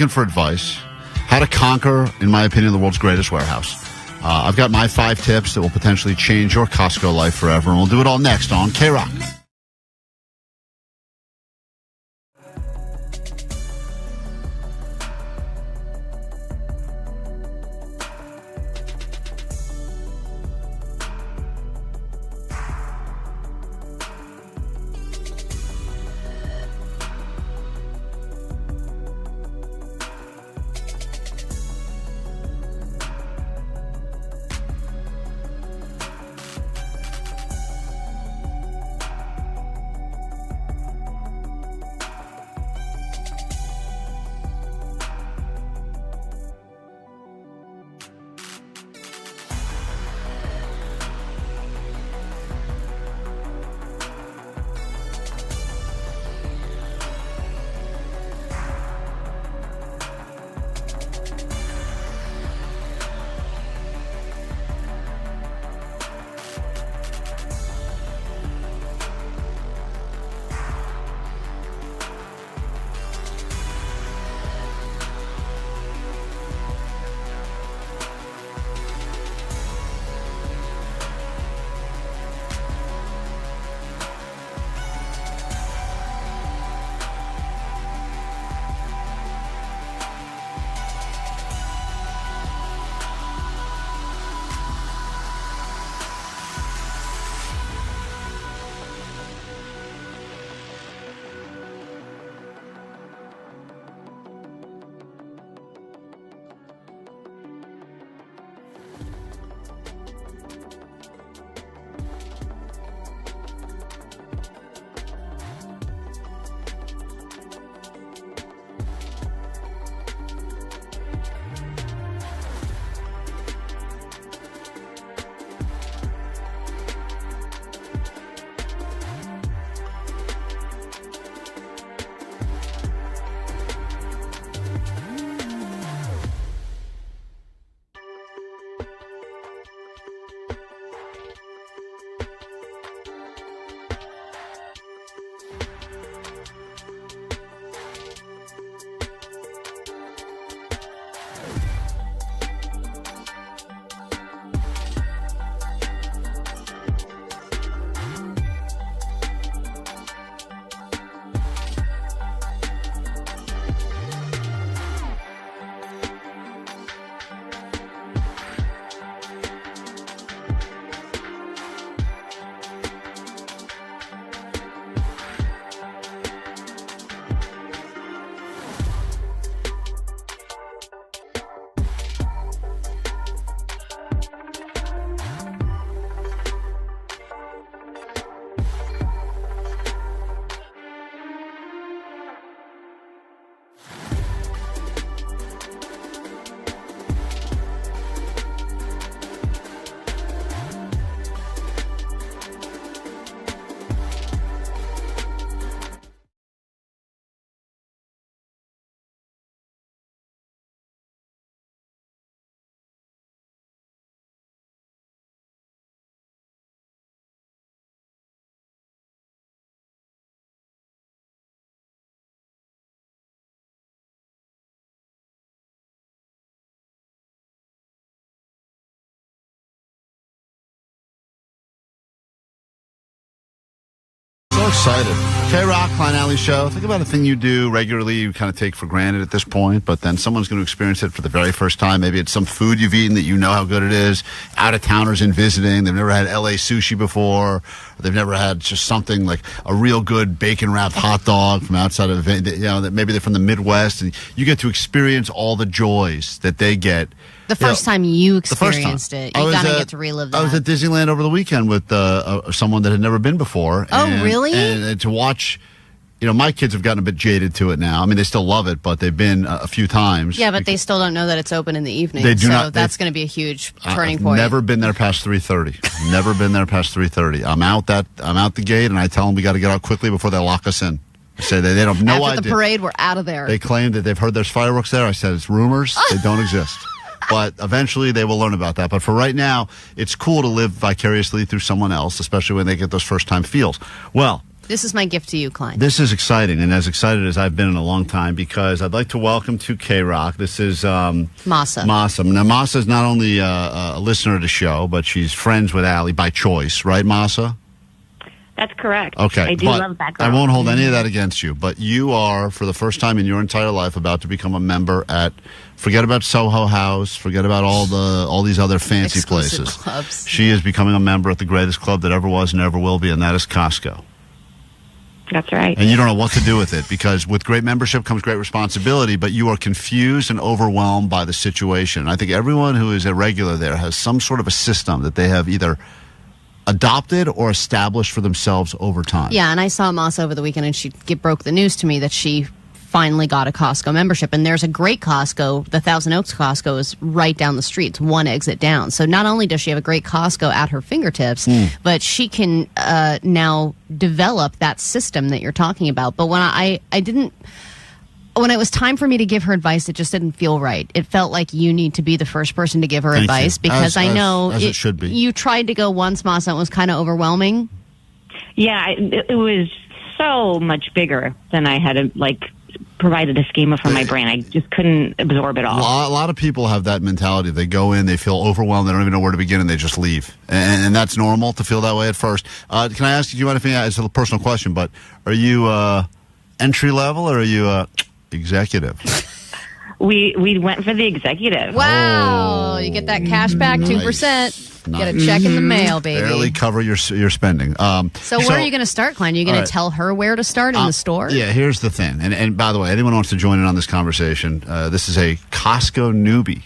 looking for advice, how to conquer, in my opinion, the world's greatest warehouse. I've got my 5 tips that will potentially change your Costco life forever, and we'll do it all next on KROQ. So excited. KROQ, Klein Alley Show. Think about a thing you do regularly, you kind of take for granted at this point, but then someone's going to experience it for the very first time. Maybe it's some food you've eaten that you know how good it is. Out-of-towners in visiting. They've never had LA sushi before. Or they've never had just something like a real good bacon-wrapped hot dog from outside of, that maybe they're from the Midwest. And you get to experience all the joys that they get. The first time you experienced it, you got to get to relive that. I was at Disneyland over the weekend with someone that had never been before. Oh, really? And to watch, my kids have gotten a bit jaded to it now. I mean, they still love it, but they've been a few times. Yeah, but they still don't know that it's open in the evening. They do so not. That's going to be a huge turning point. Never been there past 3:30. Never been there past 3:30. I'm out the gate, and I tell them we got to get out quickly before they lock us in. I say they don't have no idea. After the parade, we're out of there. They claim that they've heard there's fireworks there. I said it's rumors. They don't exist. But eventually they will learn about that. But for right now, it's cool to live vicariously through someone else, especially when they get those first-time feels. Well, This is my gift to you, Klein. This is exciting, and as excited as I've been in a long time, because I'd like to welcome to KROQ. This is Masa. Masa. Now, Masa is not only a listener of the show, but she's friends with Allie by choice, right, Masa? That's correct. Okay. I do love that girl. I won't hold any of that against you, but you are, for the first time in your entire life, about to become a member at, forget about Soho House, forget about all these other fancy Exclusive places. clubs. She is becoming a member at the greatest club that ever was and ever will be, and that is Costco. That's right. And you don't know what to do with it, because with great membership comes great responsibility, but you are confused and overwhelmed by the situation. I think everyone who is a regular there has some sort of a system that they have either adopted or established for themselves over time. Yeah, and I saw Masa over the weekend, and she broke the news to me that she finally got a Costco membership. And there's a great Costco. The Thousand Oaks Costco is right down the street. It's one exit down. So not only does she have a great Costco at her fingertips, but she can now develop that system that you're talking about. But when when it was time for me to give her advice, it just didn't feel right. It felt like you need to be the first person to give her Thank advice, you. because I know as it should be. You tried to go once, Masa, and it was kind of overwhelming. Yeah, it was so much bigger than I had provided a schema for my brain. I just couldn't absorb it all. A lot of people have that mentality. They go in, they feel overwhelmed, they don't even know where to begin, and they just leave. And that's normal to feel that way at first. Can I ask you, it's a personal question, but are you entry level or are you executive? We went for the executive. Wow. You get that cash back, 2%. Get a check in the mail, baby. Barely cover your spending. So where are you going to start, Klein? Are you going to tell her where to start in the store? Yeah, here's the thing. And by the way, anyone who wants to join in on this conversation, this is a Costco newbie.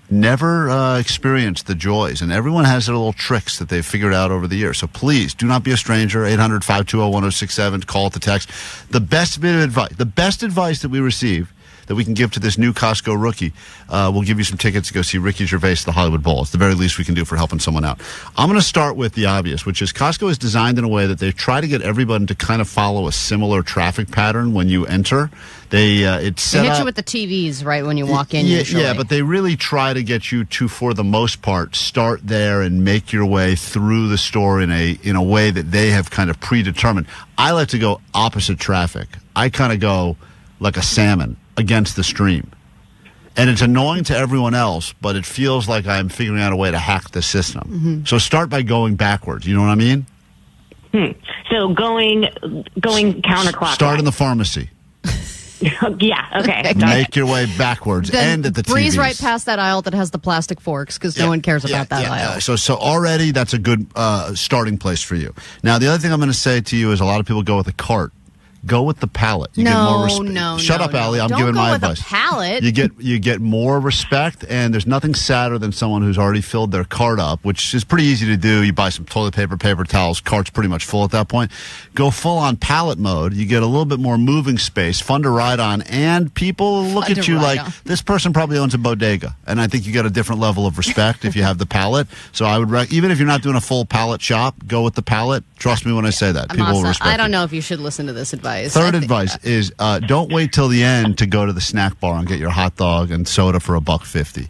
Never experienced the joys. And everyone has their little tricks that they've figured out over the years. So please, do not be a stranger. 800-520-1067. Call to text. The best bit of advice, the best advice that we receive that we can give to this new Costco rookie, we'll give you some tickets to go see Ricky Gervais at the Hollywood Bowl. It's the very least we can do for helping someone out. I'm going to start with the obvious, which is Costco is designed in a way that they try to get everyone to kind of follow a similar traffic pattern when you enter. They hit you with the TVs right when you walk in. Usually. Yeah, but they really try to get you to, for the most part, start there and make your way through the store in a way that they have kind of predetermined. I like to go opposite traffic. I kind of go like a salmon against the stream. And it's annoying to everyone else, but it feels like I'm figuring out a way to hack the system. Mm-hmm. So start by going backwards. You know what I mean? So going counterclockwise. Start in the pharmacy. Yeah, okay. Make your way backwards. Then and at the breeze TVs. right past that aisle that has the plastic forks, because no one cares about that aisle. So already that's a good starting place for you. Now, the other thing I'm going to say to you is a lot of people go with a cart. Go with the pallet. You get more respect. Shut up, Allie. I'm giving my advice. Don't go with a pallet. You get more respect, and there's nothing sadder than someone who's already filled their cart up, which is pretty easy to do. You buy some toilet paper, paper towels. Cart's pretty much full at that point. Go full on pallet mode. You get a little bit more moving space, fun to ride on, and people look at you like this person probably owns a bodega. And I think you get a different level of respect if you have the pallet. So I would even if you're not doing a full pallet shop, go with the pallet. Trust me when I say that. People will respect I don't know if you should listen to this advice. Third advice is don't wait till the end to go to the snack bar and get your hot dog and soda for $1.50.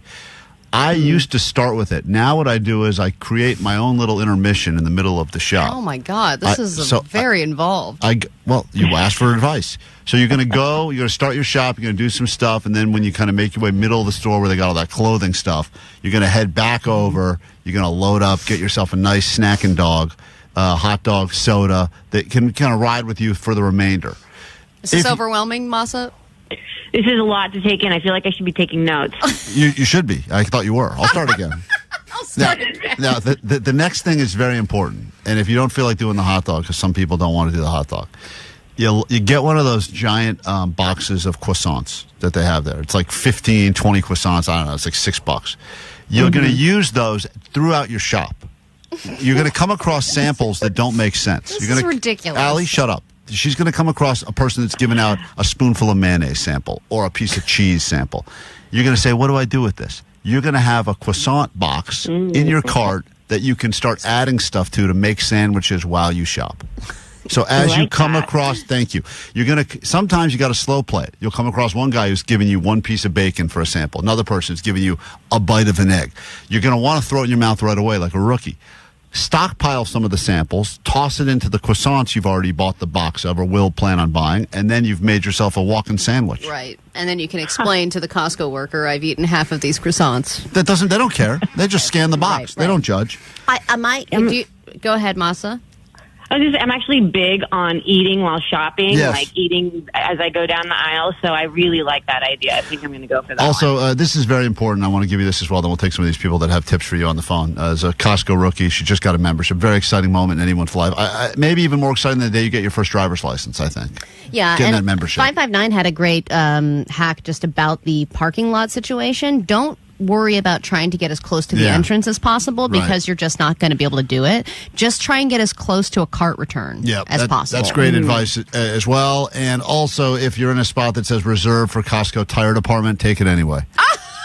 I used to start with it. Now what I do is I create my own little intermission in the middle of the shop. Oh my God, this is very involved. You asked for advice. So you're going to go, you're going to start your shop, you're going to do some stuff, and then when you kind of make your way middle of the store where they got all that clothing stuff, you're going to head back over, you're going to load up, get yourself a nice snacking dog, hot dog, soda, that can kind of ride with you for the remainder. Is this overwhelming, Masa? This is a lot to take in. I feel like I should be taking notes. You should be. I thought you were. I'll start again. I'll start again. Now, the next thing is very important. And if you don't feel like doing the hot dog, because some people don't want to do the hot dog, you get one of those giant boxes of croissants that they have there. It's like 15, 20 croissants. I don't know. It's like $6. You're going to use those throughout your shop. You're going to come across samples that don't make sense. This is ridiculous. Allie, shut up. She's going to come across a person that's giving out a spoonful of mayonnaise sample or a piece of cheese sample. You're going to say, what do I do with this? You're going to have a croissant box in your cart that you can start adding stuff to make sandwiches while you shop. So as you come across, thank you. Sometimes you got to slow play it. You'll come across one guy who's giving you one piece of bacon for a sample. Another person is giving you a bite of an egg. You're going to want to throw it in your mouth right away like a rookie. stockpile some of the samples, toss it into the croissants you've already bought the box of or will plan on buying, and then you've made yourself a walk-in sandwich. Right. And then you can explain to the Costco worker, I've eaten half of these croissants. They don't care. They just scan the box. They don't judge. Go ahead, Masa. I'm actually big on eating while shopping, Yes. like eating as I go down the aisle. So I really like that idea. I think I'm going to go for that. Also, this is very important. I want to give you this as well. Then we'll take some of these people that have tips for you on the phone. As a Costco rookie, she just got a membership. Very exciting moment in anyone's life. Maybe even more exciting than the day you get your first driver's license, I think. Yeah, Getting and that membership. 559 had a great hack just about the parking lot situation. Don't worry about trying to get as close to the entrance as possible because you're just not going to be able to do it. Just try and get as close to a cart return as possible. That's great advice as well. And also, if you're in a spot that says reserved for Costco tire department, take it anyway.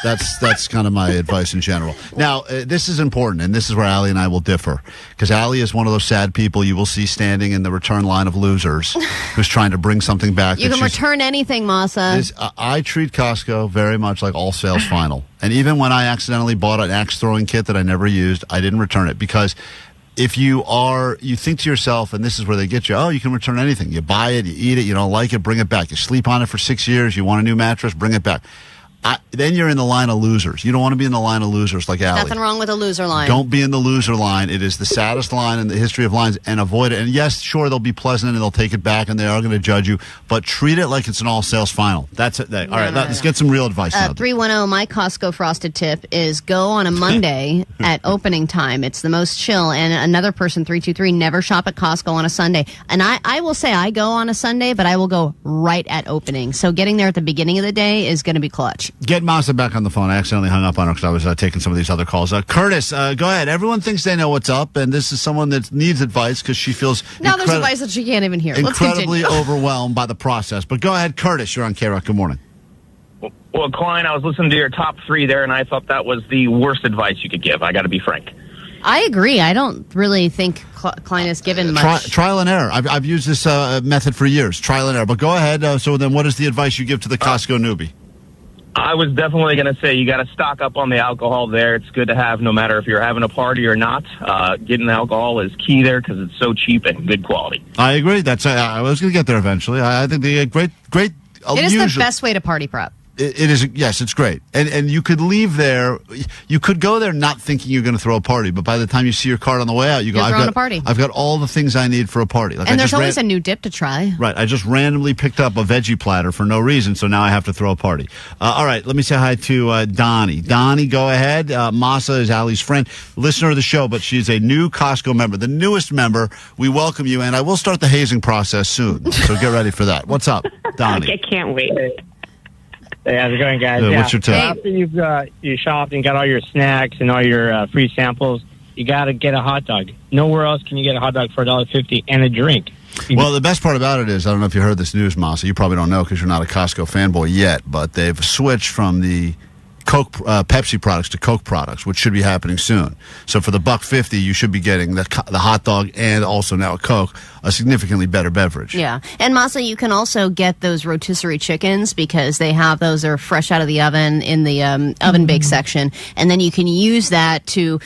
That's kind of my advice in general. Now, this is important, and this is where Allie and I will differ, because Allie is one of those sad people you will see standing in the return line of losers who's trying to bring something back. You can return anything, Masa. I treat Costco very much like all sales final. And even when I accidentally bought an axe throwing kit that I never used, I didn't return it, because if you think to yourself, and this is where they get you, you can return anything. You buy it, you eat it, you don't like it, bring it back. You sleep on it for 6 years, you want a new mattress, bring it back. Then you're in the line of losers. You don't want to be in the line of losers like Allie. Nothing wrong with a loser line. Don't be in the loser line. It is the saddest line in the history of lines, and avoid it. And yes, sure, they'll be pleasant and they'll take it back and they are going to judge you, but treat it like it's an all sales final. That's it. All right, let's get some real advice now. 310, my Costco frosted tip is go on a Monday at opening time. It's the most chill. And another person, 323, never shop at Costco on a Sunday. And I will say I go on a Sunday, but I will go right at opening. So getting there at the beginning of the day is going to be clutch. Get Masa back on the phone. I accidentally hung up on her because I was taking some of these other calls. Curtis, go ahead. Everyone thinks they know what's up, and this is someone that needs advice because she feels now there's advice that she can't even hear. Incredibly overwhelmed by the process. But go ahead, Curtis. You're on KROQ. Good morning. Well, Klein, I was listening to your top three there, and I thought that was the worst advice you could give. I got to be frank. I agree. I don't really think Klein has given much. Trial and error. I've used this method for years. Trial and error. But go ahead. So then what is the advice you give to the Costco newbie? I was definitely going to say you got to stock up on the alcohol there. It's good to have no matter if you're having a party or not. Getting alcohol is key there because it's so cheap and good quality. I agree. I was going to get there eventually. I think the great. It is the best way to party prep. It is, yes, it's great. And you could leave there, you could go there not thinking you're going to throw a party, but by the time you see your card on the way out, you go, I've got a party. I've got all the things I need for a party. And there's always a new dip to try. Right. I just randomly picked up a veggie platter for no reason, so now I have to throw a party. All right, let me say hi to Donnie. Donnie, go ahead. Masa is Allie's friend, listener of the show, but she's a new Costco member, the newest member. We welcome you, and I will start the hazing process soon, so get ready for that. What's up, Donnie? I can't wait. Hey, how's it going, guys? What's your tip? After you shopped and got all your snacks and all your free samples, you got to get a hot dog. Nowhere else can you get a hot dog for $1.50 and a drink. Well, the best part about it is, I don't know if you heard this news, Masa. You probably don't know because you're not a Costco fanboy yet, but they've switched from the Coke, Pepsi products to Coke products, which should be happening soon. So for the $1.50, you should be getting the hot dog and also now a Coke, a significantly better beverage. Yeah. And Masa, you can also get those rotisserie chickens because they have those are fresh out of the oven in the oven bake section. And then you can use that to,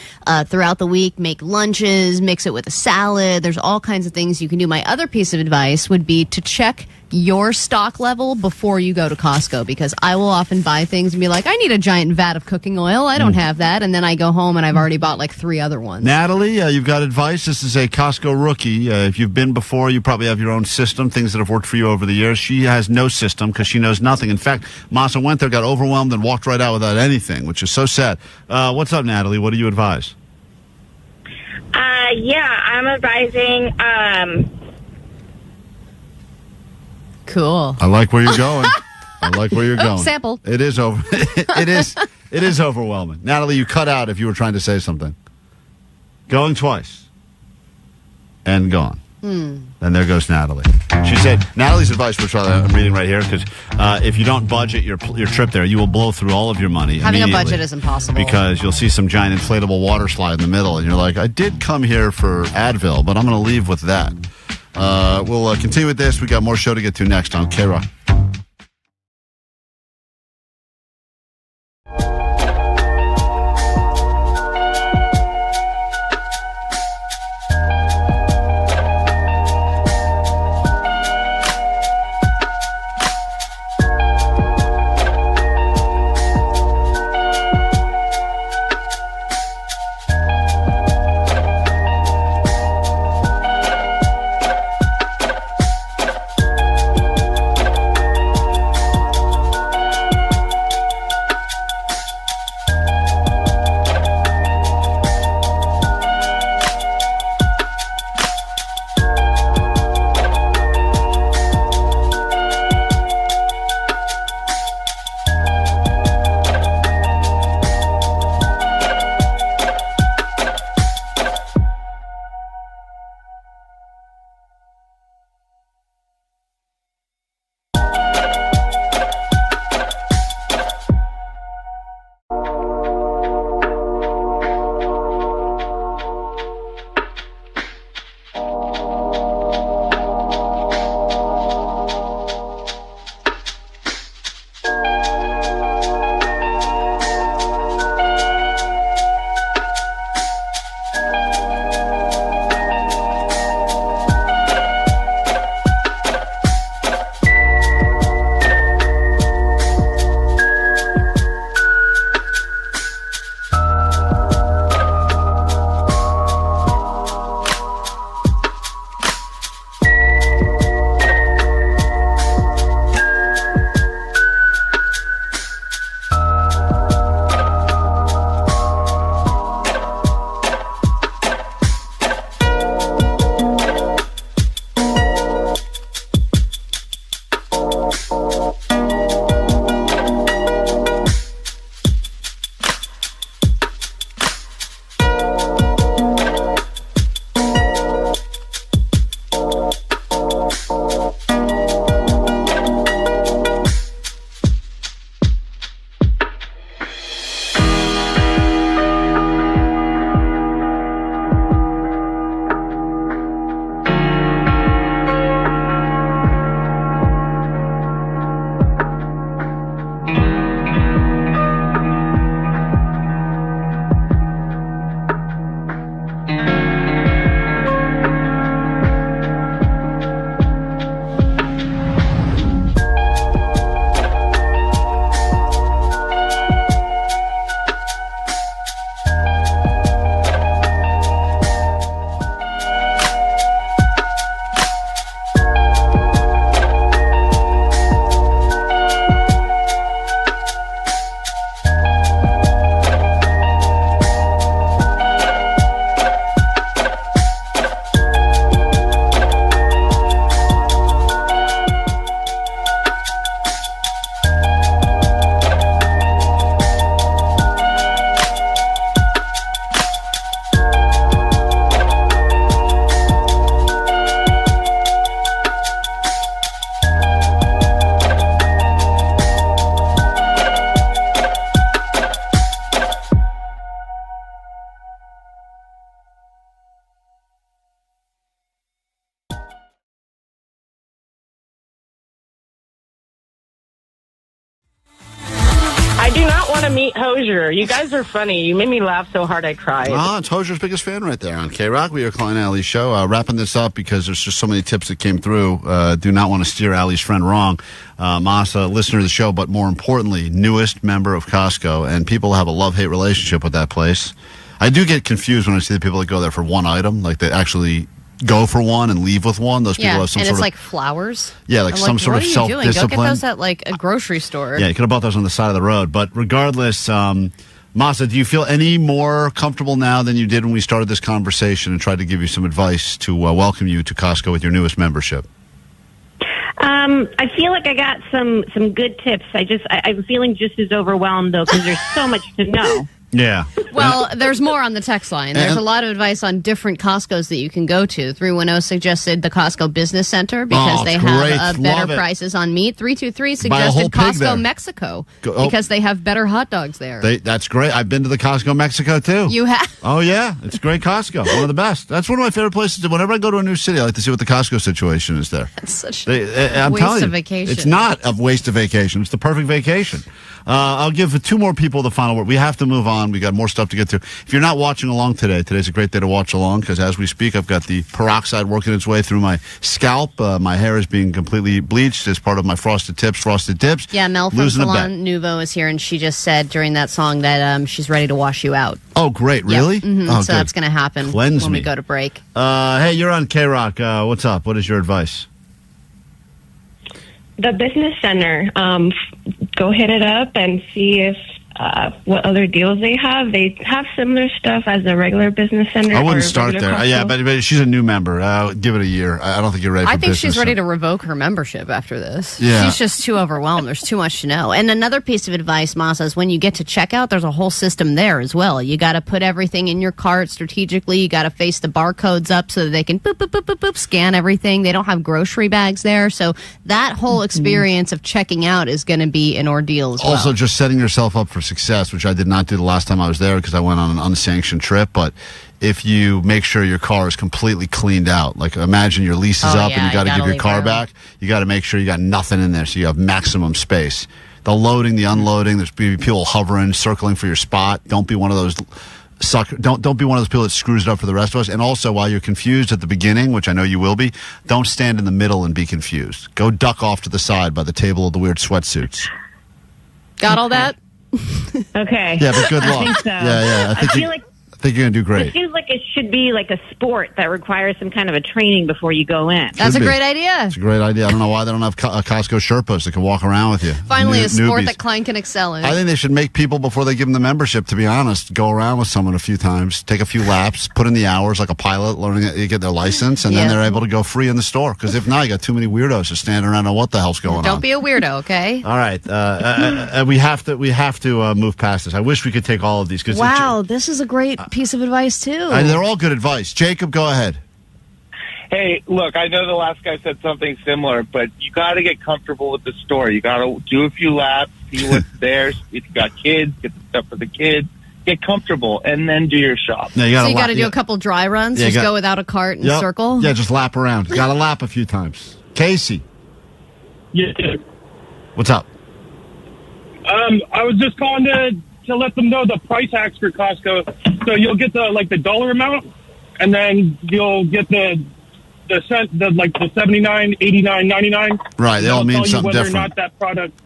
throughout the week, make lunches, mix it with a salad. There's all kinds of things you can do. My other piece of advice would be to check your stock level before you go to Costco, because I will often buy things and be like, I need a giant vat of cooking oil. I don't have that. And then I go home and I've already bought like 3 other ones. Natalie, you've got advice. This is a Costco rookie. If you've been before, you probably have your own system, things that have worked for you over the years. She has no system because she knows nothing. In fact, Masa went there, got overwhelmed, and walked right out without anything, which is so sad. What's up, Natalie? What do you advise? Yeah, I'm advising... Cool. I like where you're going. I like where you're going. Sample. It is over. It is overwhelming. Natalie, you cut out if you were trying to say something. Going twice. And gone. And there goes Natalie. She said, Natalie's advice, which I'm reading right here, because if you don't budget your trip there, you will blow through all of your money. Having a budget is impossible. Because you'll see some giant inflatable water slide in the middle, and you're like, I did come here for Advil, but I'm going to leave with that. We'll continue with this. We got more show to get to next on KROQ. to meet Hosier. You guys are funny. You made me laugh so hard I cried. Oh, it's Hosier's biggest fan right there on KROQ. We are Klein Alley Show. Wrapping this up because there's just so many tips that came through. Do not want to steer Allie's friend wrong. Masa, listener of the show, but more importantly, newest member of Costco, and people have a love-hate relationship with that place. I do get confused when I see the people that go there for one item, like they actually go for one and leave with one. Those people have some and sort it's of... like flowers. Yeah, like some sort of self-discipline. Go get those at like a grocery store. Yeah, you could have bought those on the side of the road. But regardless, Masa, do you feel any more comfortable now than you did when we started this conversation and tried to give you some advice to welcome you to Costco with your newest membership? I feel like I got some good tips. I'm feeling just as overwhelmed though because there's so much to know. Yeah. Well, there's more on the text line. There's a lot of advice on different Costcos that you can go to. 310 suggested the Costco Business Center because they have better prices on meat. 323 suggested Costco Mexico because they have better hot dogs there. That's great. I've been to the Costco Mexico too. You have? Oh, yeah. It's great Costco. One of the best. That's one of my favorite places. Whenever I go to a new city, I like to see what the Costco situation is there. It's such a waste of vacation. It's not a waste of vacation. It's the perfect vacation. I'll give two more people the final word. We have to move on. We got more stuff to get to. If you're not watching along today's a great day to watch along because as we speak, I've got the peroxide working its way through my scalp. My hair is being completely bleached as part of my frosted tips. Yeah, Mel from Salon Nouveau is here, and she just said during that song that she's ready to wash you out. Oh, great. Really? Yep. Mm-hmm. Oh, so that's going to happen when we go to break. Hey, you're on KROQ. What's up? What is your advice? The business center. Go hit it up and see if what other deals they have. They have similar stuff as a regular business center. I wouldn't start there. Costco. Yeah, but she's a new member. Give it a year. I don't think you're ready for business. I think she's ready to revoke her membership after this. Yeah. She's just too overwhelmed. There's too much to know. And another piece of advice, Masa, is when you get to checkout, there's a whole system there as well. You got to put everything in your cart strategically. You got to face the barcodes up so that they can boop, boop, boop, boop, boop, scan everything. They don't have grocery bags there. So that whole experience of checking out is going to be an ordeal as well. Also, just setting yourself up for success, which I did not do the last time I was there because I went on an unsanctioned trip. But if you make sure your car is completely cleaned out, like imagine your lease is up and you got to give your car back, you got to make sure you got nothing in there so you have maximum space. The loading, the unloading, there's people hovering, circling for your spot. Don't be one of those Don't be one of those people that screws it up for the rest of us. And also, while you're confused at the beginning, which I know you will be, don't stand in the middle and be confused. Go duck off to the side by the table of the weird sweatsuits. Got all that? Okay. Yeah, but good luck. I think so. Yeah. I think you're going to do great. It seems like it should be like a sport that requires some kind of a training before you go in. That's a great idea. It's a great idea. I don't know why they don't have Costco Sherpas that can walk around with you. Finally, a sport that Klein can excel in. I think they should make people, before they give them the membership, to be honest, go around with someone a few times, take a few laps, put in the hours like a pilot, learning you get their license, and then they're able to go free in the store. Because if not, you got too many weirdos just standing around and what the hell's going on. Don't be a weirdo, okay? All right. We have to move past this. I wish we could take all of these. Wow, this is a great piece of advice, too. They're all good advice. Jacob, go ahead. Hey, look, I know the last guy said something similar, but you got to get comfortable with the store. You got to do a few laps, see what's there. If you got kids, get the stuff for the kids. Get comfortable, and then do your shop. Yeah, you got to do a couple dry runs. Just go without a cart and circle. Yeah, just lap around. Got to lap a few times. Casey. Yeah. What's up? I was just calling to let them know the price hacks for Costco. So you'll get the dollar amount, and then you'll get the cent, the 79, 89, 99. Right, they all mean something whether different. Or not that product.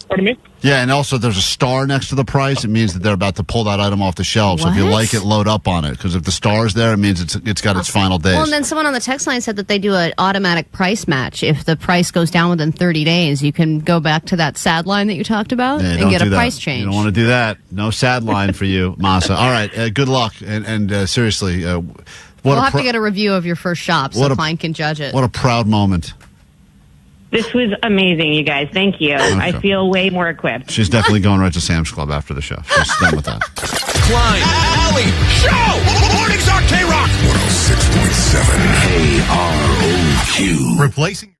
Pardon me? Yeah, and also there's a star next to the price. It means that they're about to pull that item off the shelf. So if you like it, load up on it. Because if the star's there, it means it's got its final days. Well, and then someone on the text line said that they do an automatic price match. If the price goes down within 30 days, you can go back to that sad line that you talked about and get a price change. You don't want to do that. No sad line for you, Masa. All right, good luck. And seriously, we'll have to get a review of your first shop so Klein can judge it. What a proud moment. This was amazing, you guys. Thank you. Okay. I feel way more equipped. She's definitely going right to Sam's Club after the show. She's done with that. Klein Alley Show! Mornings on KROQ 106.7 KROQ. Replacing.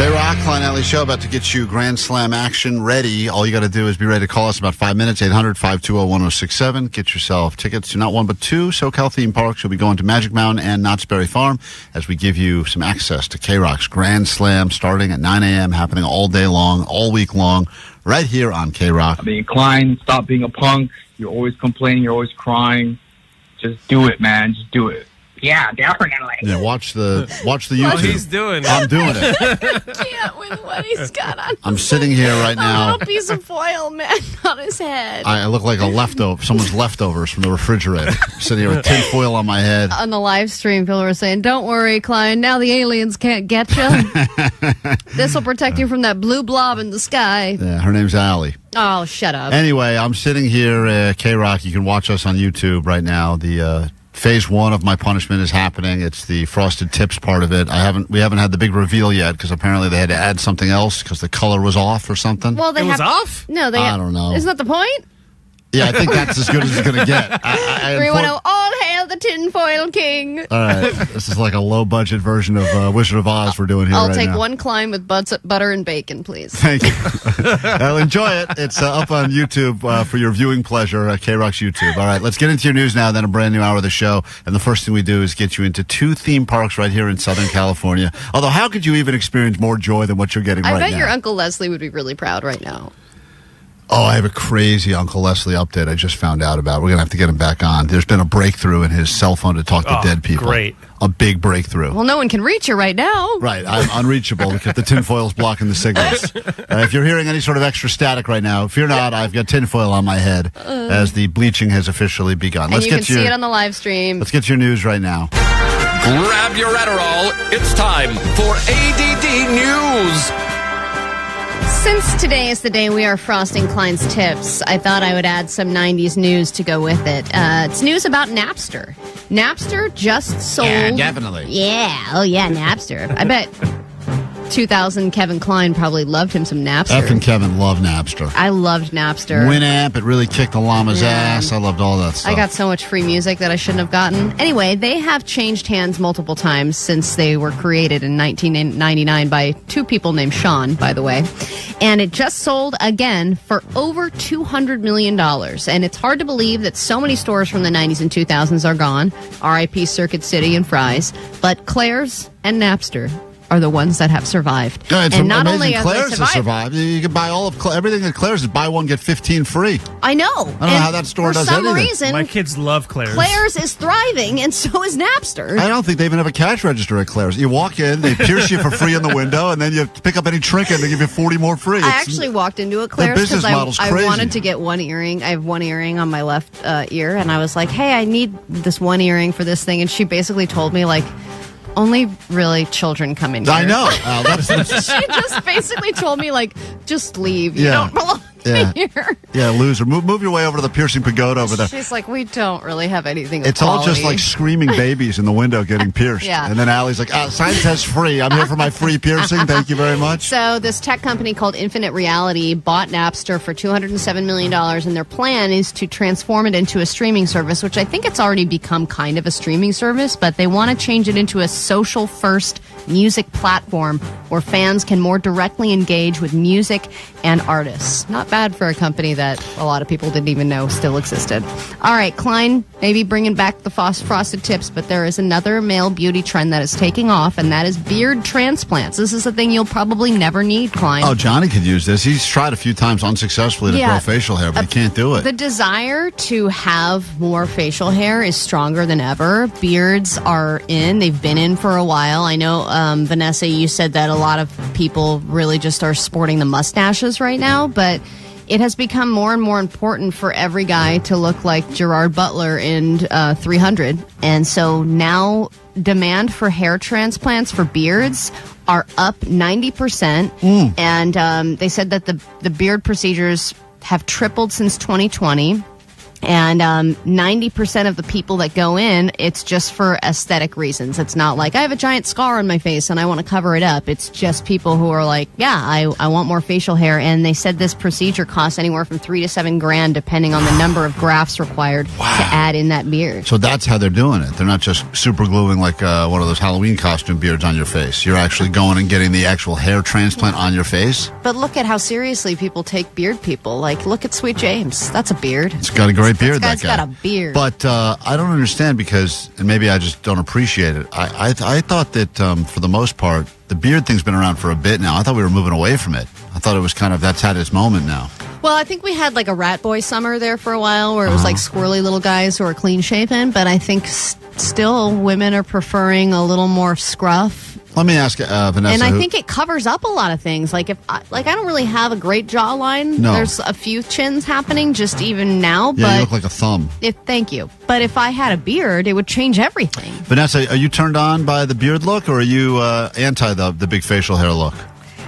K-Rock, Klein Alley Show, about to get you Grand Slam action ready. All you got to do is be ready to call us in about 5 minutes, 800-520-1067. Get yourself tickets to not one but two SoCal theme parks. You'll be going to Magic Mountain and Knott's Berry Farm as we give you some access to K-Rock's Grand Slam starting at 9 a.m., happening all day long, all week long, right here on K-Rock. I mean, Klein, stop being a punk. You're always complaining. You're always crying. Just do it, man. Just do it. Yeah, definitely. Yeah, watch the YouTube. What he's doing. I'm doing it. Can't with what he's got on. I'm sitting here right A now. little piece of foil, man, on his head. I look like a leftover, someone's leftovers from the refrigerator. Sitting here with tin foil on my head. On the live stream, people were saying, "Don't worry, Klein. Now the aliens can't get you. This will protect you from that blue blob in the sky." Yeah, her name's Allie. Oh, shut up. Anyway, I'm sitting here, K-Rock. You can watch us on YouTube right now. The phase 1 of my punishment is happening. It's the frosted tips part of it. We haven't had the big reveal yet because apparently they had to add something else because the color was off or something. Well, they was off? No, I don't know. Isn't that the point? Yeah, I think that's as good as it's going to get. We want to all hail the tinfoil king. All right, this is like a low-budget version of Wizard of Oz we're doing here I'll right take now. one Klein with butter and bacon, please. Thank you. I'll enjoy it. It's up on YouTube for your viewing pleasure, K-Rock's YouTube. All right, let's get into your news now, then a brand new hour of the show. And the first thing we do is get you into 2 theme parks right here in Southern California. Although, how could you even experience more joy than what you're getting right now? I bet your Uncle Leslie would be really proud right now. Oh, I have a crazy Uncle Leslie update I just found out about. We're going to have to get him back on. There's been a breakthrough in his cell phone to talk to dead people. Great. A big breakthrough. Well, no one can reach you right now. Right. I'm unreachable because the tinfoil's blocking the signals. If you're hearing any sort of extra static right now, fear not, I've got tinfoil on my head as the bleaching has officially begun. And you can see it on the live stream. Let's get your news right now. Grab your Adderall. It's time for ADD News. Since today is the day we are frosting Klein's tips, I thought I would add some 90s news to go with it. It's news about Napster. Napster just sold... Yeah, definitely. Yeah. Oh, yeah, Napster. I bet 2000 Kevin Klein probably loved him some Napster. F and Kevin love Napster. I loved Napster. Winamp, it really kicked the llama's ass. I loved all that stuff. I got so much free music that I shouldn't have gotten. Anyway, they have changed hands multiple times since they were created in 1999 by 2 people named Sean, by the way. And it just sold again for over $200 million. And it's hard to believe that so many stores from the 90s and 2000s are gone. R.I.P. Circuit City and Fry's. But Claire's and Napster are the ones that have survived. Yeah, it's and not amazing. only have Claire's they has survived, survived. You can buy all of everything at Claire's is buy one, get 15 free. I know. I don't know how that store does anything. For some reason, My kids love Claire's. Claire's is thriving, and so is Napster. I don't think they even have a cash register at Claire's. You walk in, they pierce you for free in the window, and then you pick up any trinket and they give you 40 more free. I actually walked into a Claire's business model's I crazy. wanted to get one earring. I have one earring on my left ear, and I was like, hey, I need this one earring for this thing. And she basically told me, like, only really children come in here. I know. She just basically told me, like, just leave. You don't belong here. Yeah, loser. Move your way over to the piercing pagoda over there. She's like, we don't really have anything. It's all just like screaming babies in the window getting pierced. Yeah. And then Allie's like, sign says free. I'm here for my free piercing. Thank you very much. So this tech company called Infinite Reality bought Napster for $207 million, and their plan is to transform it into a streaming service, which I think it's already become kind of a streaming service, but they want to change it into a social-first music platform where fans can more directly engage with music and artists. Not bad for a company that a lot of people didn't even know still existed. All right, Klein, maybe bringing back the frosted tips, but there is another male beauty trend that is taking off, and that is beard transplants. This is a thing you'll probably never need, Klein. Oh, Johnny could use this. He's tried a few times unsuccessfully to grow facial hair, but he can't do it. The desire to have more facial hair is stronger than ever. Beards are in. They've been in for a while. I know, Vanessa, you said that a lot of people really just are sporting the mustaches right now, but it has become more and more important for every guy to look like Gerard Butler in 300. And so now demand for hair transplants for beards are up 90%. And they said that the beard procedures have tripled since 2020. And 90% of the people that go in, it's just for aesthetic reasons. It's not like, I have a giant scar on my face and I want to cover it up. It's just people who are like, yeah, I want more facial hair. And they said this procedure costs anywhere from $3,000 to $7,000, depending on the number of grafts required to add in that beard. So that's how they're doing it. They're not just super gluing like one of those Halloween costume beards on your face. You're actually going and getting the actual hair transplant on your face. But look at how seriously people take beard people. Like, look at Sweet James. That's a beard. It's got a great beard, that guy. Got a beard. But I don't understand because, and maybe I just don't appreciate it. I thought that for the most part, the beard thing's been around for a bit now. I thought we were moving away from it. I thought it was kind of, that's had its moment now. Well, I think we had like a rat boy summer there for a while where it was like squirrely little guys who are clean shaven, but I think still women are preferring a little more scruff. Let me ask Vanessa. And I think it covers up a lot of things. Like I don't really have a great jawline. No. There's a few chins happening just even now. Yeah, but you look like a thumb. Thank you. But if I had a beard, it would change everything. Vanessa, are you turned on by the beard look, or are you anti the big facial hair look?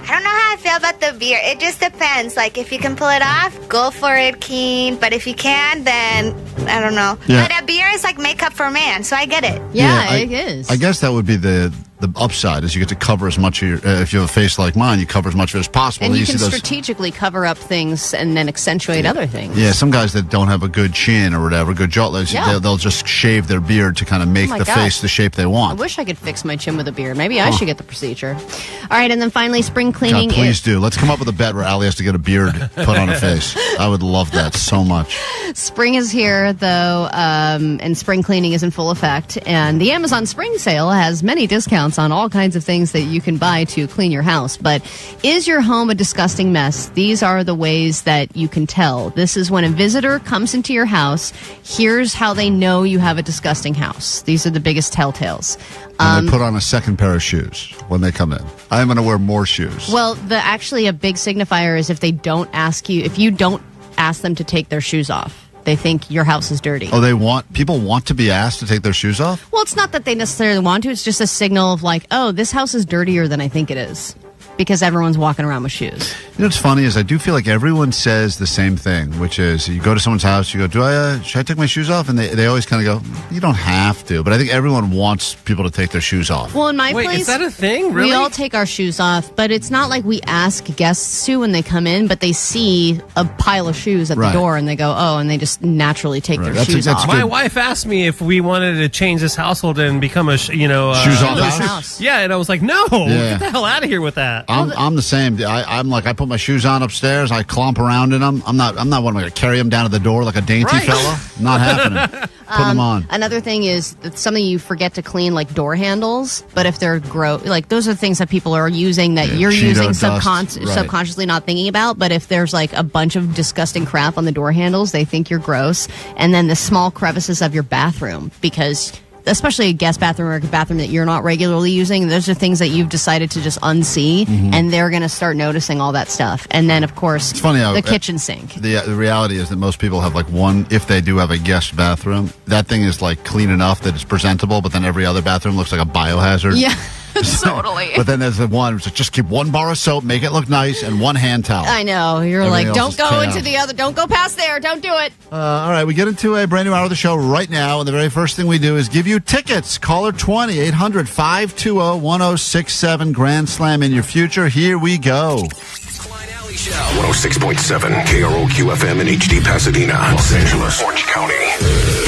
I don't know how I feel about the beard. It just depends. Like, if you can pull it off, go for it, keen. But if you can't, then I don't know. Yeah. But a beard is like makeup for a man, so I get it. Yeah, it is. I guess that would be the upside is you get to cover as much of your, if you have a face like mine, you cover as much of it as possible. And you see can those, strategically cover up things and then accentuate other things. Yeah, some guys that don't have a good chin or whatever, good jaw, they'll just shave their beard to kind of make the face the shape they I want. wish I could fix my chin with a beard. Maybe I should get the procedure. All right, and then finally, spring cleaning. God, please do. Let's come up with a bet where Allie has to get a beard put on her face. I would love that so much. Spring is here, though, and spring cleaning is in full effect. And the Amazon Spring Sale has many discounts on all kinds of things that you can buy to clean your house. But is your home a disgusting mess? These are the ways that you can tell. This is when a visitor comes into your house. Here's how they know you have a disgusting house. These are the biggest telltales. And they put on a second pair of shoes when they come in. I'm going to wear more shoes. Well, actually a big signifier is if they don't ask you, if you don't ask them to take their shoes off. They think your house is dirty. Oh, people want to be asked to take their shoes off? Well, it's not that they necessarily want to. It's just a signal of like, oh, this house is dirtier than I think it is. Because everyone's walking around with shoes. You know what's funny is I do feel like everyone says the same thing, which is you go to someone's house, you go, should I take my shoes off? And they always kind of go, you don't have to. But I think everyone wants people to take their shoes off. Well, in my place, is that a thing? Really? We all take our shoes off, but it's not like we ask guests to when they come in, but they see a pile of shoes at the door and they go, oh, and they just naturally take their shoes off. My wife asked me if we wanted to change this household and become a shoes off house. Yeah, and I was like, no, get the hell out of here with that. I'm the same. I'm like, I put my shoes on upstairs. I clomp around in them. I'm not one going to carry them down to the door like a dainty fella. Not happening. Put them on. Another thing is something you forget to clean, like door handles. But if they're gross, like those are things that people are using that you're using subconsciously not thinking about. But if there's like a bunch of disgusting crap on the door handles, they think you're gross. And then the small crevices of your bathroom, because especially a guest bathroom or a bathroom that you're not regularly using, those are things that you've decided to just unsee, and they're going to start noticing all that stuff. And then, of course, it's funny how, the kitchen sink. The reality is that most people have like one, if they do have a guest bathroom, that thing is like clean enough that it's presentable, but then every other bathroom looks like a biohazard. Yeah. Totally. But then there's the one, so just keep one bar of soap, make it look nice, and one hand towel. I know. You're Everything like, else don't is go chaos. into the other, don't go past there, don't do it. All right, we get into a brand new hour of the show right now, and the very first thing we do is give you tickets. Caller 20, 800-520-1067, Grand Slam in your future. Here we go. 106.7 KROQ FM in HD Pasadena, Los Angeles, Orange County.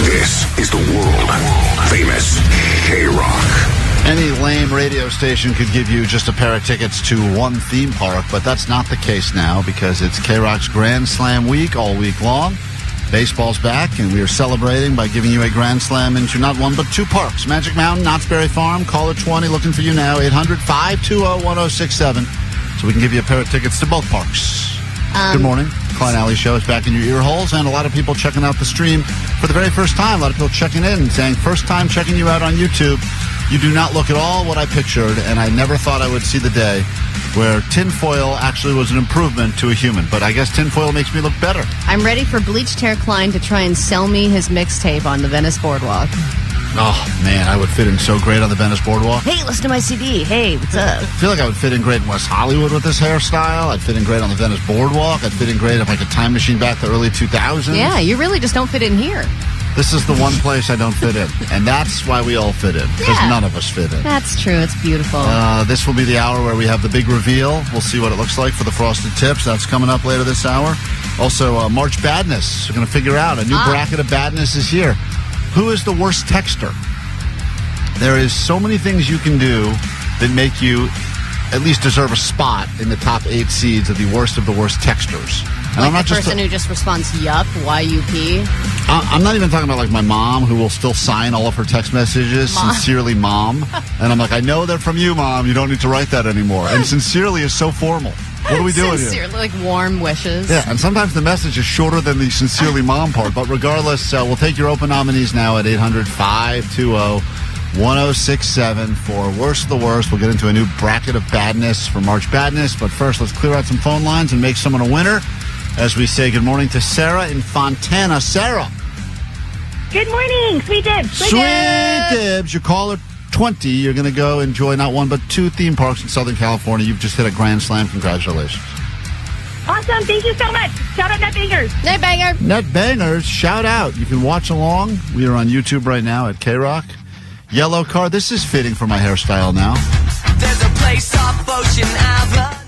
This is the world famous KROQ. Any lame radio station could give you just a pair of tickets to one theme park, but that's not the case now because it's KROQ's Grand Slam week all week long. Baseball's back, and we are celebrating by giving you a Grand Slam into not one but two parks. Magic Mountain, Knott's Berry Farm, caller 20, looking for you now, 800-520-1067, so we can give you a pair of tickets to both parks. Good morning. Klein Alley Show is back in your ear holes, and a lot of people checking out the stream for the very first time. A lot of people checking in and saying, first time checking you out on YouTube. You do not look at all what I pictured, and I never thought I would see the day where tinfoil actually was an improvement to a human. But I guess tinfoil makes me look better. I'm ready for Bleached Hair Klein to try and sell me his mixtape on the Venice Boardwalk. Oh, man, I would fit in so great on the Venice Boardwalk. Hey, listen to my CD. Hey, what's up? I feel like I would fit in great in West Hollywood with this hairstyle. I'd fit in great on the Venice Boardwalk. I'd fit in great if I could time machine back to early 2000s. Yeah, you really just don't fit in here. This is the one place I don't fit in. And that's why we all fit in. Because none of us fit in. That's true. It's beautiful. This will be the hour where we have the big reveal. We'll see what it looks like for the Frosted Tips. That's coming up later this hour. Also, March Badness. We're going to figure out. A new bracket of Badness is here. Who is the worst texter? There is so many things you can do that make you at least deserve a spot in the top 8 seeds of the worst texters. And like I'm not the person who just responds, yup, Y-U-P. I'm not even talking about like my mom, who will still sign all of her text messages, sincerely, Mom. And I'm like, I know they're from you, Mom. You don't need to write that anymore. And sincerely is so formal. What are we doing here? Sincerely, like warm wishes. Yeah, and sometimes the message is shorter than the sincerely mom part. But regardless, we'll take your open nominees now at 800-520-1067 for Worst of the Worst. We'll get into a new bracket of Badness for March Badness. But first, let's clear out some phone lines and make someone a winner as we say good morning to Sarah in Fontana. Sarah. Good morning. Sweet dibs. Sweet dibs. Your caller 20. You're going to go enjoy not one but 2 theme parks in Southern California. You've just hit a grand slam. Congratulations. Awesome. Thank you so much. Shout out Net Bangers. Net Banger. Net Bangers. Shout out. You can watch along. We are on YouTube right now at KROQ. Yellow card. This is fitting for my hairstyle now. There's a place off Ocean Avenue.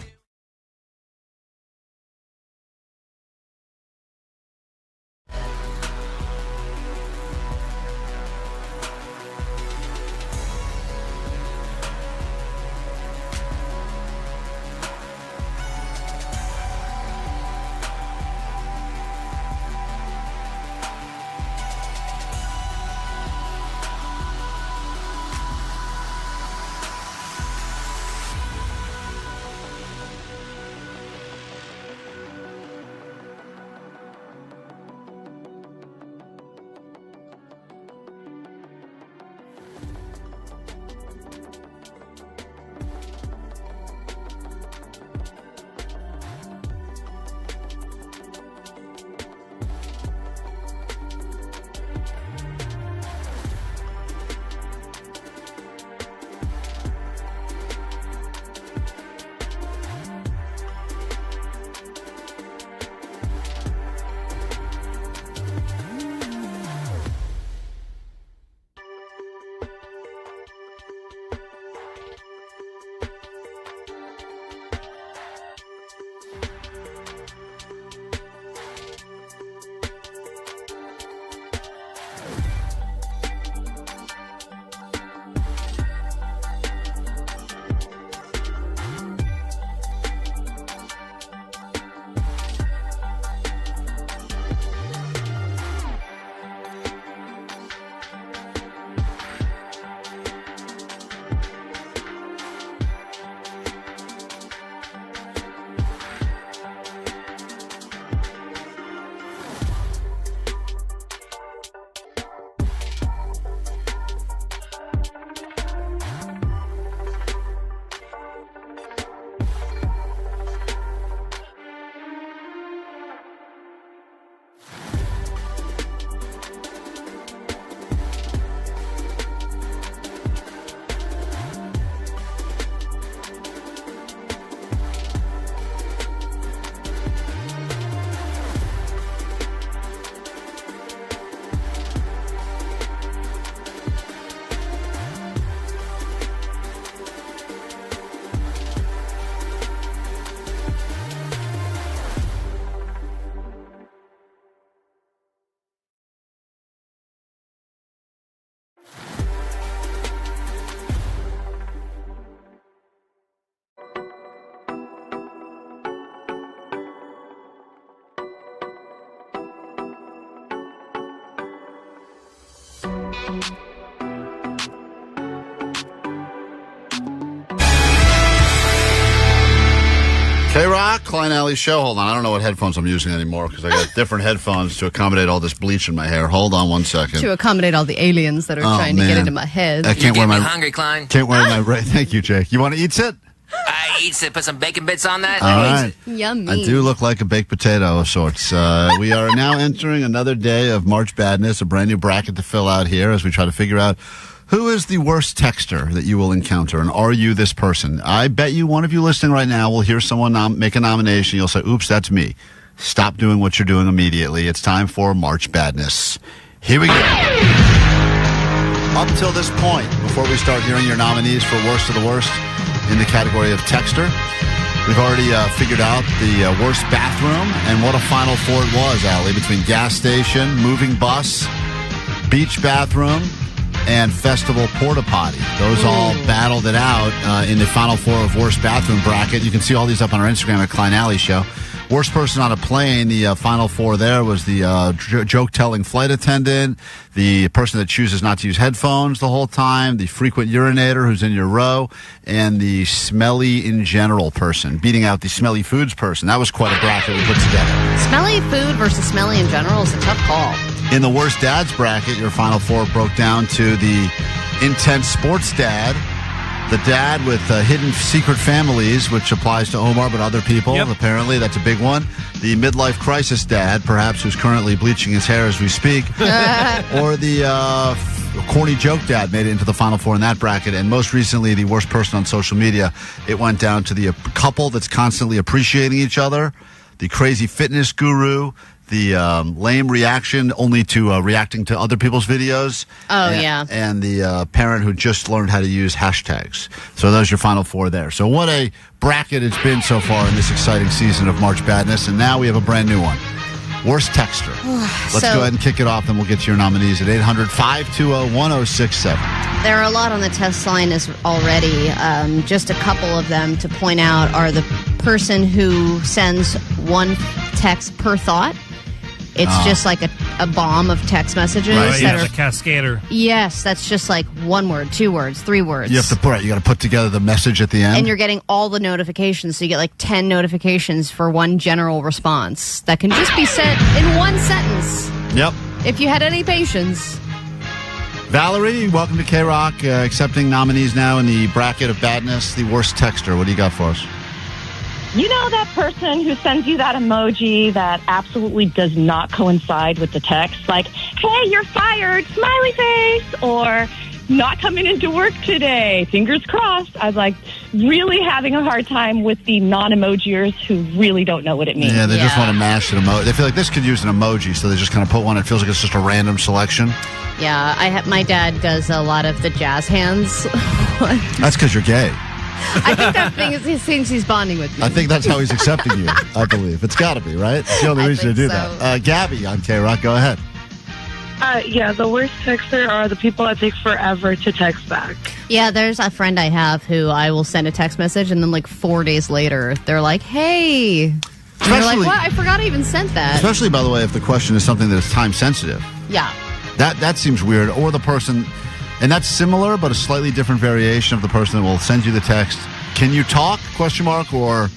KROQ, Klein Alley Show. Hold on. I don't know what headphones I'm using anymore because I got different headphones to accommodate all this bleach in my hair. Hold on one second. To accommodate all the aliens that are trying to get into my head. I can't wear my hungry, Klein. Can't wear my. Thank you, Jake. You want to eat it? I eat it. Put some bacon bits on that. All right. Yummy. I do look like a baked potato of sorts. We are now entering another day of March Badness, a brand new bracket to fill out here as we try to figure out who is the worst texter that you will encounter, and are you this person? I bet you one of you listening right now will hear someone make a nomination. You'll say, oops, that's me. Stop doing what you're doing immediately. It's time for March Badness. Here we go. Up till this point, before we start hearing your nominees for worst of the worst in the category of texter, we've already figured out the worst bathroom and what a Final Four it was, Allie, between gas station, moving bus, beach bathroom, and festival porta potty. Those all battled it out in the Final Four of worst bathroom bracket. You can see all these up on our Instagram at Klein Alley Show. Worst person on a plane, the Final Four there was the joke-telling flight attendant, the person that chooses not to use headphones the whole time, the frequent urinator who's in your row, and the smelly in general person, beating out the smelly foods person. That was quite a bracket we put together. Smelly food versus smelly in general is a tough call. In the worst dads bracket, your Final Four broke down to the intense sports dad, the dad with hidden secret families, which applies to Omar but other people. Yep. Apparently, that's a big one. The midlife crisis dad, perhaps, who's currently bleaching his hair as we speak. Or the corny joke dad made it into the Final Four in that bracket. And most recently, the worst person on social media, it went down to the couple that's constantly appreciating each other, the crazy fitness guru, the lame reaction only to reacting to other people's videos. Oh, yeah. And the parent who just learned how to use hashtags. So those are your Final Four there. So what a bracket it's been so far in this exciting season of March Badness. And now we have a brand new one. Worst texter. Let's go ahead and kick it off, and we'll get to your nominees at 800-520-1067. There are a lot on the text line already. Just a couple of them to point out are the person who sends one text per thought. It's just like a bomb of text messages. Right, yeah, the cascader. Yes, that's just like 1 word, 2 words, 3 words. You have to you got to put together the message at the end. And you're getting all the notifications, so you get like 10 notifications for one general response that can just be said in one sentence. Yep. If you had any patience. Valerie, welcome to KROQ. Accepting nominees now in the bracket of badness, the worst texter. What do you got for us? You know that person who sends you that emoji that absolutely does not coincide with the text? Like, hey, you're fired, smiley face, or not coming into work today, fingers crossed. I was like really having a hard time with the non-emojiers who really don't know what it means. Yeah, they just want to mash an emoji. They feel like this could use an emoji, so they just kind of put one. It feels like it's just a random selection. Yeah, my dad does a lot of the jazz hands. That's because you're gay. I think that thing is he thinks he's bonding with me. I think that's how he's accepting you, I believe. It's got to be, right? It's the only reason to do that. Gabby on KROQ, go ahead. Yeah, the worst texter are the people that take forever to text back. Yeah, there's a friend I have who I will send a text message, and then like 4 days later, they're like, hey. And you're like, what? I forgot I even sent that. Especially, by the way, if the question is something that is time sensitive. Yeah. That seems weird. Or the person... And that's similar, but a slightly different variation of the person that will send you the text. Can you talk? ? Or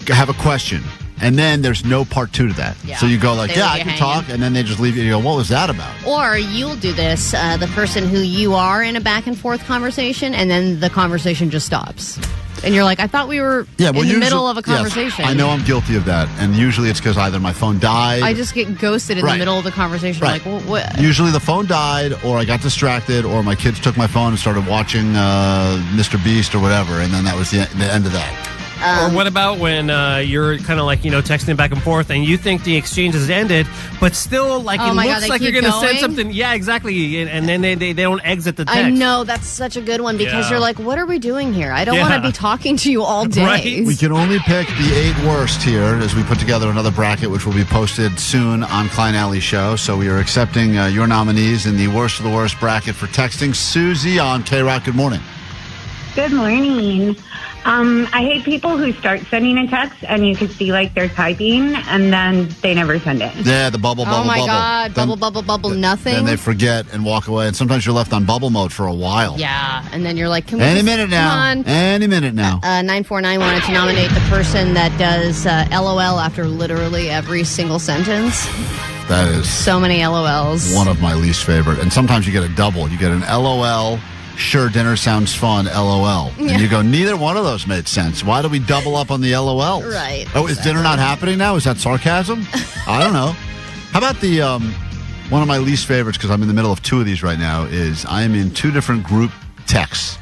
have a question. And then there's no part 2 to that. Yeah. So you go like, I can talk. And then they just leave you. You go, what was that about? Or you'll do this, the person who you are in a back and forth conversation, and then the conversation just stops. And you're like, I thought we were in the middle of a conversation. Yes, I know I'm guilty of that. And usually it's because either my phone died. I just get ghosted in the middle of the conversation. Right. Like, what? Usually the phone died, or I got distracted, or my kids took my phone and started watching Mr. Beast or whatever. And then that was the end of that. Or what about when you're kind of like, texting back and forth and you think the exchange has ended, but still it looks like you're going to send something. Yeah, exactly. And then they don't exit the text. I know. That's such a good one because you're like, what are we doing here? I don't want to be talking to you all day. Right? We can only pick the 8 worst here as we put together another bracket, which will be posted soon on Klein Alley Show. So we are accepting your nominees in the worst of the worst bracket for texting. Susie on KROQ, good morning. Good morning. I hate people who start sending a text and you can see like they're typing and then they never send it. Yeah, the bubble. Oh my God, bubble, nothing. Then they forget and walk away. And sometimes you're left on bubble mode for a while. Yeah, and then you're like, can we Any minute now. 949 wanted to nominate the person that does LOL after literally every single sentence. That is so many LOLs. One of my least favorite. And sometimes you get a double. You get an LOL sure, dinner sounds fun, LOL. Yeah. And you go, neither one of those made sense. Why do we double up on the LOLs? Right. Oh, is dinner not happening now? Is that sarcasm? I don't know. How about the one of my least favorites, because I'm in the middle of two of these right now, is I am in two different group texts,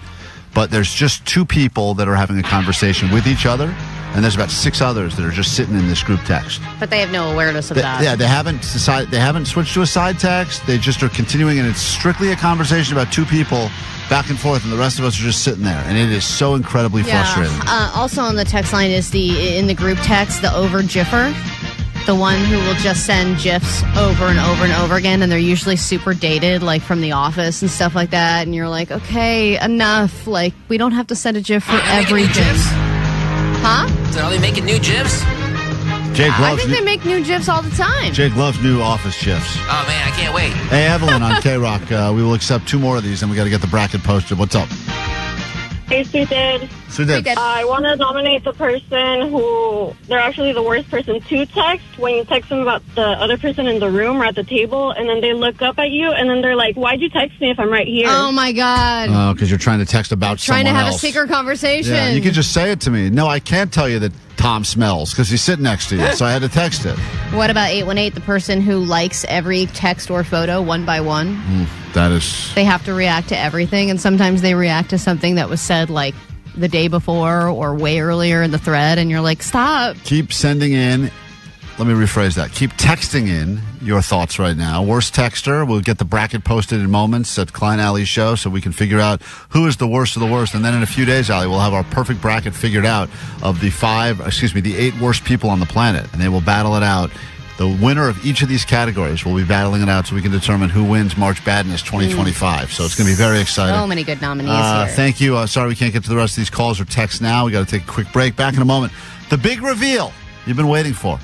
but there's just two people that are having a conversation with each other, and there's about 6 others that are just sitting in this group text. But they have no awareness of that. Yeah, they haven't switched to a side text. They just are continuing, and it's strictly a conversation about two people back and forth, and the rest of us are just sitting there, and it is so incredibly frustrating. Also on the text line is in the group text, the over-giffer. The one who will just send GIFs over and over and over again, and they're usually super dated, like from The Office and stuff like that, and you're like, okay, enough. Like, we don't have to send a GIF for everything. Huh? So are they making new GIFs? I think they make new GIFs all the time. Jake loves new Office GIFs. Oh, man, I can't wait. Hey, Evelyn on KROQ. We will accept 2 more of these, and we got to get the bracket posted. What's up? Hey, Sudid. I want to nominate the person who, they're actually the worst person to text when you text them about the other person in the room or at the table, and then they look up at you, and then they're like, why'd you text me if I'm right here? Oh, my God. Oh, because you're trying to text about someone else. Trying to have a secret conversation. Yeah, you can just say it to me. No, I can't tell you that Tom smells because he's sitting next to you, so I had to text it. What about 818, the person who likes every text or photo one by one? That is... They have to react to everything, and sometimes they react to something that was said like the day before or way earlier in the thread, and you're like, stop. Keep sending in... Let me rephrase that. Keep texting in your thoughts right now. Worst texter, we'll get the bracket posted in moments at Klein Alley's show so we can figure out who is the worst of the worst. And then in a few days, Allie, we'll have our perfect bracket figured out of the 8 worst people on the planet. And they will battle it out. The winner of each of these categories will be battling it out so we can determine who wins March Badness 2025. So it's going to be very exciting. So many good nominees here. Thank you. Sorry we can't get to the rest of these calls or texts now. We got to take a quick break. Back in a moment. The big reveal you've been waiting for.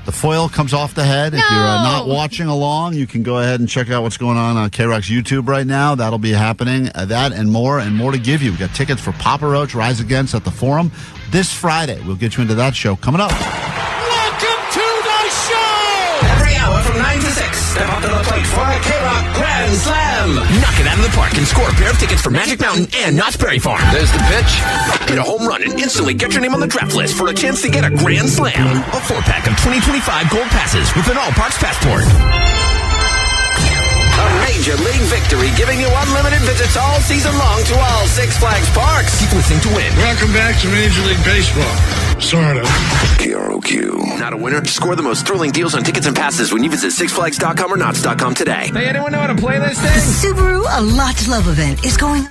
The foil comes off the head. No. If you're not watching along, you can go ahead and check out what's going on KROQ's YouTube right now. That'll be happening. That and more to give you. We've got tickets for Papa Roach Rise Against at the Forum this Friday. We'll get you into that show coming up. Welcome to the show! Every hour from 9 to 6, step up to the plate for a KROQ Grand Slam. Knock it out of the park and score a pair of tickets for Magic Mountain and Knott's Berry Farm. There's the pitch. Hit a home run and instantly get your name on the draft list for a chance to get a Grand Slam. A 4-pack of 2025 gold passes with an all-parks passport. A Major League victory giving you unlimited visits all season long to all Six Flags parks. Keep listening to win. Welcome back to Major League Baseball. Sort of. KROQ. Not a winner? Score the most thrilling deals on tickets and passes when you visit SixFlags.com or Knotts.com today. Hey, anyone know how to play this thing? The Subaru A Lot to Love event is going on.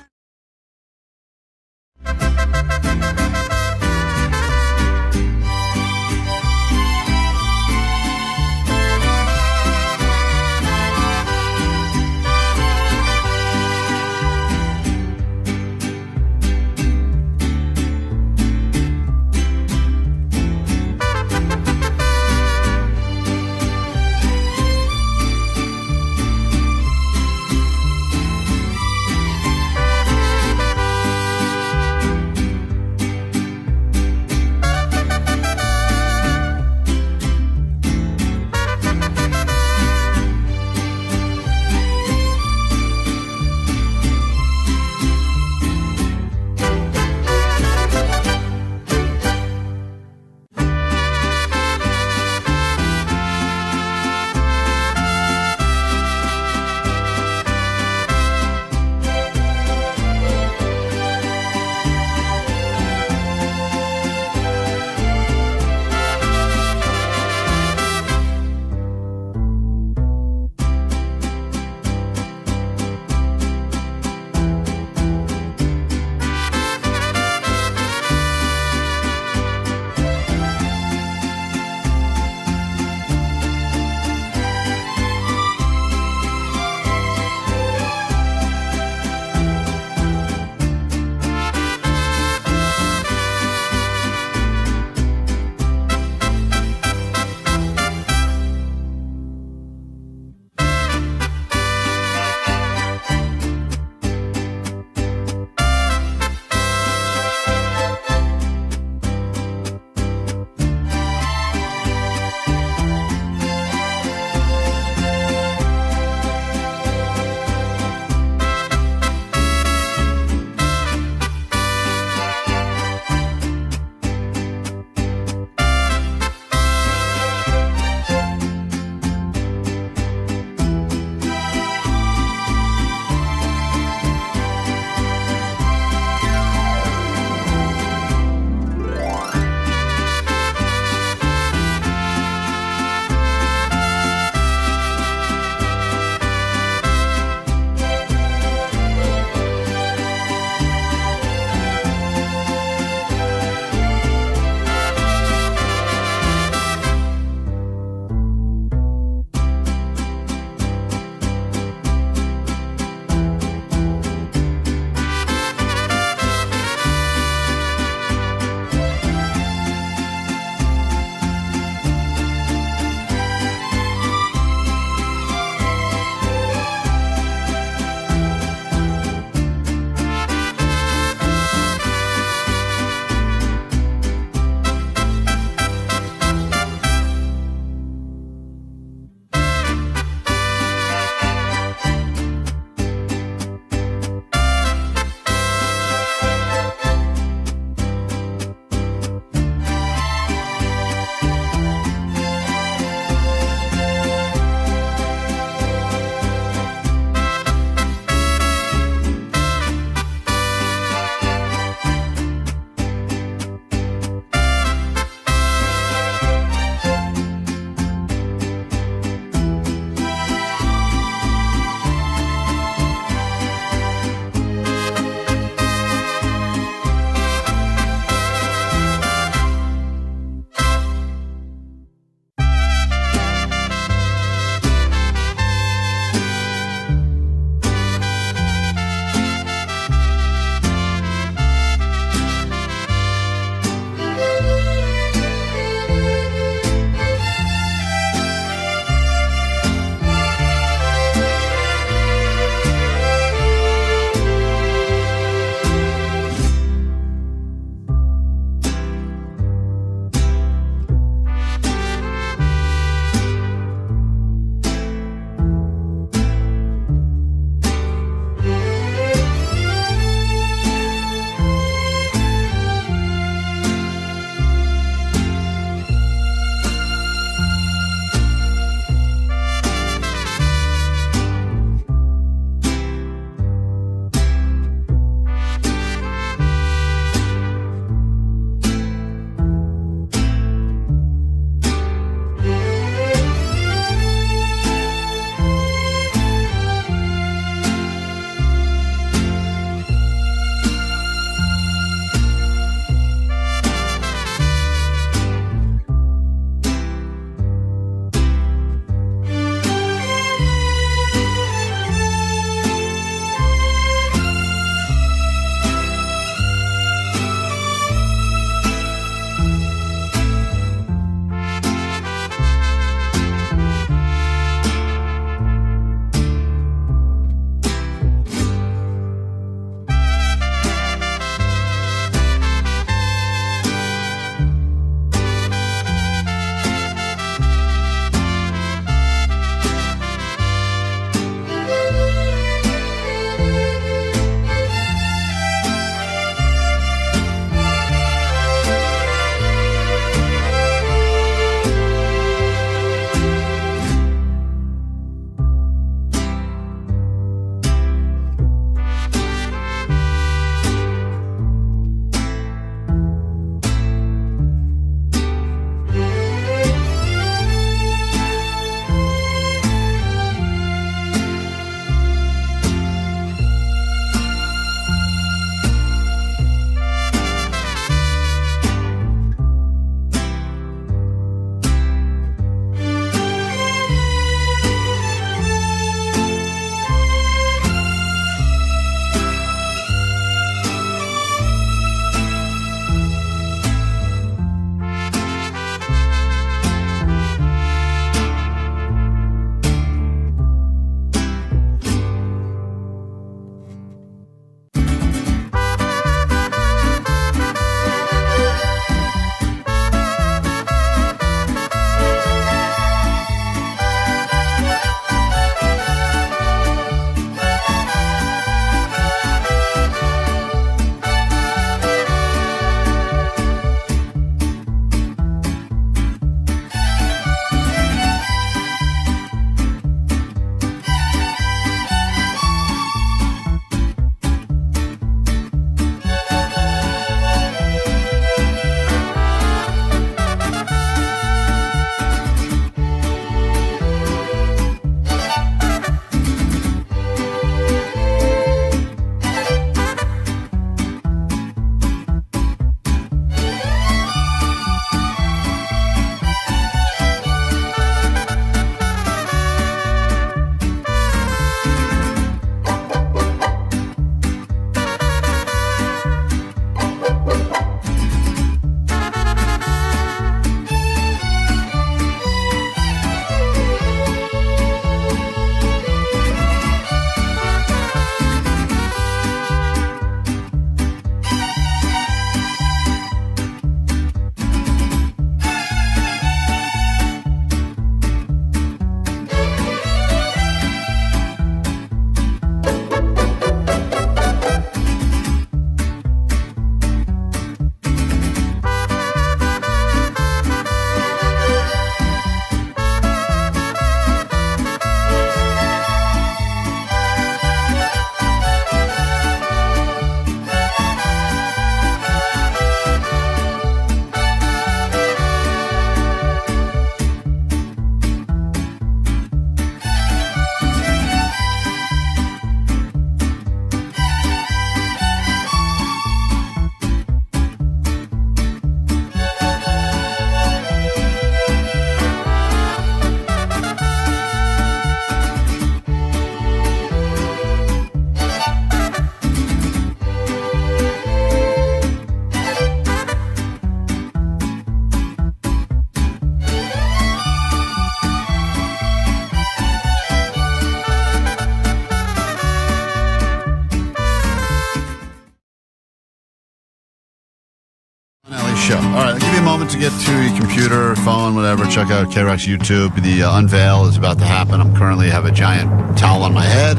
moment to get to your computer, phone, whatever. Check out KROQ's YouTube. The unveil is about to happen. I'm currently have a giant towel on my head.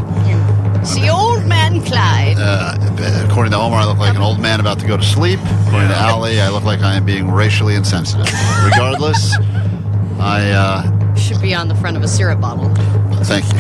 See, old man Klein. According to Omar, I look like an old man about to go to sleep. According to Ali, I look like I am being racially insensitive. Regardless, I should be on the front of a syrup bottle. Thank you.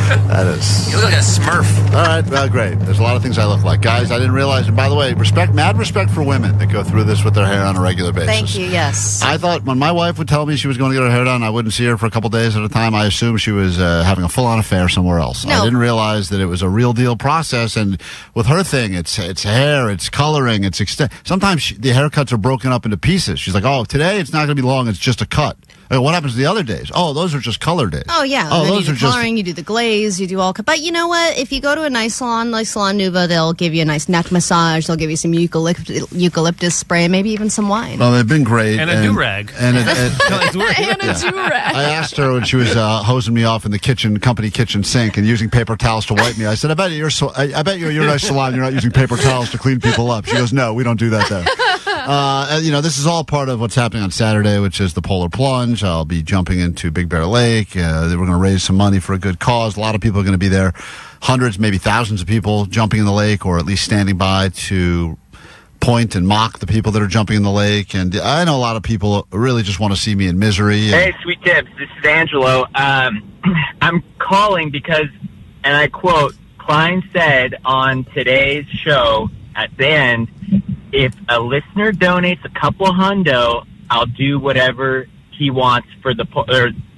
That is. You look like a Smurf. All right, well, great. There's a lot of things I look like. Guys, I didn't realize, and by the way, mad respect for women that go through this with their hair on a regular basis. Thank you, yes. I thought when my wife would tell me she was going to get her hair done, I wouldn't see her for a couple days at a time. I assumed she was having a full-on affair somewhere else. No. I didn't realize that it was a real deal process, and with her thing, it's hair, it's coloring, it's sometimes the haircuts are broken up into pieces. She's like, oh, today it's not going to be long, it's just a cut. What happens the other days? Oh, those are just color days. Oh, yeah. Oh, and then those you are do coloring, you do the glaze, you do all... But you know what? If you go to a nice salon like Salon Nuva, they'll give you a nice neck massage. They'll give you some eucalyptus spray, maybe even some wine. Well, they've been great. And a do-rag. And a do-rag. I asked her when she was hosing me off in the company kitchen sink and using paper towels to wipe me. I said, I bet you're a nice salon. You're not using paper towels to clean people up. She goes, no, we don't do that there. This is all part of what's happening on Saturday, which is the Polar Plunge. I'll be jumping into Big Bear Lake. We're going to raise some money for a good cause. A lot of people are going to be there. Hundreds, maybe thousands of people jumping in the lake, or at least standing by to point and mock the people that are jumping in the lake. And I know a lot of people really just want to see me in misery. Hey, Sweet Tips. This is Angelo. I'm calling because, and I quote, Klein said on today's show at the end, if a listener donates a couple hundo, I'll do whatever he wants for the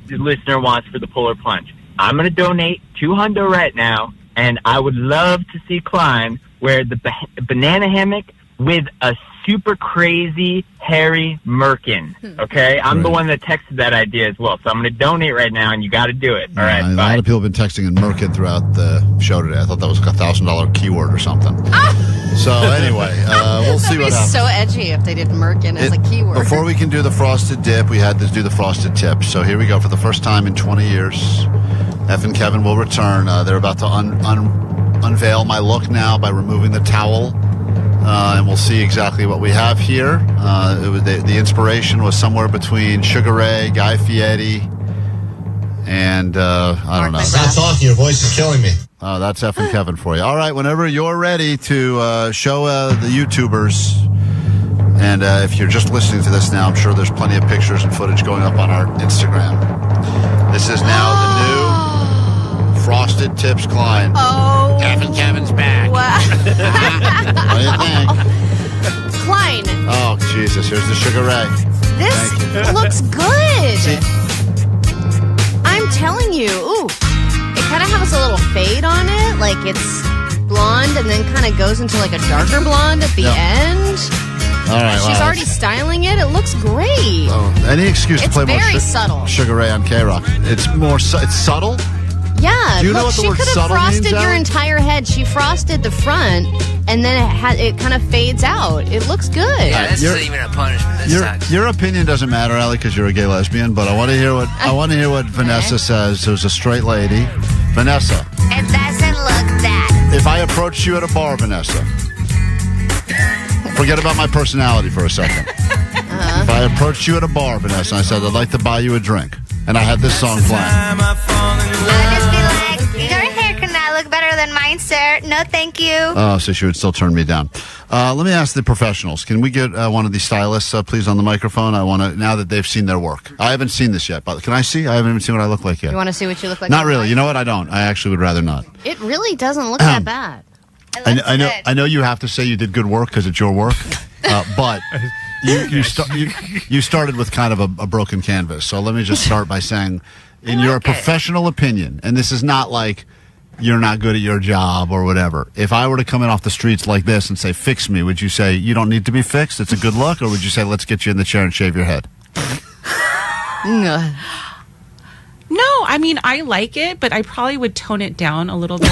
listener wants for the Polar Plunge. I'm going to donate $200 right now, and I would love to see Klein wear the banana hammock with a super crazy hairy merkin. Okay, I'm the one that texted that idea as well, so I'm going to donate right now, and you got to do it. All right, a lot of people have been texting in merkin throughout the show today. I thought that was like $1,000 keyword or something. So anyway, we'll see what happens. So edgy if they did merkin as a keyword. Before we can do the frosted dip, we had to do the frosted tip. So here we go. For the first time in 20 years, F and Kevin will return. They're about to unveil my look now by removing the towel. And we'll see exactly what we have here. The inspiration was somewhere between Sugar Ray, Guy Fieri, and I don't know. Stop talking. Your voice is killing me. Oh, that's F and Kevin for you. All right, whenever you're ready to show the YouTubers, and if you're just listening to this now, I'm sure there's plenty of pictures and footage going up on our Instagram. This is now the new Frosted Tips Klein. Oh. F and Kevin's back. Wow. What do you think? Klein. Oh, Jesus. Here's the Sugar Ray. This looks good. See? I'm telling you. Ooh. It kind of has a little fade on it. Like it's blonde and then kind of goes into like a darker blonde at the end. All right. She's already styling it. It looks great. Oh, any excuse to play more subtle. Sugar Ray on KROQ. It's subtle? Yeah. Do you know what the word subtle means? She could have frosted your entire head. She frosted the front, and then it kind of fades out. It looks good. Yeah, this isn't even a punishment. This sucks. Your opinion doesn't matter, Allie, because you're a gay lesbian. But I want to hear what Vanessa says. Who's a straight lady. Vanessa. It doesn't look that. If I approached you at a bar, Vanessa, forget about my personality for a second. If I approached you at a bar, Vanessa, and I said I'd like to buy you a drink, and I had this song playing. I'll just be like, your hair cannot look better than mine, sir. No, thank you. Oh, so she would still turn me down. Let me ask the professionals. Can we get one of these stylists, please, on the microphone? I want to, now that they've seen their work. I haven't seen this yet, but can I see? I haven't even seen what I look like yet. You want to see what you look like? Not really. You know what? I don't. I actually would rather not. It really doesn't look that bad. I know you have to say you did good work because it's your work, but you started with kind of a broken canvas. So let me just start by saying, in your professional opinion, and this is not like you're not good at your job or whatever. If I were to come in off the streets like this and say, fix me, would you say, you don't need to be fixed, it's a good look? Or would you say, let's get you in the chair and shave your head? No, I mean, I like it, but I probably would tone it down a little bit.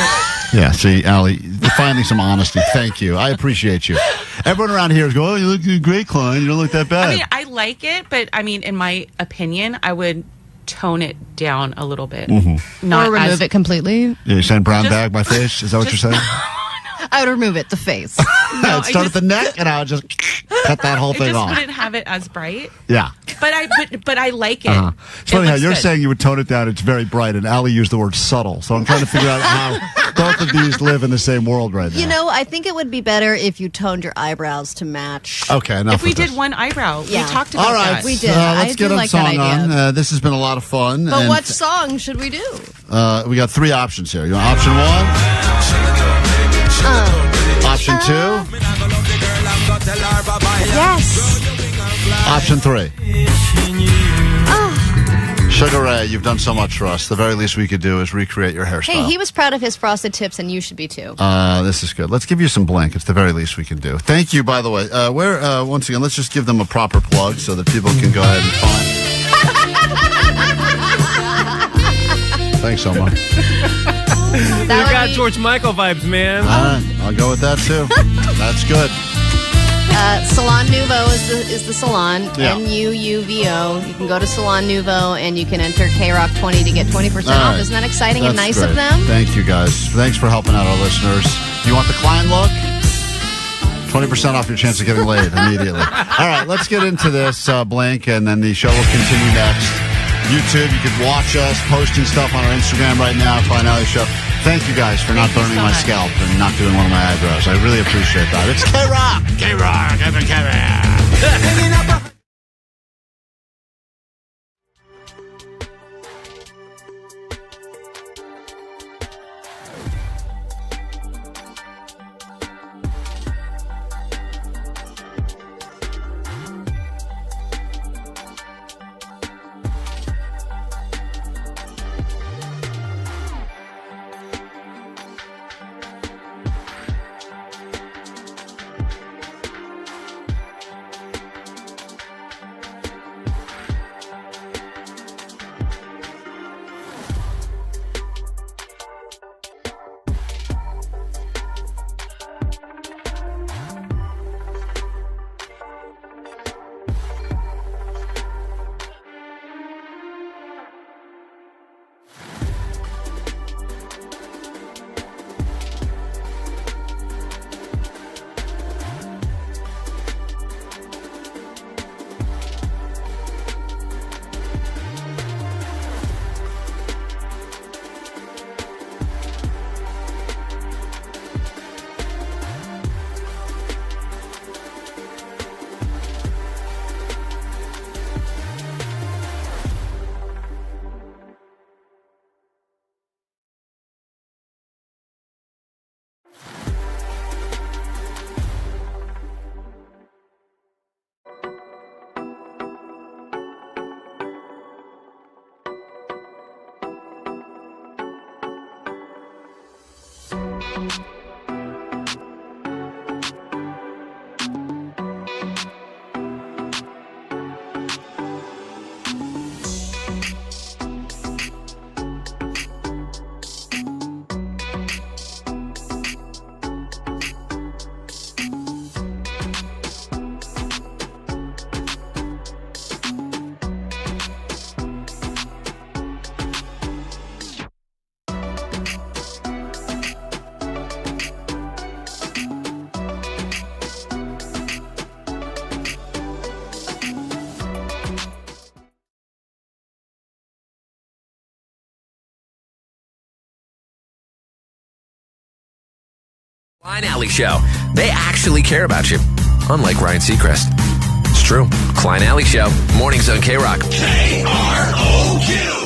Yeah, see, Allie, finally some honesty. Thank you. I appreciate you. Everyone around here is going, oh, you look great, Klein. You don't look that bad. I mean, I like it, but I mean, in my opinion, I would tone it down a little bit. Not remove it completely. Yeah, you're saying brown bag my face? Is that what you're saying? I would remove it, the face. I'd start at the neck, and I would just cut that whole thing off. I just wouldn't have it as bright. Yeah. But I like it. It's funny how you're good. saying you would tone it down. It's very bright, and Allie used the word subtle. So I'm trying to figure out how both of these live in the same world right now. You know, I think it would be better if you toned your eyebrows to match. Okay, enough If we of this. did one eyebrow, Yeah. we talked about All right, that. We did. let's I get do a like song that idea. on. This has been a lot of fun. But and what song should we do? we got 3 options here. You want option 1? Option 2? Yes. Option 3? Sugar Ray, you've done so much for us. The very least we could do is recreate your hairstyle. Hey, he was proud of his frosted tips, and you should be too. This is good. Let's give you some blank. It's the very least we can do. Thank you, by the way. Once again, let's just give them a proper plug so that people can go ahead and find. Thanks so much. You got George Michael vibes, man. I'll go with that too. That's good. Salon Nouveau is the salon. Yeah. NUUVO. You can go to Salon Nouveau and you can enter KROQ 20 to get 20% off. right. Isn't that exciting and That's nice great. of them? Thank you, guys. Thanks for helping out our listeners. You want the Klein look? 20% off your chance of getting laid immediately. All right, let's get into this blank, and then the show will continue next. YouTube, you can watch us posting stuff on our Instagram right now, Klein Alley Show. Thank you guys for not burning my scalp and not doing one of my eyebrows. I really appreciate that. It's KROQ. KROQ. Klein Alley Show. They actually care about you, unlike Ryan Seacrest. It's true. Klein Alley Show. Mornings on KROQ. KROQ.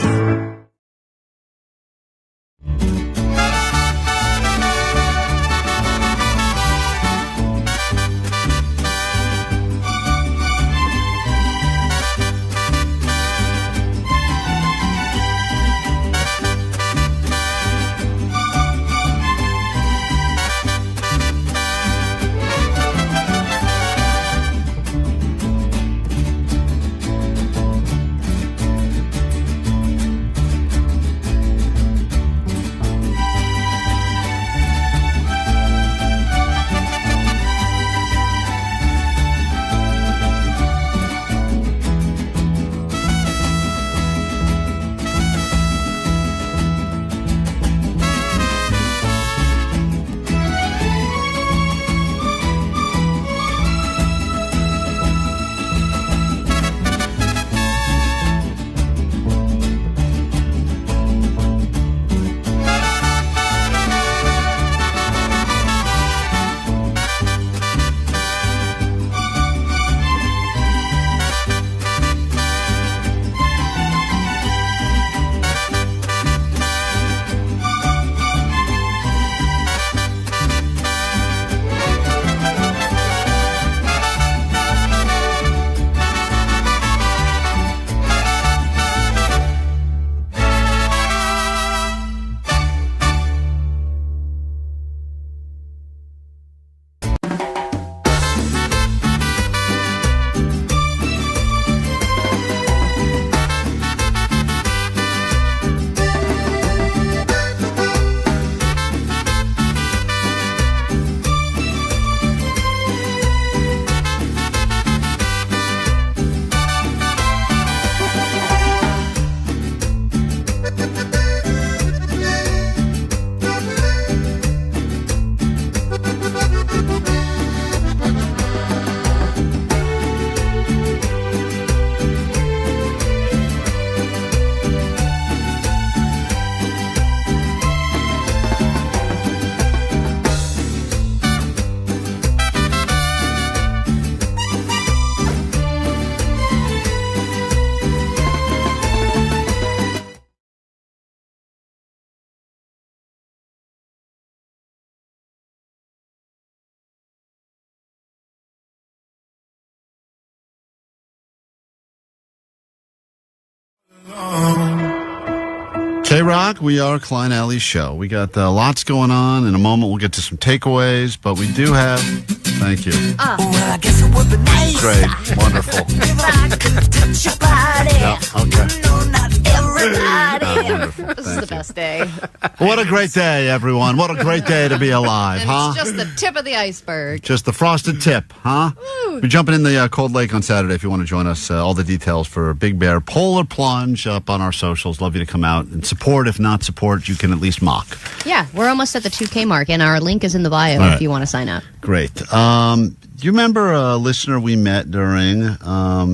KROQ, we are Klein Alley's show. We got lots going on. In a moment, we'll get to some takeaways, but we do have... Thank you. Well, I guess it would be nice. Great. Wonderful. If I could touch your body. Yeah, okay. No, not everybody. Wonderful. This is the best day. What a great day, everyone. What a great day to be alive, And huh? it's just the tip of the iceberg. Just the frosted tip, huh? We're jumping in the Cold Lake on Saturday if you want to join us. All the details for Big Bear Polar Plunge up on our socials. Love you to come out and support. If not support, you can at least mock. Yeah, we're almost at the 2K mark, and our link is in the bio All right. if you want to sign up. Great. Do you remember a listener we met during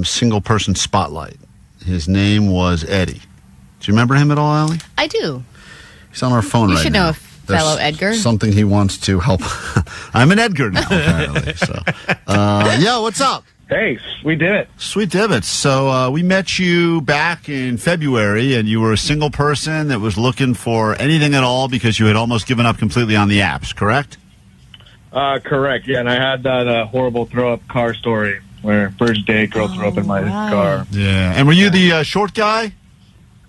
Single Person Spotlight? His name was Eddie. Do you remember him at all, Allie? I do. He's on our phone You right should now. know a fellow Edgar. Something he wants to help. I'm an Edgar now, apparently. So, yo, what's up? Hey, Sweet Divots. Sweet Divots. So we met you back in February, and you were a single person that was looking for anything at all because you had almost given up completely on the apps, correct? Correct, yeah, and I had that horrible throw-up car story where first date, girl threw up in my car. Yeah. And were you the short guy?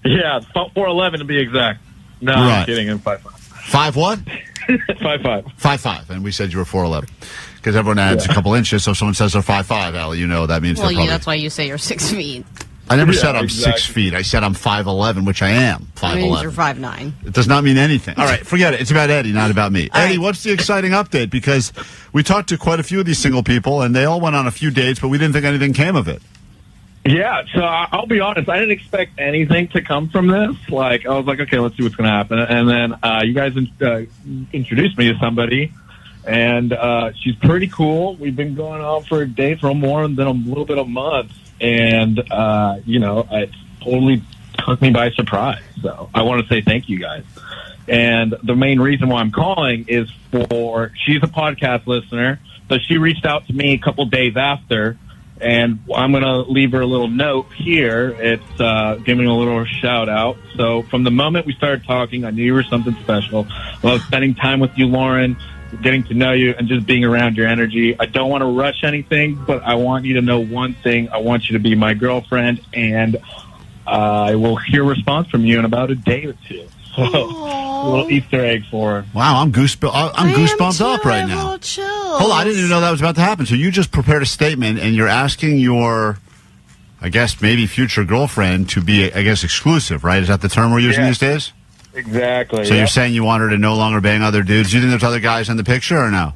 Yeah, 4'11" to be exact. No, Right. I'm kidding, I'm 5'5". 5 what? 5'5". 5'5", and we said you were 4'11". Because everyone adds a couple inches, so if someone says they're 5'5", Allie, you know that means Well, they're probably... that's why you say you're 6 feet. I never said I'm 6 feet. I said I'm 5'11", which I am 5'11". That means you're 5'9". It does not mean anything. All right, forget it. It's about Eddie, not about me. Eddie, what's the exciting update? Because we talked to quite a few of these single people, and they all went on a few dates, but we didn't think anything came of it. Yeah, so I'll be honest, I didn't expect anything to come from this. Like, I was like, okay, let's see what's going to happen. And then you guys introduced me to somebody, and she's pretty cool. We've been going on for a date for more than a little bit of a month. And, it totally took me by surprise. So I want to say thank you guys. And the main reason why I'm calling is she's a podcast listener. So she reached out to me a couple days after, and I'm going to leave her a little note here. It's giving a little shout out. So from the moment we started talking, I knew you were something special. I love spending time with you, Lauren, getting to know you and just being around your energy. I don't want to rush anything, but I want you to know one thing. I want you to be my girlfriend, and I will hear a response from you in about a day or two. So a little Easter egg for her. Wow, I'm goosebumped up right now. Hold on, I didn't even know that was about to happen. So you just prepared a statement, and you're asking your, I guess, maybe future girlfriend to be, I guess, exclusive, right? Is that the term we're using these days? Exactly. So you're saying you want her to no longer bang other dudes. Do you think there's other guys in the picture or no?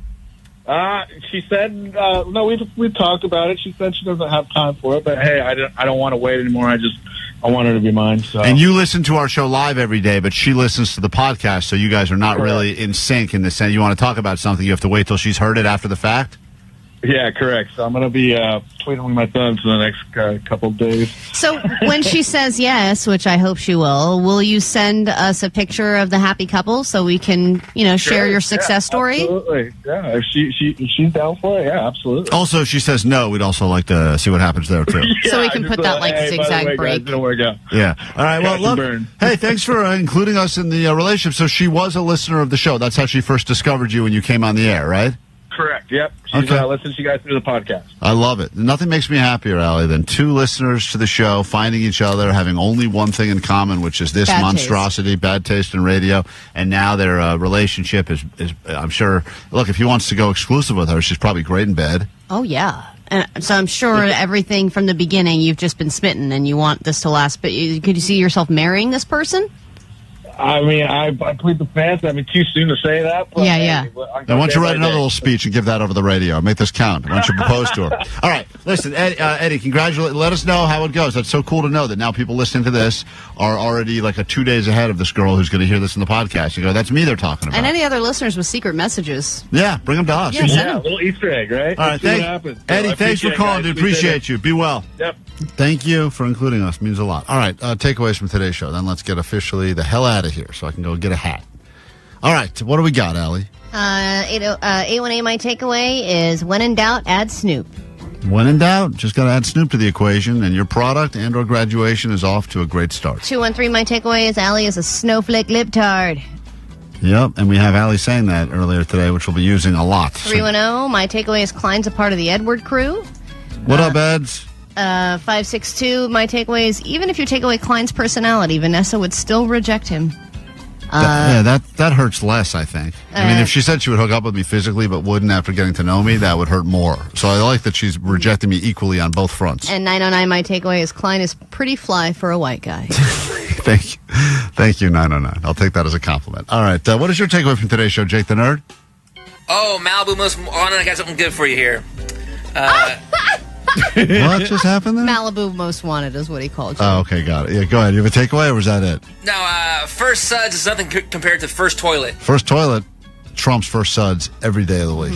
She said, no, we've talked about it. She said she doesn't have time for it, but hey, I don't want to wait anymore. I want her to be mine. So. And you listen to our show live every day, but she listens to the podcast, so you guys are not really in sync in the sense you want to talk about something, you have to wait till she's heard it after the fact? Yeah, correct. So I'm going to be twiddling my thumbs for the next couple of days. So when she says yes, which I hope she will you send us a picture of the happy couple so we can, share your success story? Absolutely. Yeah, if she's down for it, yeah, absolutely. Also, if she says no, we'd also like to see what happens there, too. So we can put that, zigzag break. Guys, didn't work out. Yeah. All right, well, look, hey, thanks for including us in the relationship. So she was a listener of the show. That's how she first discovered you when you came on the air, right? Correct. Yep. She's listening to you guys through the podcast. I love it. Nothing makes me happier, Allie, than two listeners to the show finding each other, having only one thing in common, which is this monstrosity, bad taste in radio, and now their relationship is, I'm sure, look, if he wants to go exclusive with her, she's probably great in bed. Oh, yeah. And so I'm sure everything from the beginning, you've just been smitten and you want this to last. But could you see yourself marrying this person? I mean, I plead the fifth. I mean, too soon to say that. But yeah. Why don't you write another little speech and give that over the radio? Make this count. Why don't you propose to her? All right. Listen, Eddie, congratulations. Let us know how it goes. That's so cool to know that now people listening to this are already like 2 days ahead of this girl who's going to hear this in the podcast. You go, that's me they're talking about. And any other listeners with secret messages. Yeah, bring them to us. Yeah, a little Easter egg, right? All right. Eddie, thanks for calling, dude. Appreciate you. Be well. Yep. Thank you for including us. Means a lot. All right. Takeaways from today's show. Then let's get officially the hell out of here so I can go get a hat. All right. What do we got, Allie? 818, my takeaway is when in doubt, add Snoop. When in doubt, just got to add Snoop to the equation, and your product and or graduation is off to a great start. 213, my takeaway is Allie is a snowflake libtard. Yep, and we have Allie saying that earlier today, which we'll be using a lot. 310, my takeaway is Klein's a part of the Edward crew. What up, Eds? 562, my takeaway is, even if you take away Klein's personality, Vanessa would still reject him. That hurts less, I think. I mean, if she said she would hook up with me physically but wouldn't after getting to know me, that would hurt more. So I like that she's rejecting me equally on both fronts. And 909, my takeaway is, Klein is pretty fly for a white guy. Thank you. Thank you, 909. I'll take that as a compliment. All right, what is your takeaway from today's show, Jake the Nerd? Oh, Malibu Most Wanted, I got something good for you here. What just happened there? Malibu Most Wanted is what he called you. Oh, okay, got it. Yeah, go ahead. You have a takeaway, or was that it? No, first suds is nothing compared to first toilet. First toilet trumps first suds every day of the week.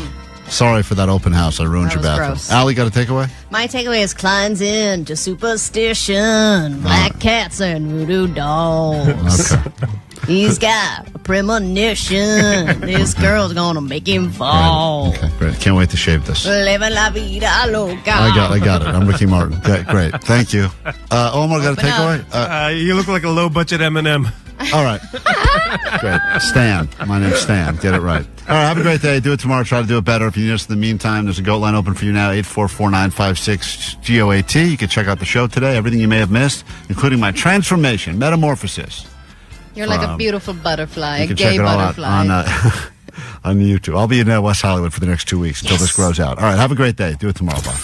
Sorry for that open house. I ruined your bathroom. Gross. Allie, got a takeaway? My takeaway is, Klein's into superstition, black cats and voodoo dolls. Okay. He's got a premonition. This girl's gonna make him fall. Okay, great. Can't wait to shave this. Living la vida loca. I got it. I'm Ricky Martin. Great. Thank you. Omar, got a takeaway? You look like a low-budget M&M. All right. Great. Stan. My name's Stan. Get it right. All right, have a great day. Do it tomorrow. Try to do it better. If you need us in the meantime, there's a GOAT line open for you now, 844-956 GOAT. You can check out the show today, everything you may have missed, including my transformation, metamorphosis. You're like a beautiful butterfly, a check gay it all butterfly. out on YouTube. I'll be in West Hollywood for the next 2 weeks until this grows out. All right, have a great day. Do it tomorrow. Bye.